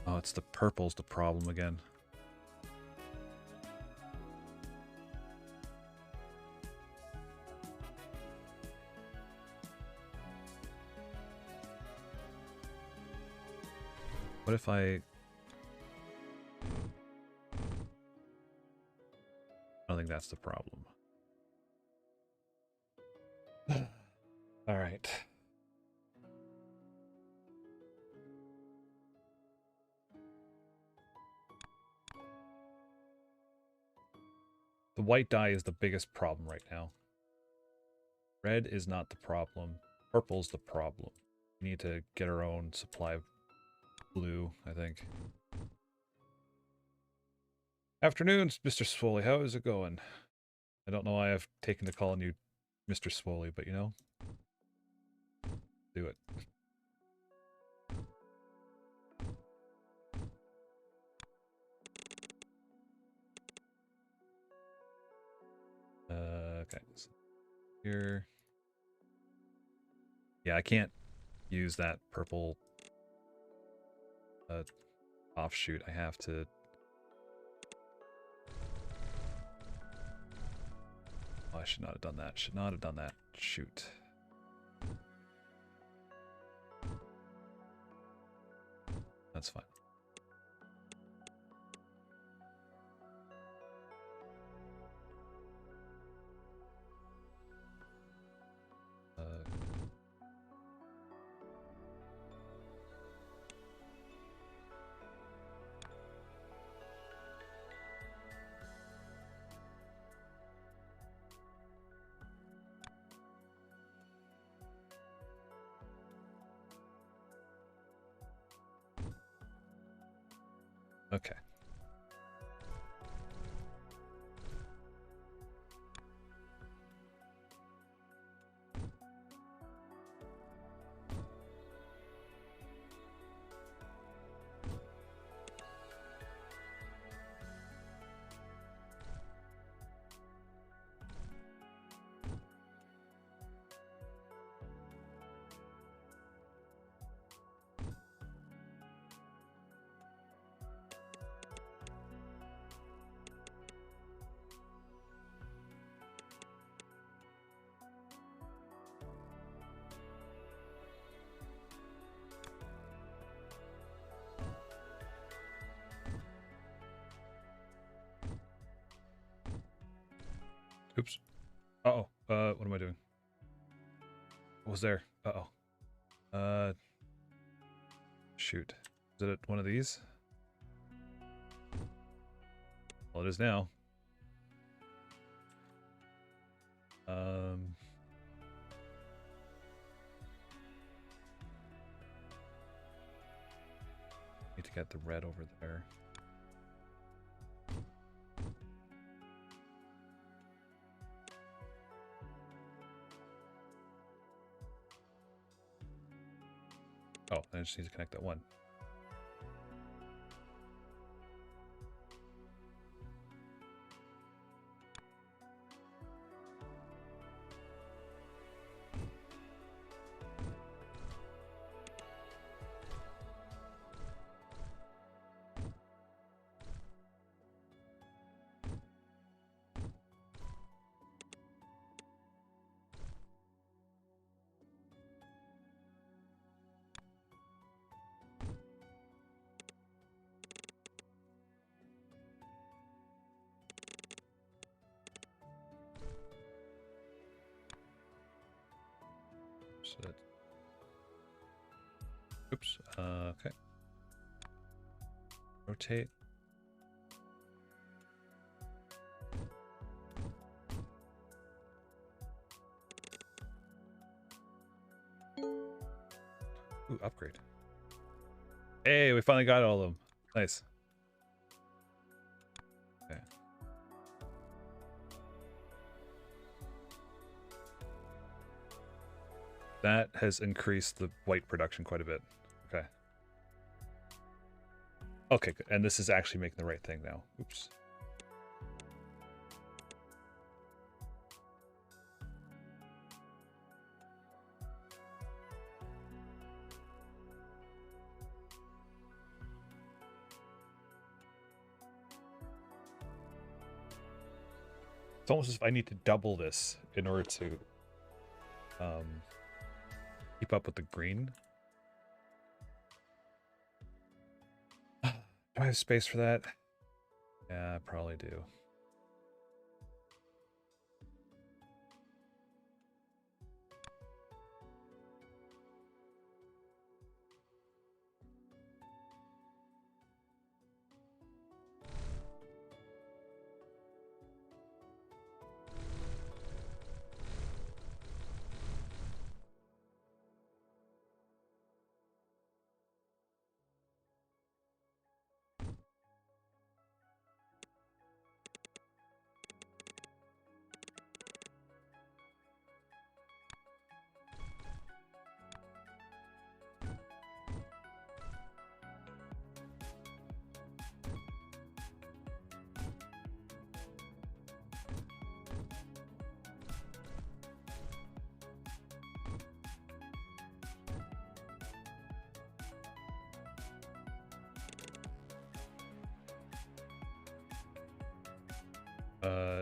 Oh, it's the purple's the problem again. What if I don't think that's the problem. All right. The white dye is the biggest problem right now. Red is not the problem. Purple's the problem. We need to get our own supply of blue, I think. Afternoons, Mr. Swoley. How is it going? I don't know why I've taken to calling you Mr. Swoley, but you know, do it. Okay. So here. Yeah, I can't use that purple offshoot. I have to. Oh, I should not have done that. Should not have done that. Shoot. That's fine. Okay. Oops. Uh-oh. What am I doing? What was there? Uh-oh. Shoot. Is it one of these? Well, it is now. Need to get the red over there. Oh, I just need to connect that one. So oops. Okay. Rotate. to upgrade. Hey, we finally got all of them. Nice. Okay. That has increased the white production quite a bit. Okay. Okay, good. And this is actually making the right thing now. Oops. It's almost as if I need to double this in order to keep up with the green. Do I have space for that? Yeah, I probably do.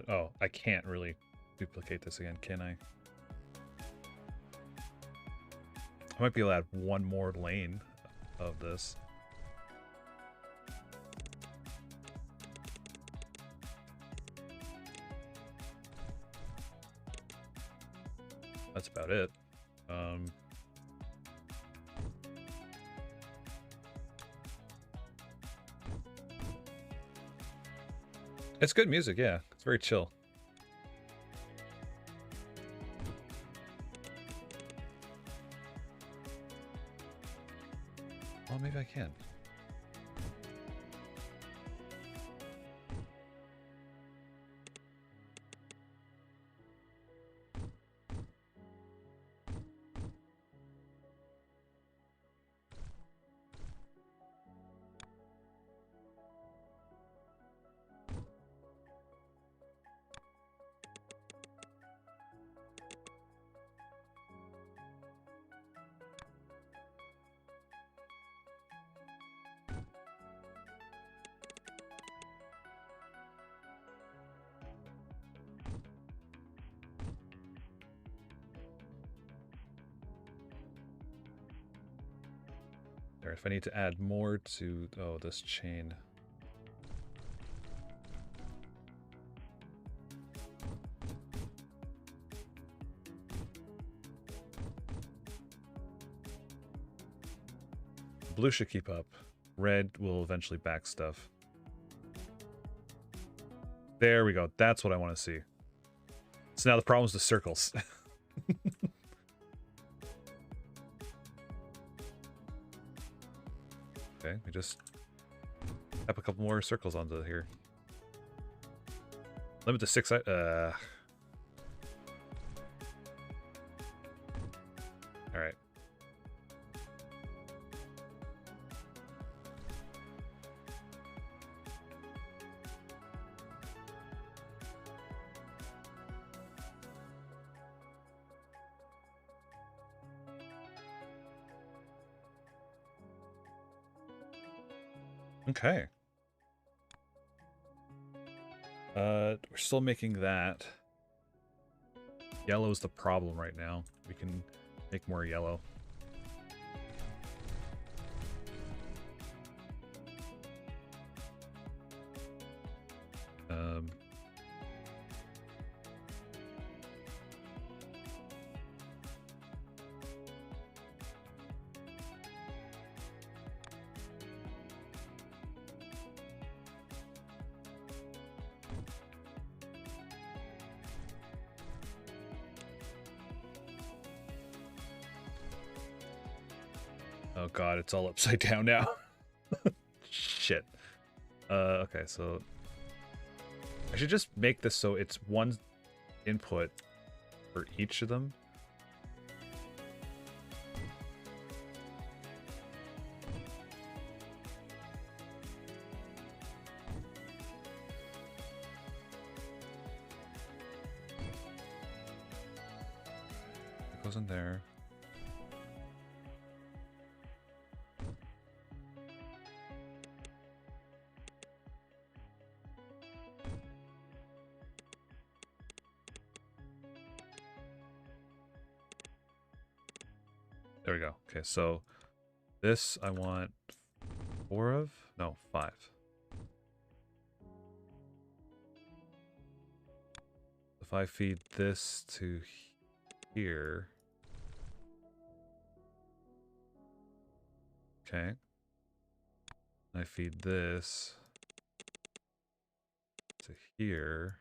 Oh, I can't really duplicate this again, can I? I might be able to add one more lane of this. That's about it. It's good music, yeah. It's very chill. Well, maybe I can. If I need to add more to, oh, this chain. Blue should keep up. Red will eventually back stuff. There we go. That's what I want to see. So now the problem is the circles. Okay, we just tap a couple more circles onto here. Limit to 6. All right. Okay. We're still making that. Yellow is the problem right now. We can make more yellow. Oh god, it's all upside down now. Shit. Okay, so I should just make this so it's one input for each of them. It goes in there. There we go. Okay, so this I want 4 of? No, 5. If I feed this to here. Okay. I feed this to here.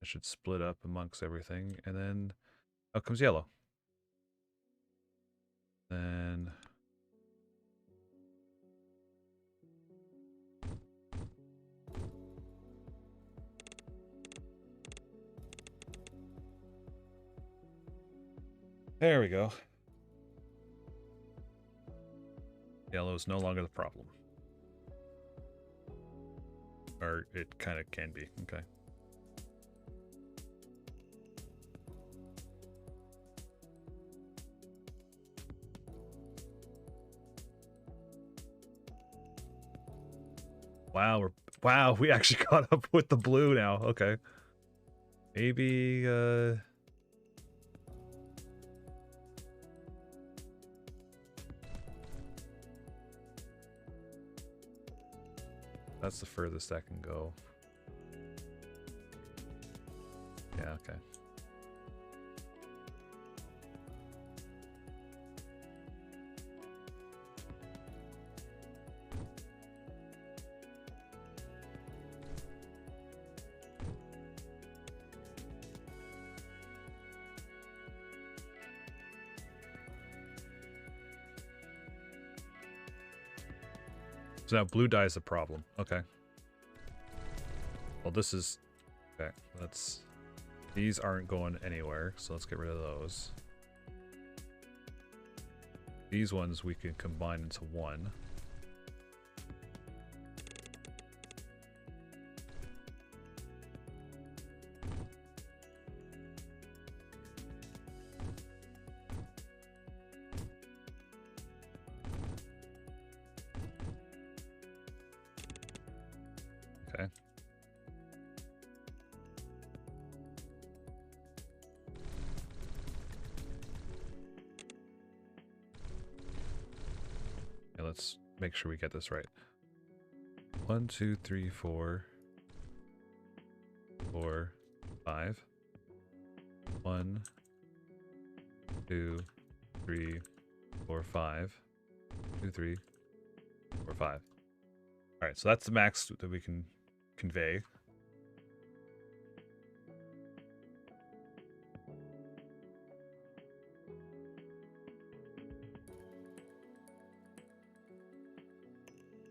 I should split up amongst everything, and then out comes yellow. Then there we go. Yellow is no longer the problem. Or it kind of can be. Okay. Wow, we actually caught up with the blue now. Okay. Maybe that's the furthest that can go. Yeah, okay. So now blue dye is a problem. Okay. Well, this is... Okay, let's... These aren't going anywhere, so let's get rid of those. These ones we can combine into one. Okay. Okay, let's make sure we get this right. 1, 2, 3, 4, 4, 5. 1, 2, 3, 4, 5. 2, 3, 4, 5. All right, so that's the max that we can convey.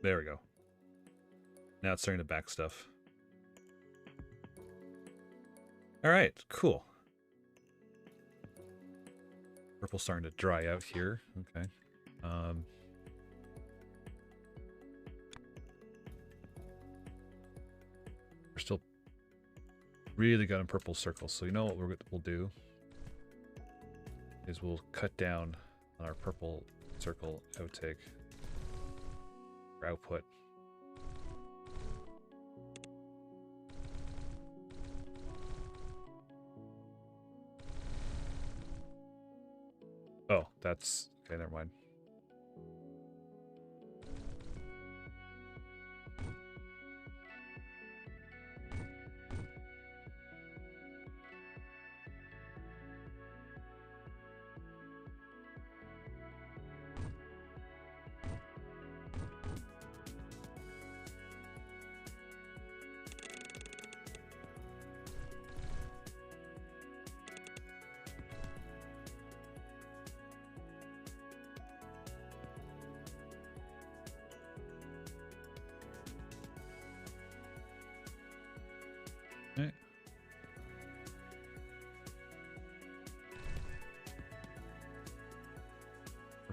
There we go. Now it's starting to back stuff. All right, cool. Purple's starting to dry out here. Okay. We're still really got in purple circles, so you know what we'll do is we'll cut down on our purple circle outtake for output. Oh, that's okay, never mind.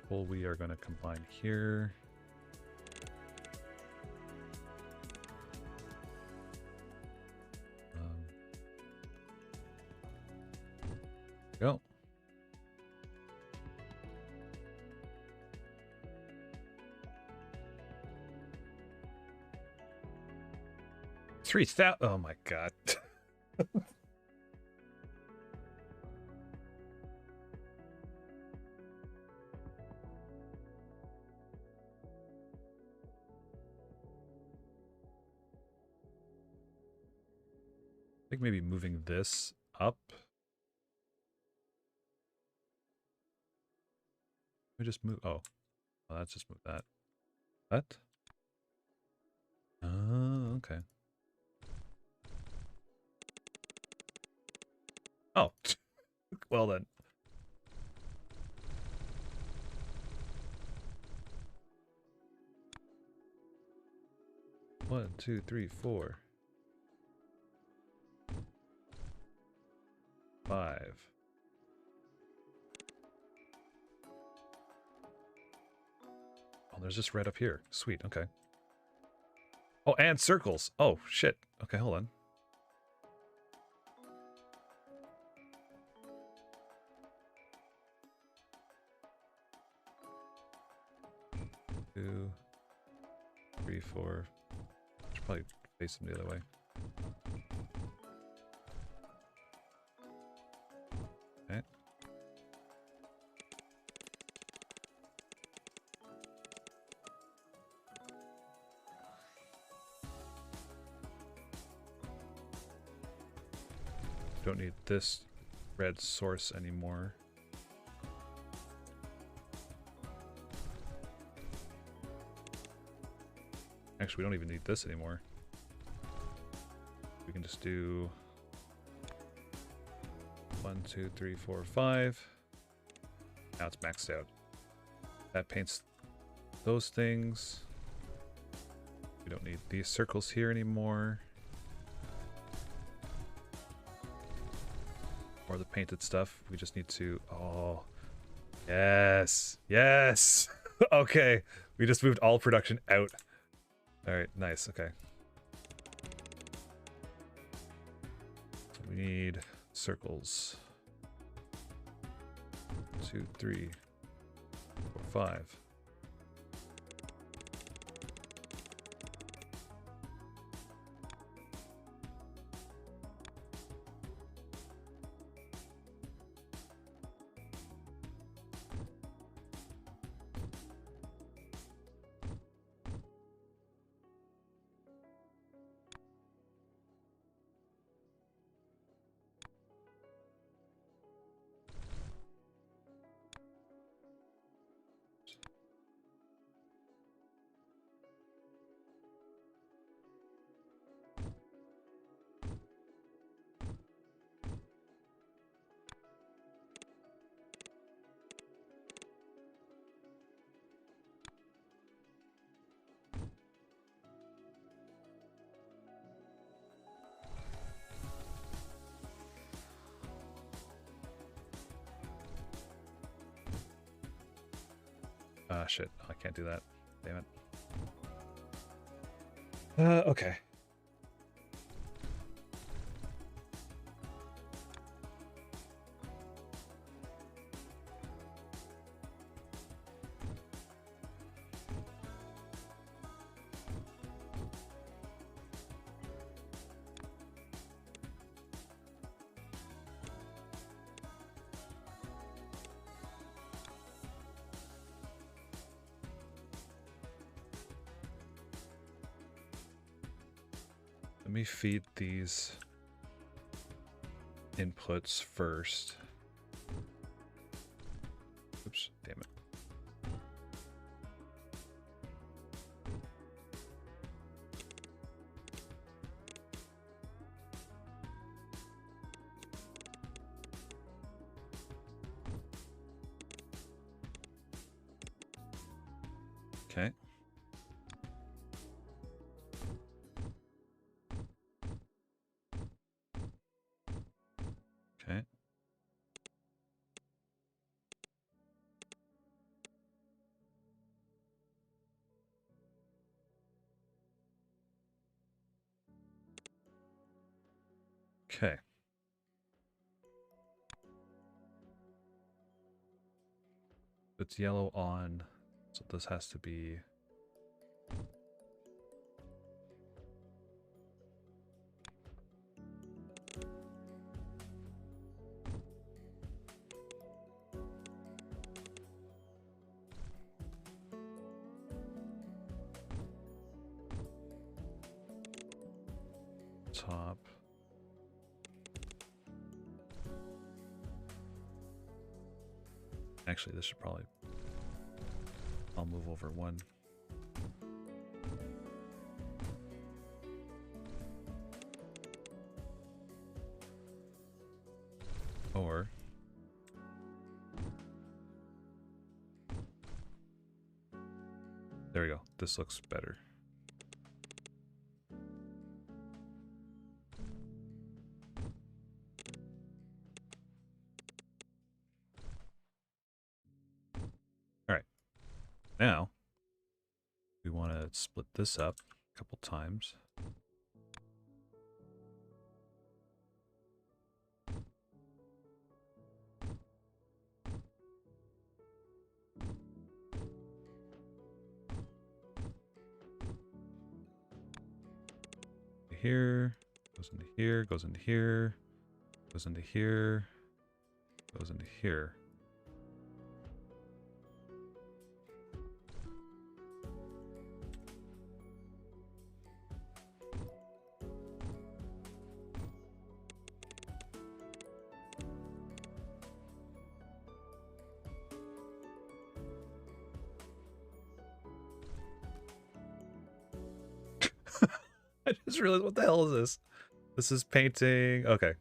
purple we are going to combine here. Go. $3,000. Oh my god. I think maybe moving this up. We just move. Oh, let's just move that. What? Oh, okay. Oh, well then. One, two, three, 4, 5. Oh, there's just red up here. Sweet. Okay. Oh, and circles. Oh, shit. Okay, hold on. Two, 3, 4. Should probably face them the other way. Okay. Don't need this red source anymore. Actually, we don't even need this anymore. We can just do 1, 2, 3, 4, 5. Now it's maxed out. That paints those things. We don't need these circles here anymore. Or the painted stuff. We just need to... Oh. Yes. Yes. Okay. We just moved all production out. Alright, nice. Okay. So we need circles. 2, 3, 4, 5. Ah, shit. I can't do that. Damn it. Okay. Let me feed these inputs first. Oops, damn it. Okay. Okay. Okay. It's yellow on, so this has to be... top. Actually, this should probably... I'll move over one. Or... There we go. This looks better. Alright. Now, we want to split this up a couple times. Here, goes into here, goes into here, goes into here, goes into here. I just realized, what the hell is this? This is painting... Okay.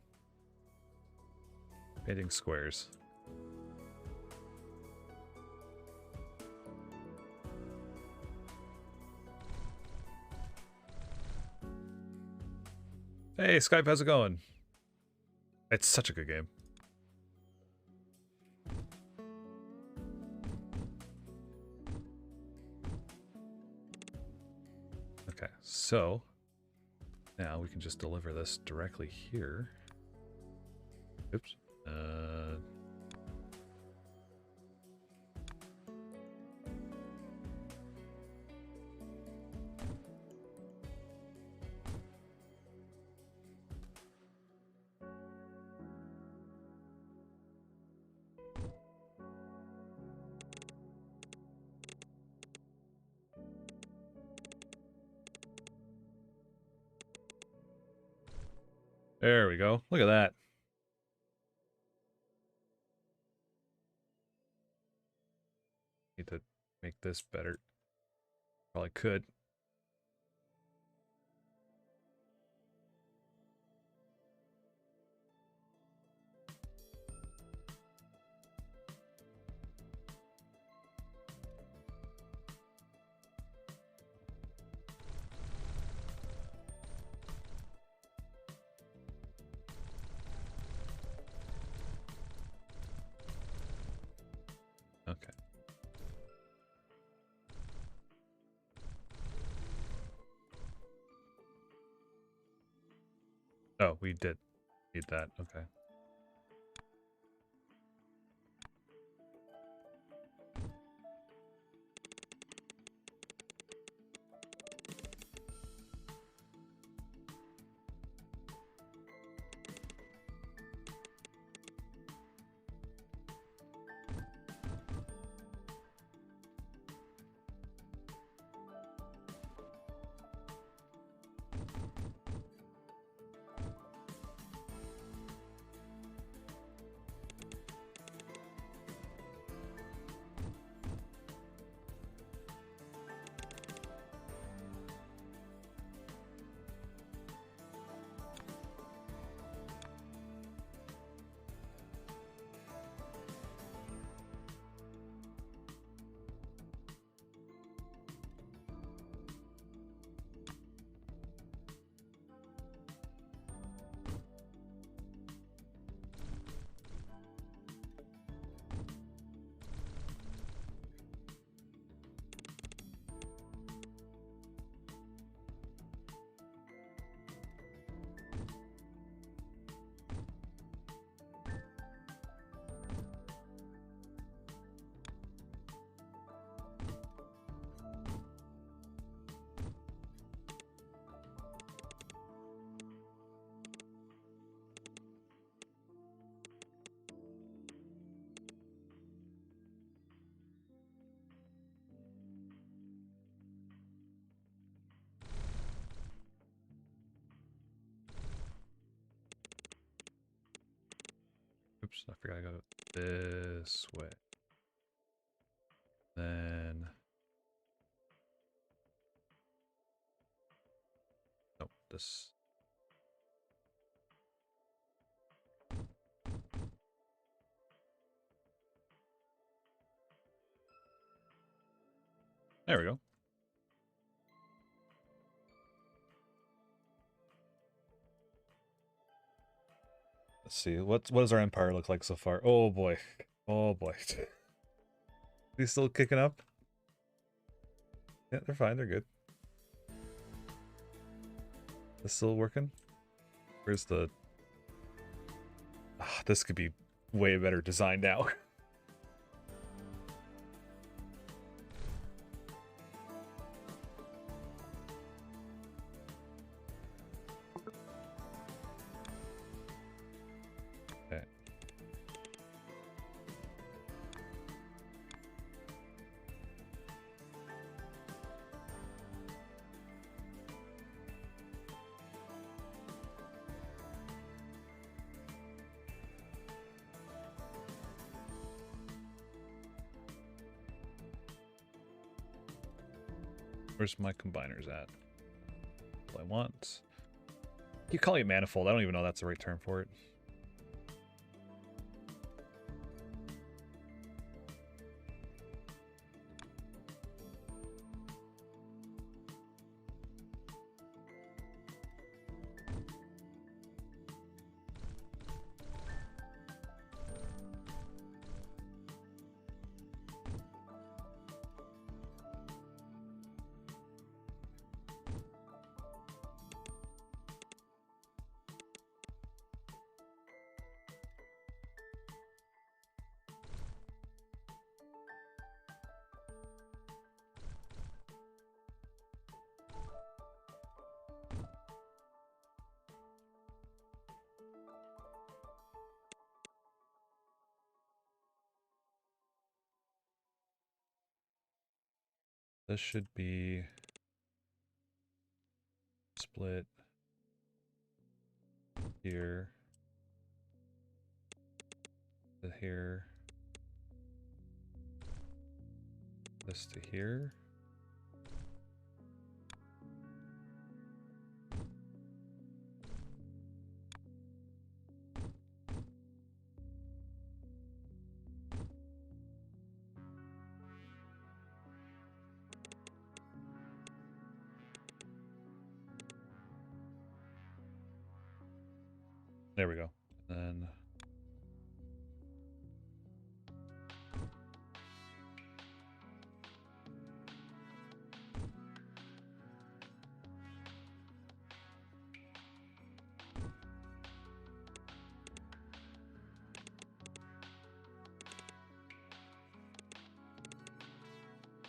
Painting squares. Hey, Skype, how's it going? It's such a good game. Okay, so... Now we can just deliver this directly here. Oops. There we go. Look at that. Need to make this better. Probably could. Okay. Oh, we did need that. Okay. Oops, I forgot I got it this way. Then... Nope, this... There we go. Let's see, what does our empire look like so far? Oh boy. Oh boy. He's still kicking up? Yeah, they're fine, they're good. This still working? Where's the... Ah, this could be way better designed now. Okay. Where's my combiners at? What I want. You call it manifold. I don't even know that's the right term for it. This should be split here to here, this to here. There we go. And then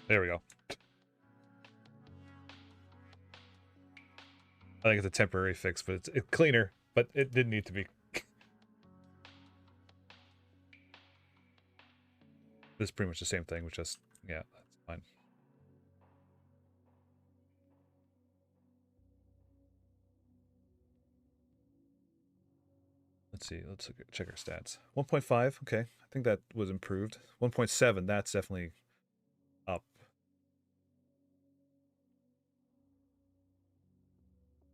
there we go. I think it's a temporary fix, but it's cleaner, but it didn't need to be. This is pretty much the same thing, which just, yeah, that's fine. Let's see, let's check our stats. 1.5, okay, I think that was improved. 1.7, that's definitely up.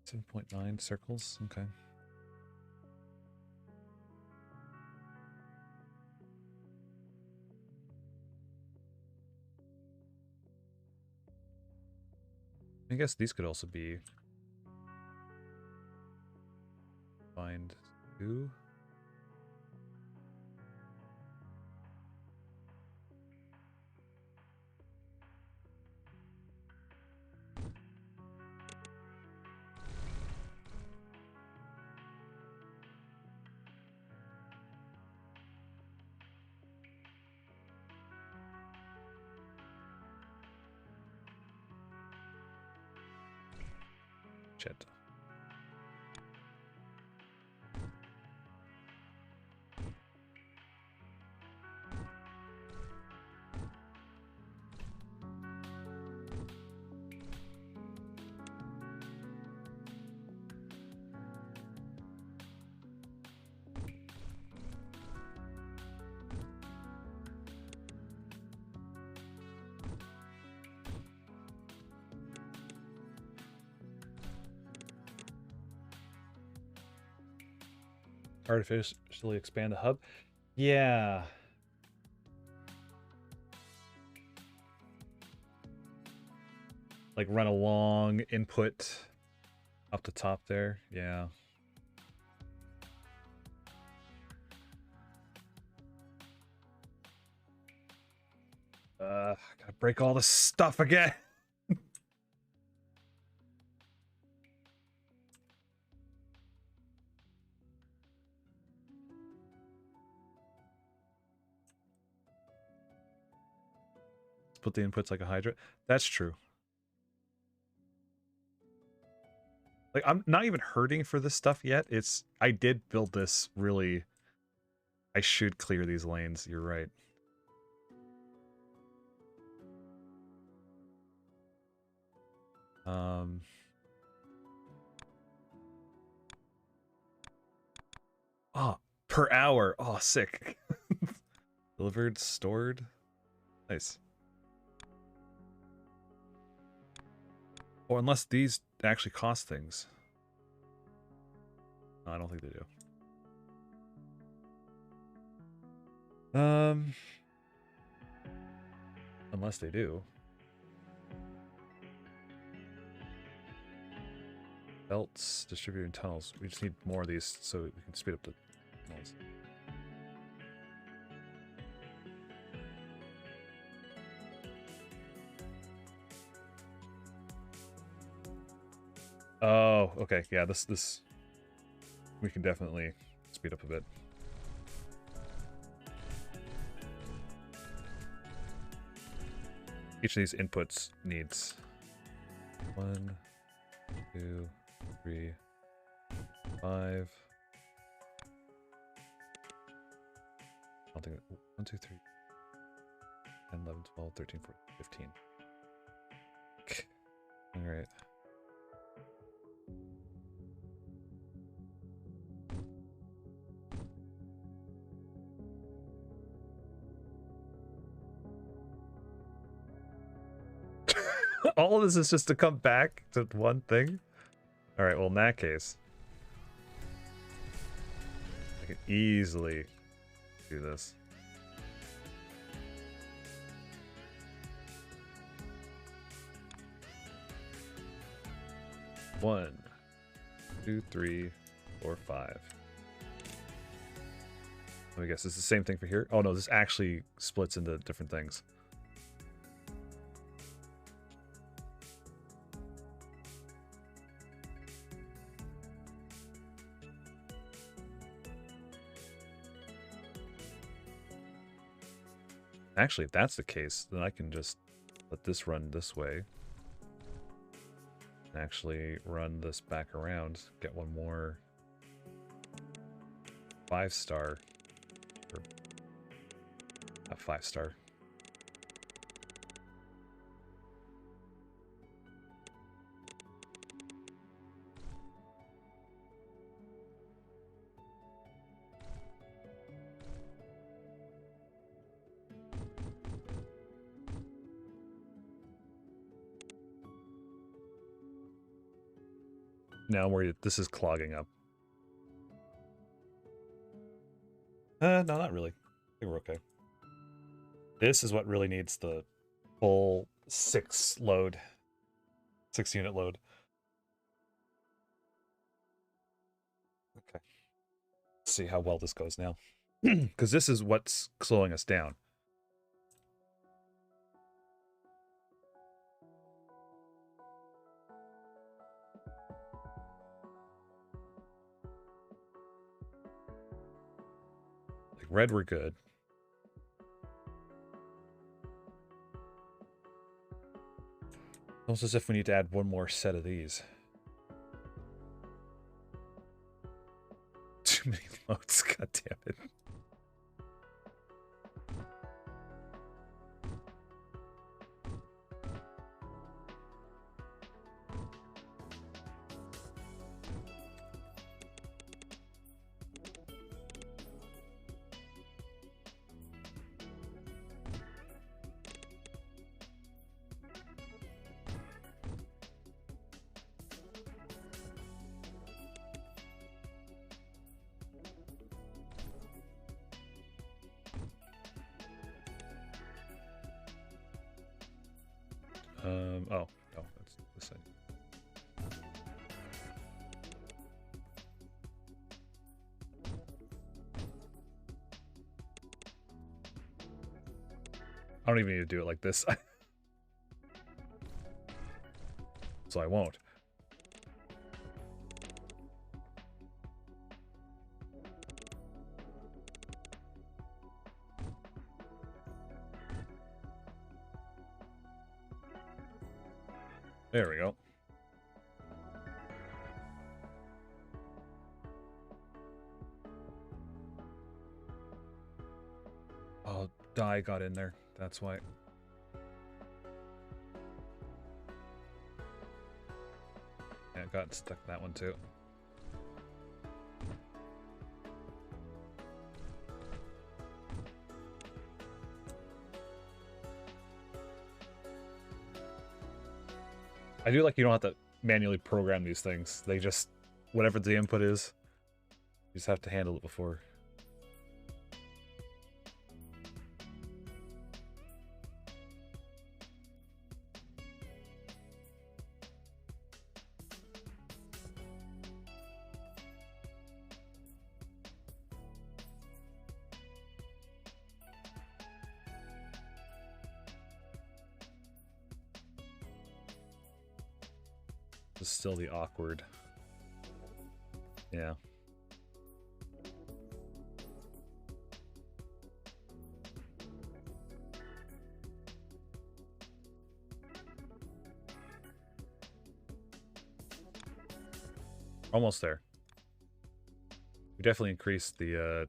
7.9 circles, okay. I guess these could also be find 2. Shit. artificially expand the hub. Yeah. Like run a long input up the top there. Yeah. Gotta break all the stuff again. Put the inputs like a Hydra. That's true. Like, I'm not even hurting for this stuff yet. I did build this really... I should clear these lanes. You're right. Oh, per hour. Oh, sick. Delivered, stored. Nice. Or unless these actually cost things. No, I don't think they do. Unless they do. Belts, distributor, and tunnels. We just need more of these so we can speed up the tunnels. Oh, okay. Yeah, this we can definitely speed up a bit. Each of these inputs needs 1, 2, 3, 5. I don't think 1, 2, 3, 10, 11, 12, 13, 14, 15. Okay. All right. All of this is just to come back to one thing? Alright, well in that case, I can easily do this. One, 2, 3, 4, 5. Let me guess, it's the same thing for here? Oh no, this actually splits into different things. Actually, if that's the case, then I can just let this run this way. And actually run this back around, get one more 5-star. Or a 5-star. Now I'm worried this is clogging up. No, not really. I think we're okay. This is what really needs the full 6 unit load. Okay. Let's see how well this goes now. Because this is what's slowing us down. Like red, we're good. Almost as if we need to add one more set of these. Too many loads, god damn it. Oh, no, that's this side. I don't even need to do it like this. So I won't. There we go. Oh, dye got in there. That's why. Yeah, got stuck in that one too. I do like you don't have to manually program these things. They just, whatever the input is, you just have to handle it before. This is still the awkward. Yeah. Almost there. We definitely increased the,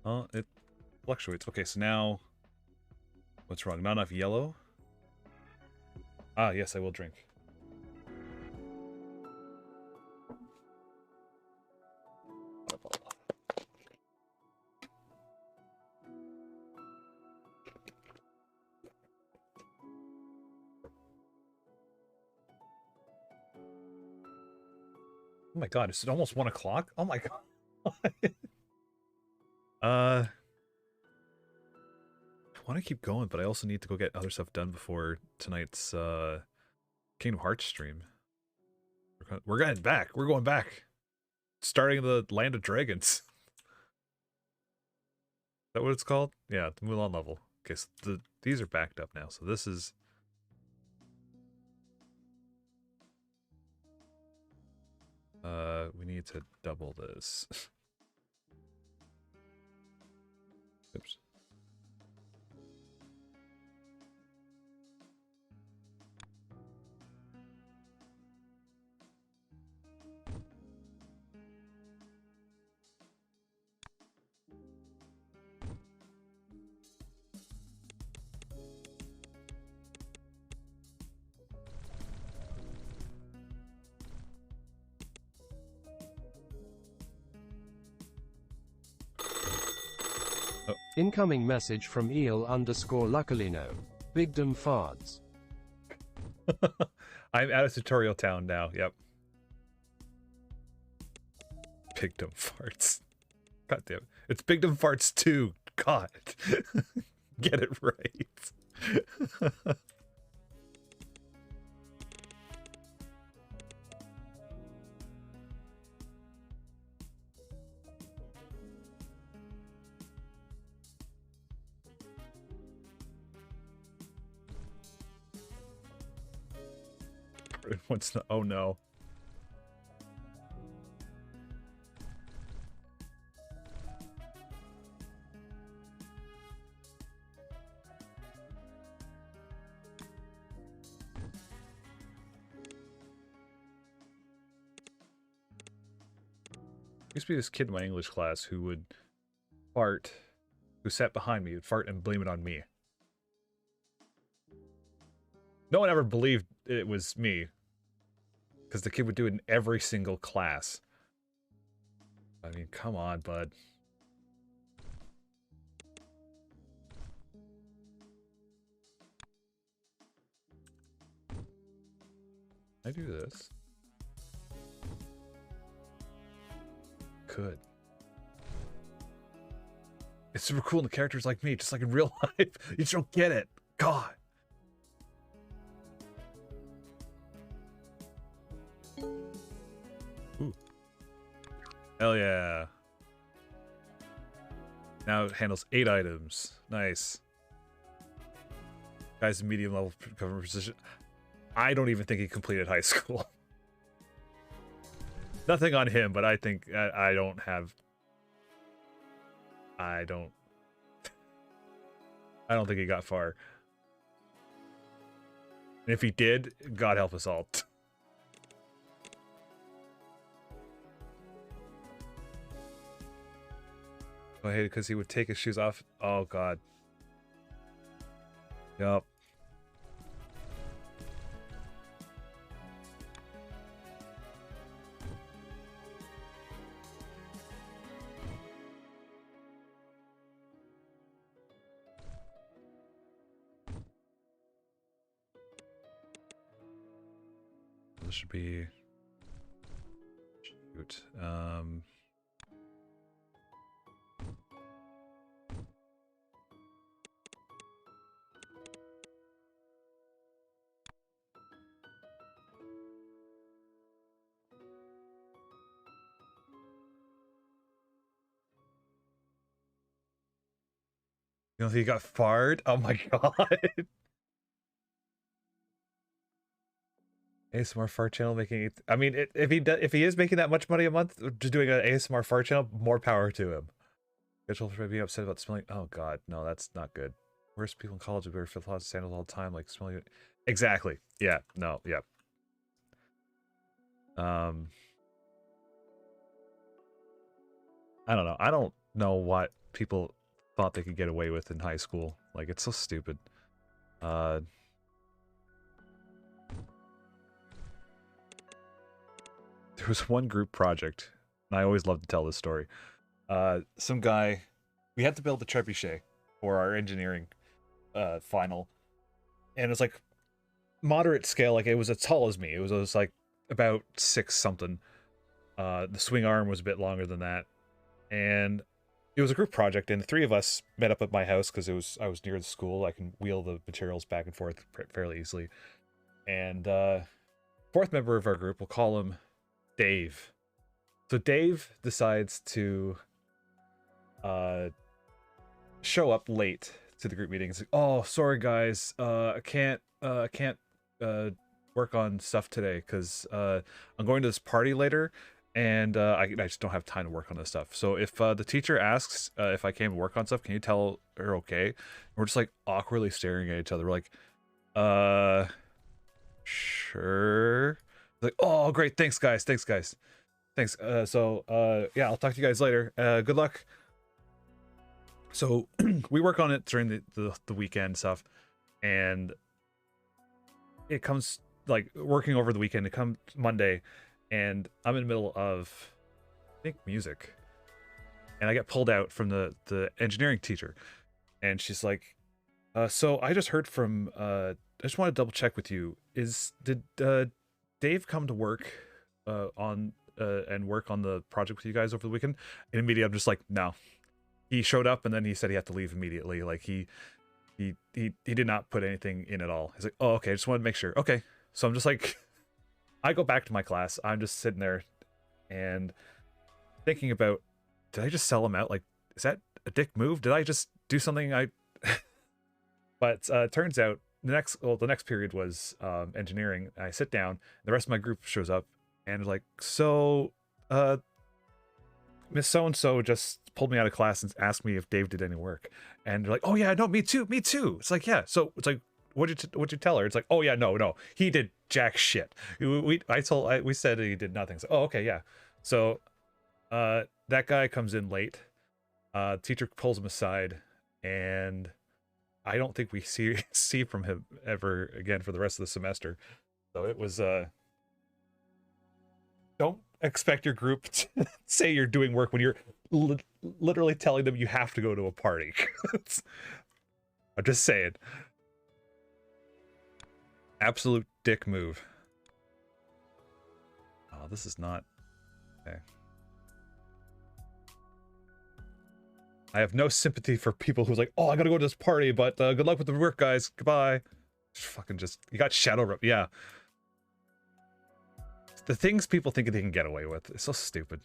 oh, it fluctuates. Okay, so now, what's wrong? Not enough yellow? Ah, yes, I will drink. Oh my god, is it almost 1 o'clock? Oh my god. I want to keep going, but I also need to go get other stuff done before tonight's Kingdom Hearts stream. We're getting back. We're going back. Starting the Land of Dragons. Is that what it's called? Yeah, the Mulan level. Okay, so these are backed up now. So this is... we need to double this. Oops. Incoming message from eel_luckalino. Bigdom farts. I'm out of tutorial town now, yep. Bigdom farts. God damn it. It's Bigdom Farts 2. God. Get it right. What's not, oh no. Used to be this kid in my English class who would fart, who sat behind me, would fart and blame it on me. No one ever believed it was me, because the kid would do it in every single class. I mean, come on, bud. Can I do this? Could. It's super cool and the characters like me, just like in real life. You just don't get it. God. Hell yeah. Now it handles 8 items. Nice. Guy's in medium level government position. I don't even think he completed high school. Nothing on him, but I think I don't have. I don't think he got far. And if he did, God help us all. I hate it because he would take his shoes off. Oh God. Yup. This should be. Shoot. You don't think he got fired? Oh my God. ASMR fart channel making it. I mean, if he is making that much money a month, just doing an ASMR fart channel, more power to him. Schedule for being upset about smelling. Oh God, no, that's not good. Worst people in college wear flip-flops, sandals all the time, like smelling it. Exactly. Yeah. No. Yeah. I don't know. I don't know what people thought they could get away with in high school. Like, it's so stupid. There was one group project, and I always love to tell this story. Some guy, we had to build the trebuchet for our engineering final, and it's like moderate scale. Like, it was as tall as me. It was like about 6 something. The swing arm was a bit longer than that, and it was a group project. And the 3 of us met up at my house because I was near the school. I can wheel the materials back and forth fairly easily. And 4th member of our group, we'll call him Dave. So Dave decides to show up late to the group meeting. It's like, oh, sorry guys, I can't work on stuff today because I'm going to this party later, and I just don't have time to work on this stuff. So if the teacher asks if I came to work on stuff, can you tell her okay? And we're just like awkwardly staring at each other. We're like, sure. Like, oh, great, thanks guys. Thanks. Yeah, I'll talk to you guys later. Good luck. So we work on it during the weekend stuff, and it comes like working over the weekend. It comes Monday, and I'm in the middle of, I think, music, and I get pulled out from the engineering teacher, and she's like, so I just heard from I just want to double check with you. Did Dave come to work and work on the project with you guys over the weekend? And immediately I'm just like, no. He showed up and then he said he had to leave immediately. Like he did not put anything in at all. He's like, oh, okay, I just wanted to make sure. Okay. So I'm just like, I go back to my class. I'm just sitting there and thinking about, did I just sell him out? Like, is that a dick move? Did I just do something But turns out the next period was engineering. I sit down, the rest of my group shows up and like, so Miss So-and-so just pulled me out of class and asked me if Dave did any work. And they're like, oh yeah, no, me too. It's like, yeah. So it's like, what'd you tell her? It's like, oh yeah, no, he did jack shit. We said he did nothing. So, oh, okay, yeah. So that guy comes in late. Teacher pulls him aside, and I don't think we see from him ever again for the rest of the semester. So it was don't expect your group to say you're doing work when you're literally telling them you have to go to a party. I'm just saying. Absolute dick move. Oh, this is not... Okay. I have no sympathy for people who's like, oh, I gotta go to this party, but good luck with the work, guys. Goodbye. You got shadow... Yeah. The things people think they can get away with. It's so stupid.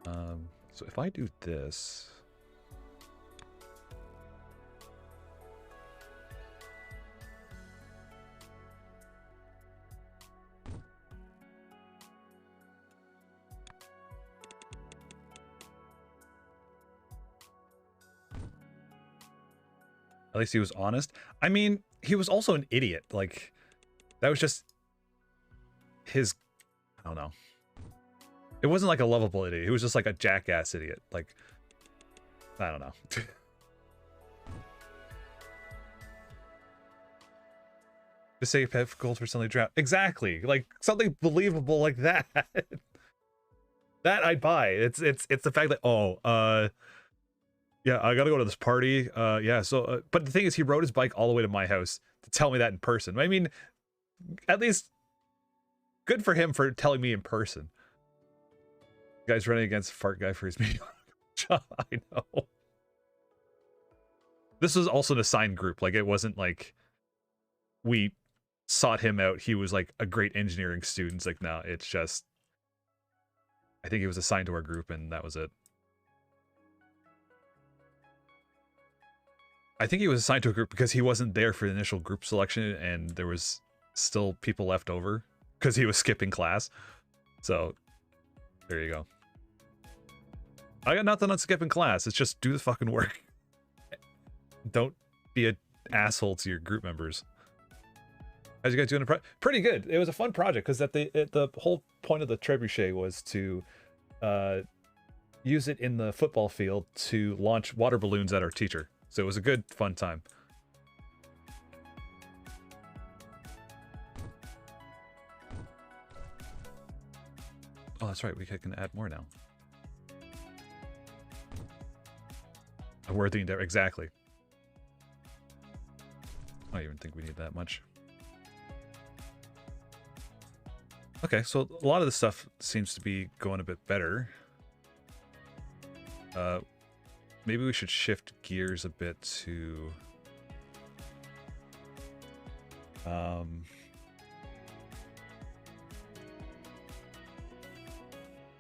So if I do this... At least he was honest. I mean, he was also an idiot. Like, that was just his... I don't know. It wasn't like a lovable idiot. He was just like a jackass idiot. Like, I don't know. Just say pet gold for suddenly drown. Exactly. Like, something believable like that. That I'd buy. It's the fact that, oh, yeah, I gotta go to this party. Yeah, so, but the thing is, he rode his bike all the way to my house to tell me that in person. I mean, at least, good for him for telling me in person. Guy's running against Fart Guy for his mediocre job. I know. This was also an assigned group. Like, it wasn't like we sought him out. He was like a great engineering student. It's like, no, it's just, I think he was assigned to our group and that was it. I think he was assigned to a group because he wasn't there for the initial group selection and there was still people left over because he was skipping class. So, there you go. I got nothing on skipping class. It's just do the fucking work. Don't be an asshole to your group members. How's you guys doing? Pretty good. It was a fun project because the whole point of the trebuchet was to use it in the football field to launch water balloons at our teacher. So it was a good, fun time. Oh, that's right. We can add more now. A worthy endeavor. Exactly. I don't even think we need that much. Okay, so a lot of the stuff seems to be going a bit better. Maybe we should shift gears a bit to...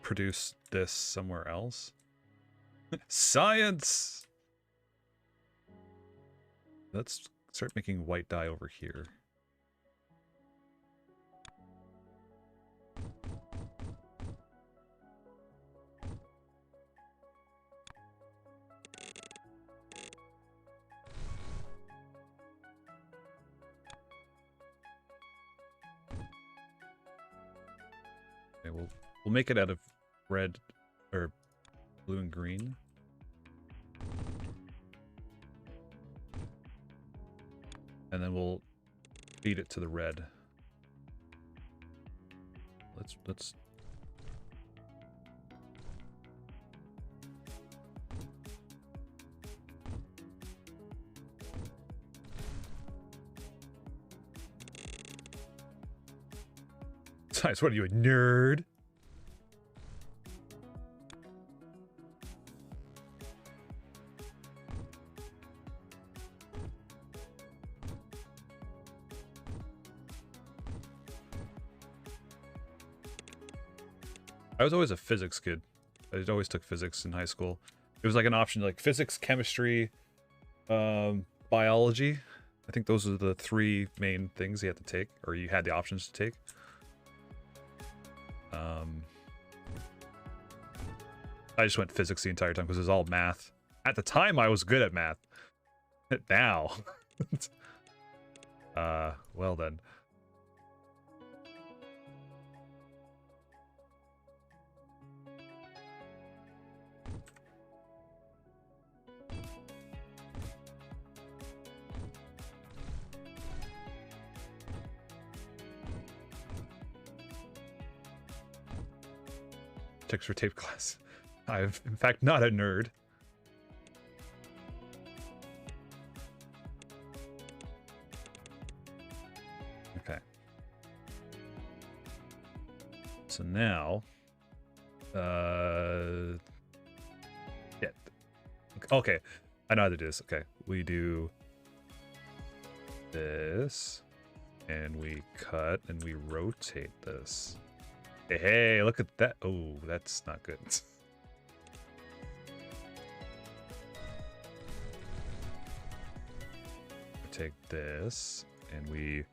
produce this somewhere else. Science! Let's start making white dye over here. Okay, we'll make it out of red or blue and green. And then we'll feed it to the red. Let's Science, what are you, a nerd? I was always a physics kid. I always took physics in high school. It was like an option, like physics, chemistry, biology. I think those are the three main things you had to take, or you had the options to take. I just went physics the entire time because it was all math. At the time, I was good at math. Now. Well then. Checks for tape class. I'm, in fact, not a nerd. Okay. So now, yeah. Okay, I know how to do this. Okay, we do this, and we cut, and we rotate this. Hey, look at that. Oh, that's not good. take this and we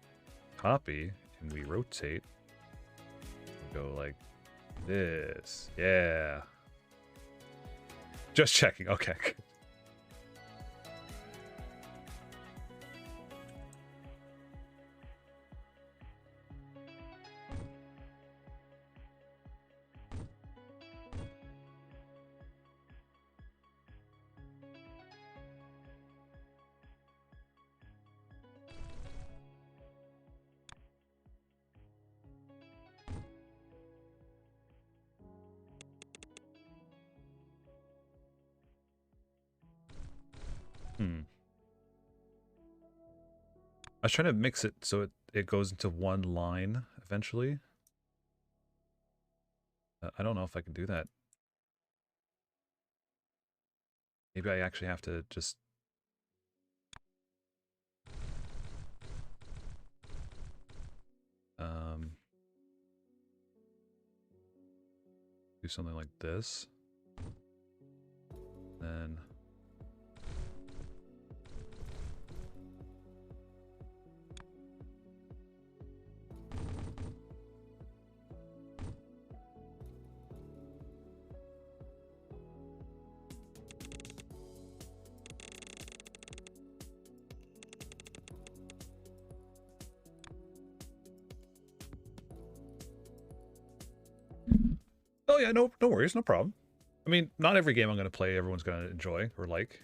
copy and we rotate. Go like this. Yeah. Just checking. Okay. I was trying to mix it so it goes into one line eventually. I don't know if I can do that. Maybe I actually have to just... do something like this. Then... Oh yeah, no worries, no problem. I mean, not every game I'm going to play everyone's going to enjoy or like.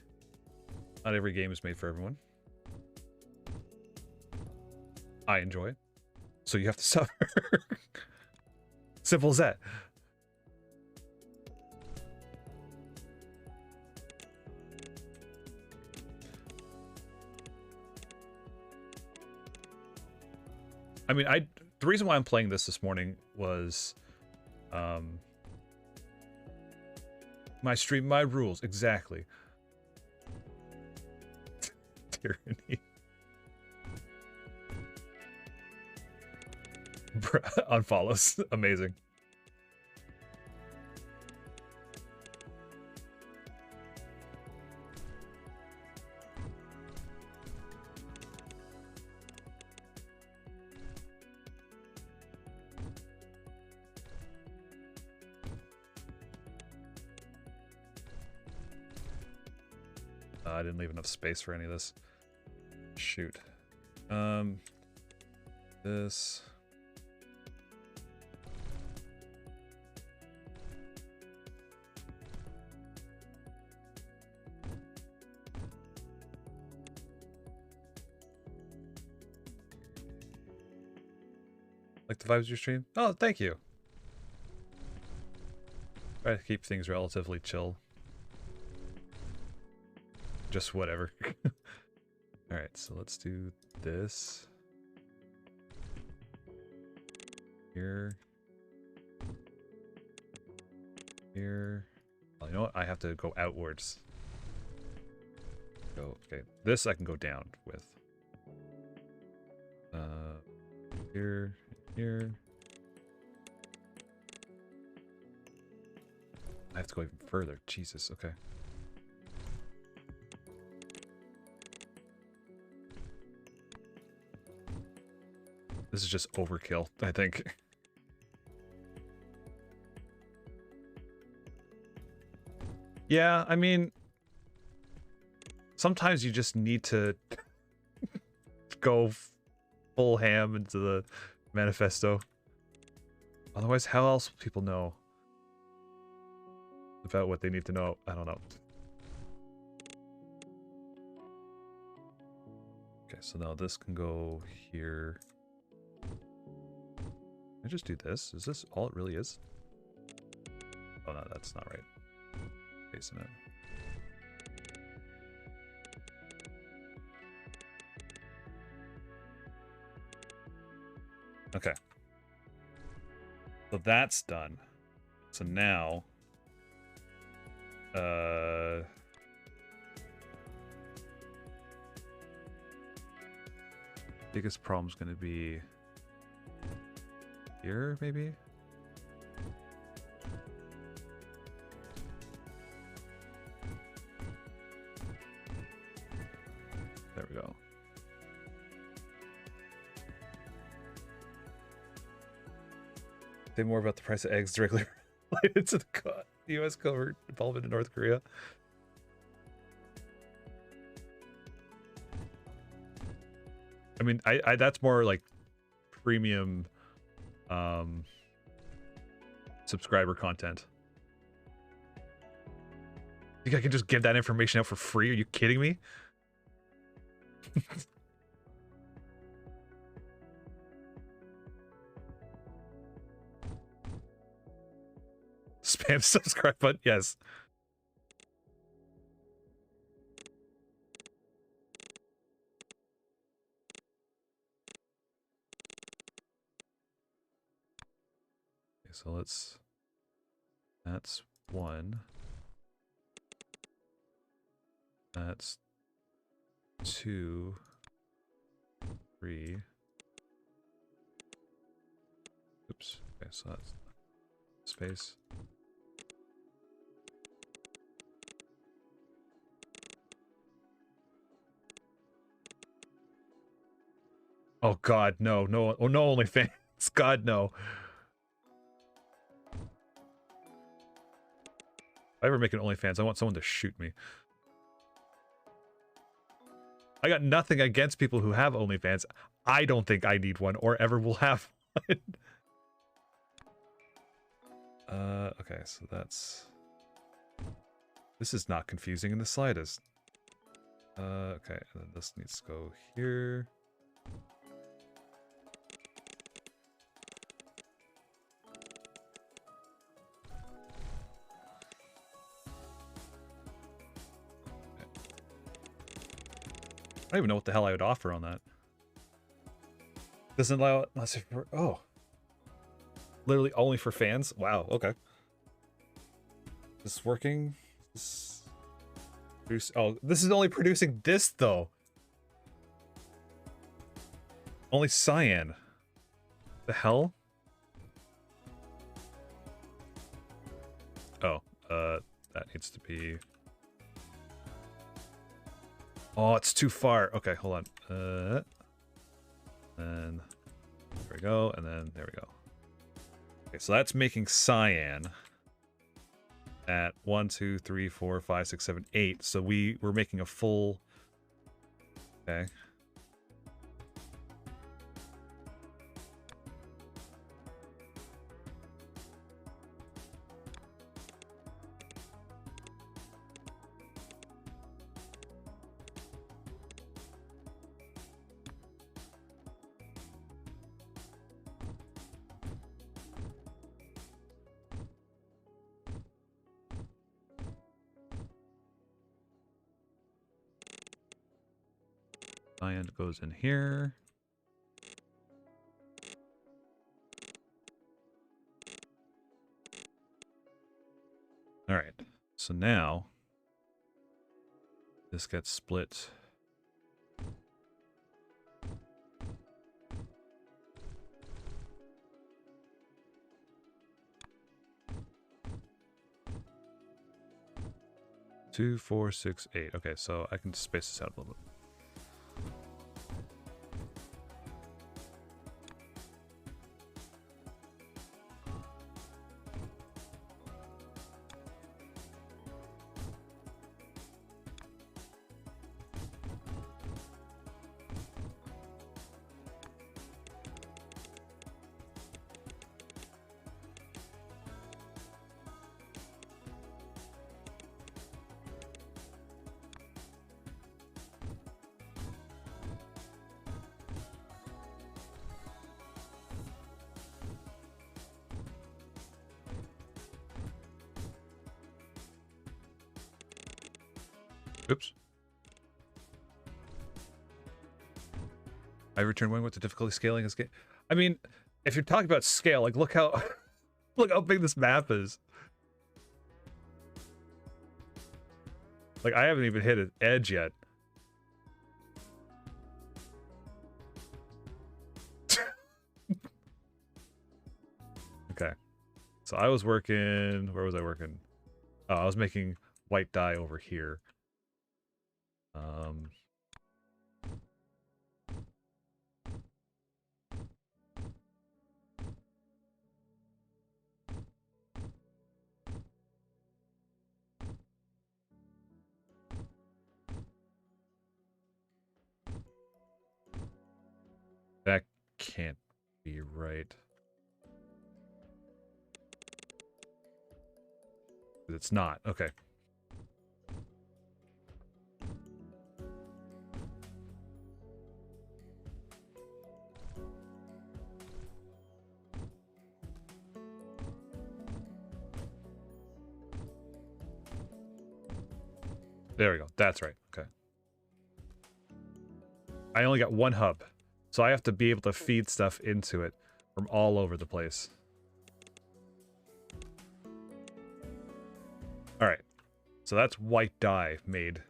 Not every game is made for everyone. I enjoy it. So you have to suffer. Simple as that. I mean, the reason why I'm playing this morning was my stream, my rules, exactly. Tyranny. Unfollows. Amazing. I didn't leave enough space for any of this. Shoot. This. Like the vibes of your stream? Oh, thank you. Try to keep things relatively chill. Just whatever. Alright, so let's do this. Here. Here. Oh, you know what? I have to go outwards. Go, okay. This I can go down with. Here. Here. I have to go even further. Jesus, okay. This is just overkill, I think. Yeah, I mean, sometimes you just need to go full ham into the manifesto. Otherwise, how else will people know about what they need to know? I don't know. Okay, so now this can go here. I just do this. Is this all it really is? Oh no, that's not right. Facing it. Okay. So that's done. So now biggest problem is going to be here, maybe? There we go. Say more about the price of eggs directly related to the U.S. covert involvement in North Korea. I mean, I that's more like premium subscriber content. You think I can just give that information out for free? Are you kidding me? Spam subscribe button, yes. Okay, so that's 1. That's 2, 3. Oops. Okay, so that's space. Oh God, no, oh no, OnlyFans. God, no. If I ever make an OnlyFans, I want someone to shoot me. I got nothing against people who have OnlyFans. I don't think I need one or ever will have one. Okay, so that's... This is not confusing in the slightest. Okay, and then this needs to go here. I don't even know what the hell I would offer on that. Doesn't allow it unless if oh. Literally only for fans? Wow, okay. Is this working? Oh, this is only producing this though. Only cyan. The hell? Oh, that needs to be... Oh, it's too far. Okay, hold on. And there we go, and then there we go. Okay, so that's making cyan at 1, 2, 3, 4, 5, 6, 7, 8. So we're making a full... Okay. Cyan goes in here. All right. So now this gets split. Two, 4, 6, 8. Okay, so I can space this out a little bit. Oops. I return one with the difficulty scaling is game. I mean, if you're talking about scale, like look how look how big this map is. Like I haven't even hit an edge yet. Okay. So I was working, where was I working? Oh, I was making white dye over here. can't be right. It's not. Okay. There we go. That's right. Okay. I only got one hub, so I have to be able to feed stuff into it from all over the place. All right. So that's white dye made.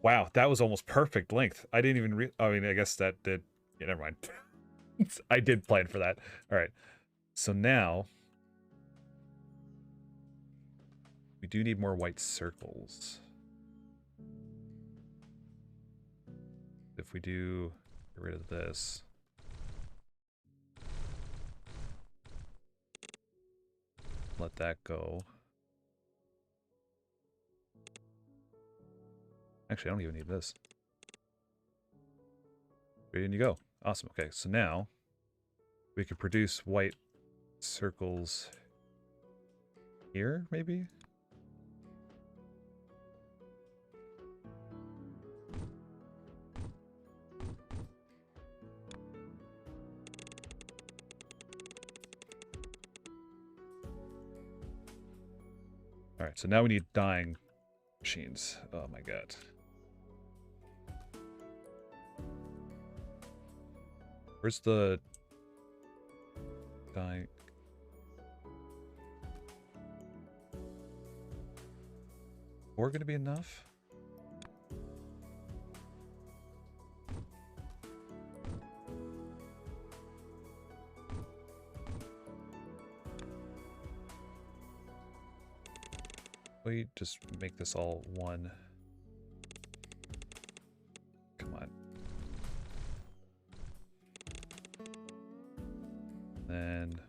Wow, that was almost perfect length. I didn't even I mean, I guess that did... Yeah, never mind. I did plan for that. All right. So now... we do need more white circles. If we do get rid of this... let that go. Actually, I don't even need this. Ready, and you go. Awesome. Okay, so now we could produce white circles here, maybe? Alright, so now we need dyeing machines. Oh my god. Where's the dye? Four gonna be enough? We just make this all one. Come on. Then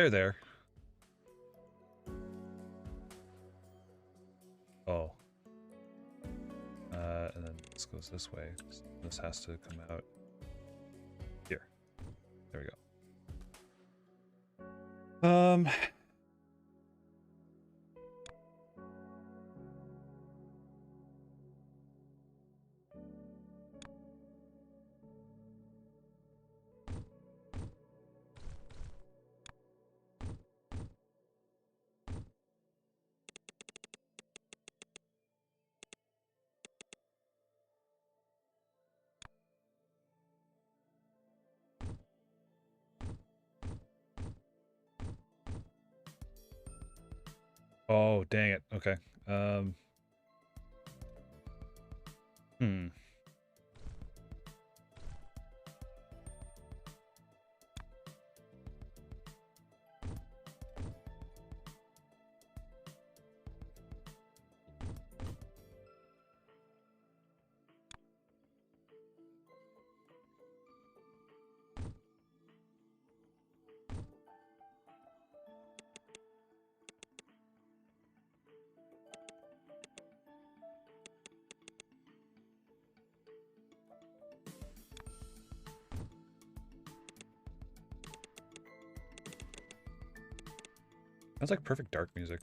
there. Oh. And then this goes this way. This has to come out here. There we go. Oh, dang it. Okay. Sounds like perfect dark music.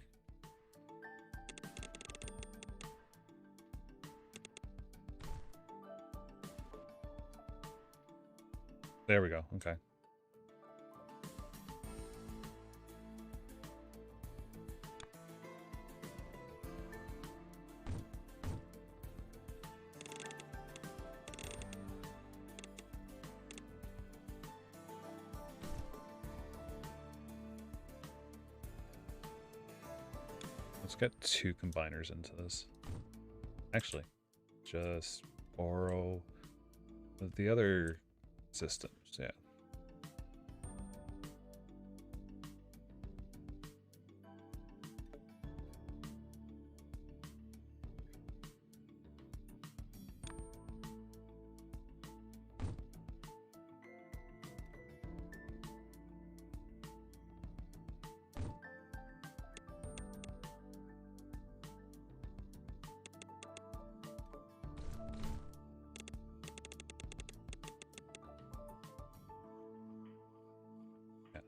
There we go. Okay. Let's get 2 combiners into this. Actually, just borrow the other systems, yeah.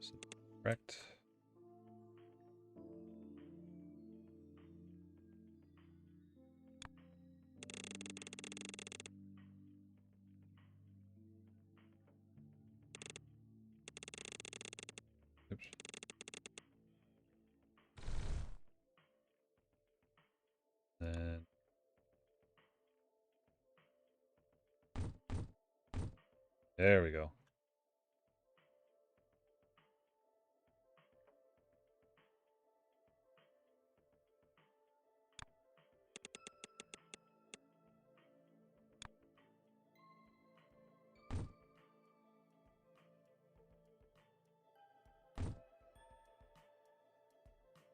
Is it correct? Oops. Then there we go.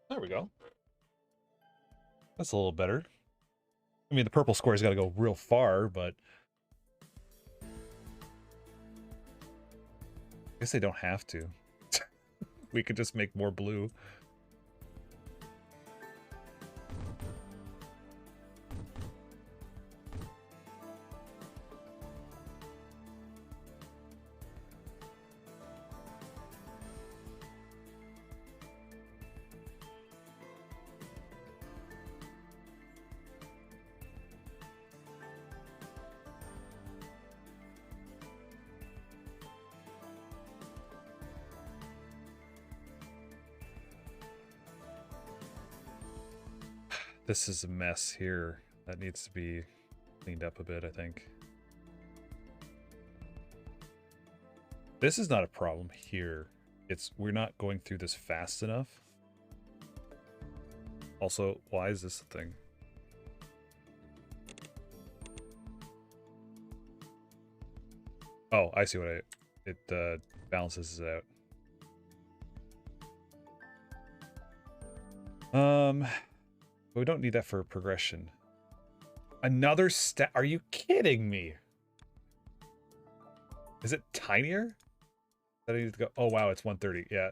There we go. That's a little better. I mean, the purple square's got to go real far, but I guess they don't have to. We could just make more blue. This is a mess here. That needs to be cleaned up a bit, I think. This is not a problem here. It's we're not going through this fast enough. Also, why is this a thing? Oh, I see what it balances it out. But we don't need that for progression. Another stat? Are you kidding me? Is it tinier? That I need to go. Oh wow, it's 130. Yeah.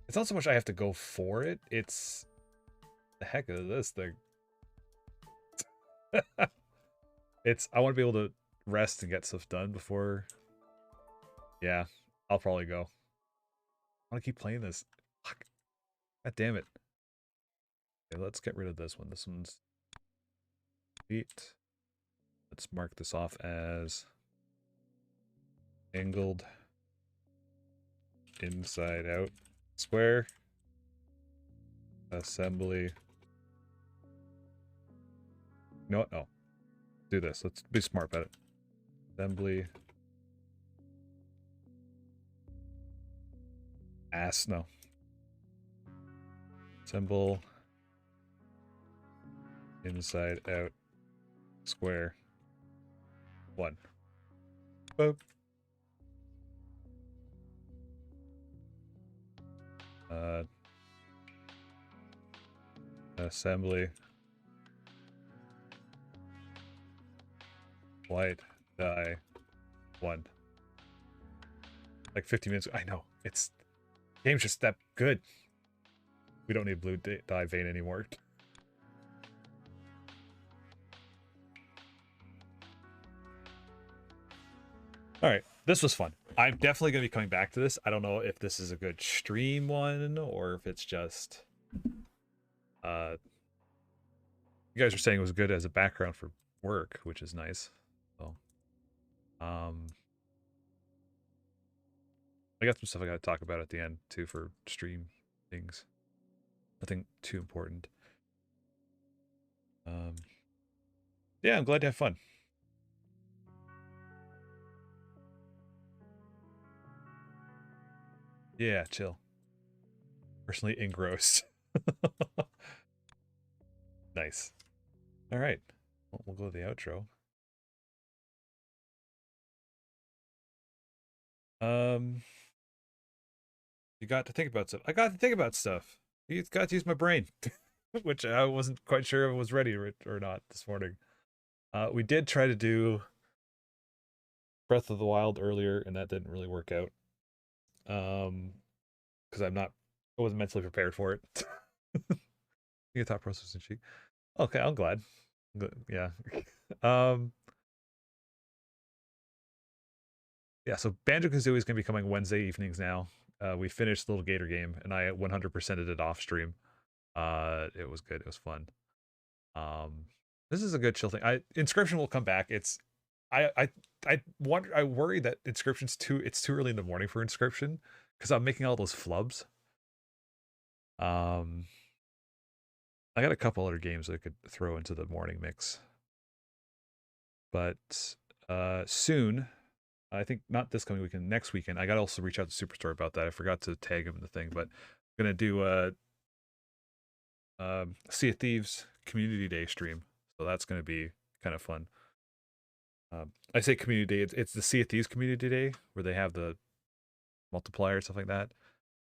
It's not so much I have to go for it. It's the heck of this thing. It's I want to be able to rest and get stuff done before. Yeah, I'll probably go. I want to keep playing this. Fuck. God damn it. Okay, let's get rid of this one. This one's sweet. Let's mark this off as angled inside out square assembly. You know what? No. Do this. Let's be smart about it. Assembly. No. Assemble inside out square 1. Boop. Assembly white die 1. Like 50 minutes. I know. It's game's just that good. We don't need blue dye vein anymore. Alright, this was fun. I'm definitely going to be coming back to this. I don't know if this is a good stream one or if it's just... you guys were saying it was good as a background for work, which is nice. So, I got some stuff I got to talk about at the end, too, for stream things. Nothing too important. Yeah, I'm glad to have fun. Yeah, chill. Personally engrossed. Nice. All right. Well, we'll go to the outro. You got to think about stuff. I got to think about stuff. You got to use my brain, which I wasn't quite sure if it was ready or not this morning. We did try to do Breath of the Wild earlier, and that didn't really work out. Because I wasn't mentally prepared for it. You thought processing cheek. Okay, I'm glad. Yeah. Yeah, so Banjo-Kazooie is going to be coming Wednesday evenings now. We finished Little Gator game, and I 100%ed it off stream. It was good. It was fun. Um, this is a good chill thing. Inscription will come back. I I I worry that it's too early in the morning for Inscription because I'm making all those flubs. I got a couple other games I could throw into the morning mix, but soon. I think not this coming weekend, next weekend. I got to also reach out to Superstore about that. I forgot to tag him in the thing, but I'm gonna do Sea of Thieves Community Day stream, so that's gonna be kind of fun. I say Community Day; it's the Sea of Thieves Community Day where they have the multiplier stuff like that.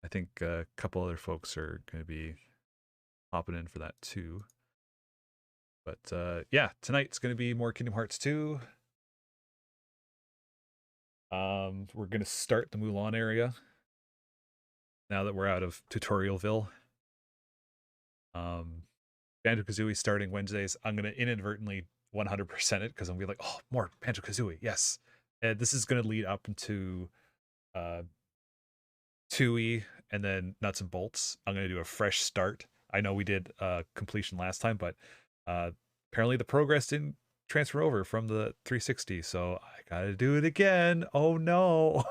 I think a couple other folks are gonna be hopping in for that too. But yeah, tonight's gonna be more Kingdom Hearts 2. We're gonna start the Mulan area now that we're out of Tutorialville. Banjo-Kazooie starting Wednesdays. I'm gonna inadvertently 100% it because I'm gonna be like, oh, more Banjo-Kazooie, yes. And this is gonna lead up into Tui and then Nuts and Bolts. I'm gonna do a fresh start. I know we did completion last time, but apparently the progress didn't transfer over from the 360, so I gotta do it again. Oh no.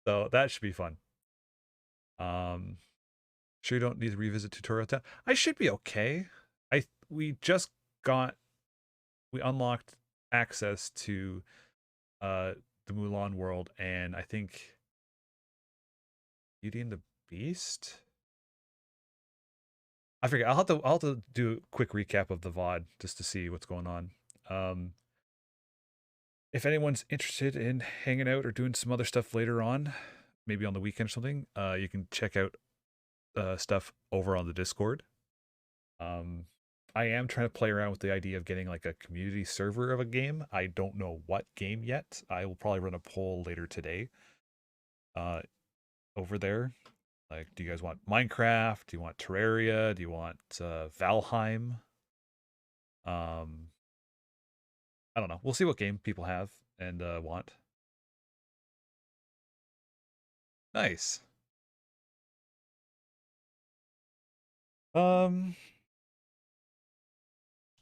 So that should be fun. Sure you don't need to revisit Tutorial Town. I should be okay. We just we unlocked access to the Mulan world, and I think Beauty and the Beast. I forget. I'll have to do a quick recap of the VOD just to see what's going on. If anyone's interested in hanging out or doing some other stuff later on, maybe on the weekend or something, you can check out stuff over on the Discord. I am trying to play around with the idea of getting like a community server of a game. I don't know what game yet. I will probably run a poll later today. Over there, like, do you guys want Minecraft? Do you want Terraria? Do you want Valheim? I don't know. We'll see what game people have and want. Nice. I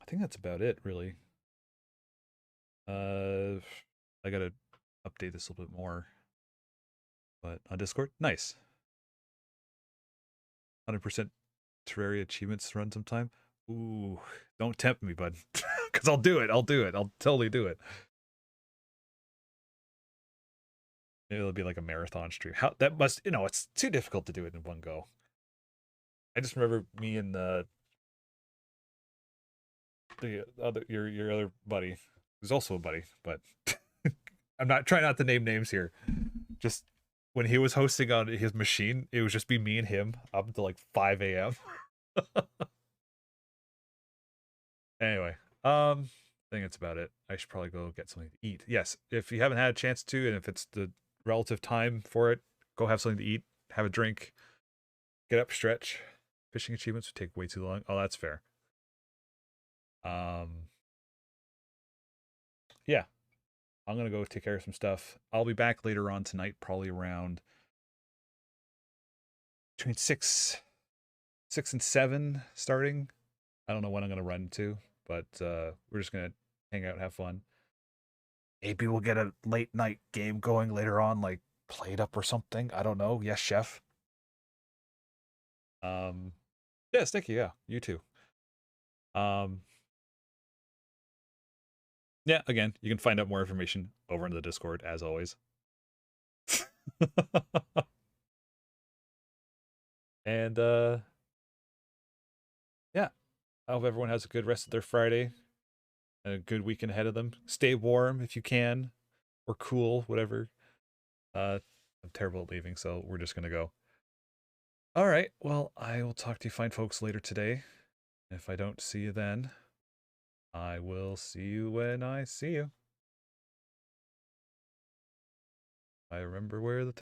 think that's about it, really. I gotta update this a little bit more. But on Discord, nice. 100% Terraria achievements run sometime. Ooh, don't tempt me, bud. Because I'll do it. I'll do it. I'll totally do it. Maybe it'll be like a marathon stream. How that must, it's too difficult to do it in one go. I just remember me and the other your other buddy, who's also a buddy, but I'm not trying not to name names here. Just when he was hosting on his machine, it would just be me and him up until like 5 a.m. Anyway, I think that's about it. I should probably go get something to eat. Yes, if you haven't had a chance to, and if it's the relative time for it, go have something to eat, have a drink, get up, stretch. Fishing achievements would take way too long. Oh, that's fair. Yeah, I'm gonna go take care of some stuff. I'll be back later on tonight, probably around between 6 and 7 starting. I don't know when I'm gonna run to, but we're just gonna hang out and have fun. Maybe we'll get a late night game going later on, like Played Up or something. I don't know. Yes, chef. Yeah, Sticky, yeah, you too. Yeah, again, you can find out more information over in the Discord as always. And yeah, I hope everyone has a good rest of their Friday and a good weekend ahead of them. Stay warm if you can, or cool, whatever. I'm terrible at leaving, so we're just gonna go. All right, well, I will talk to you fine folks later today. If I don't see you then, I will see you when I see you. I remember where the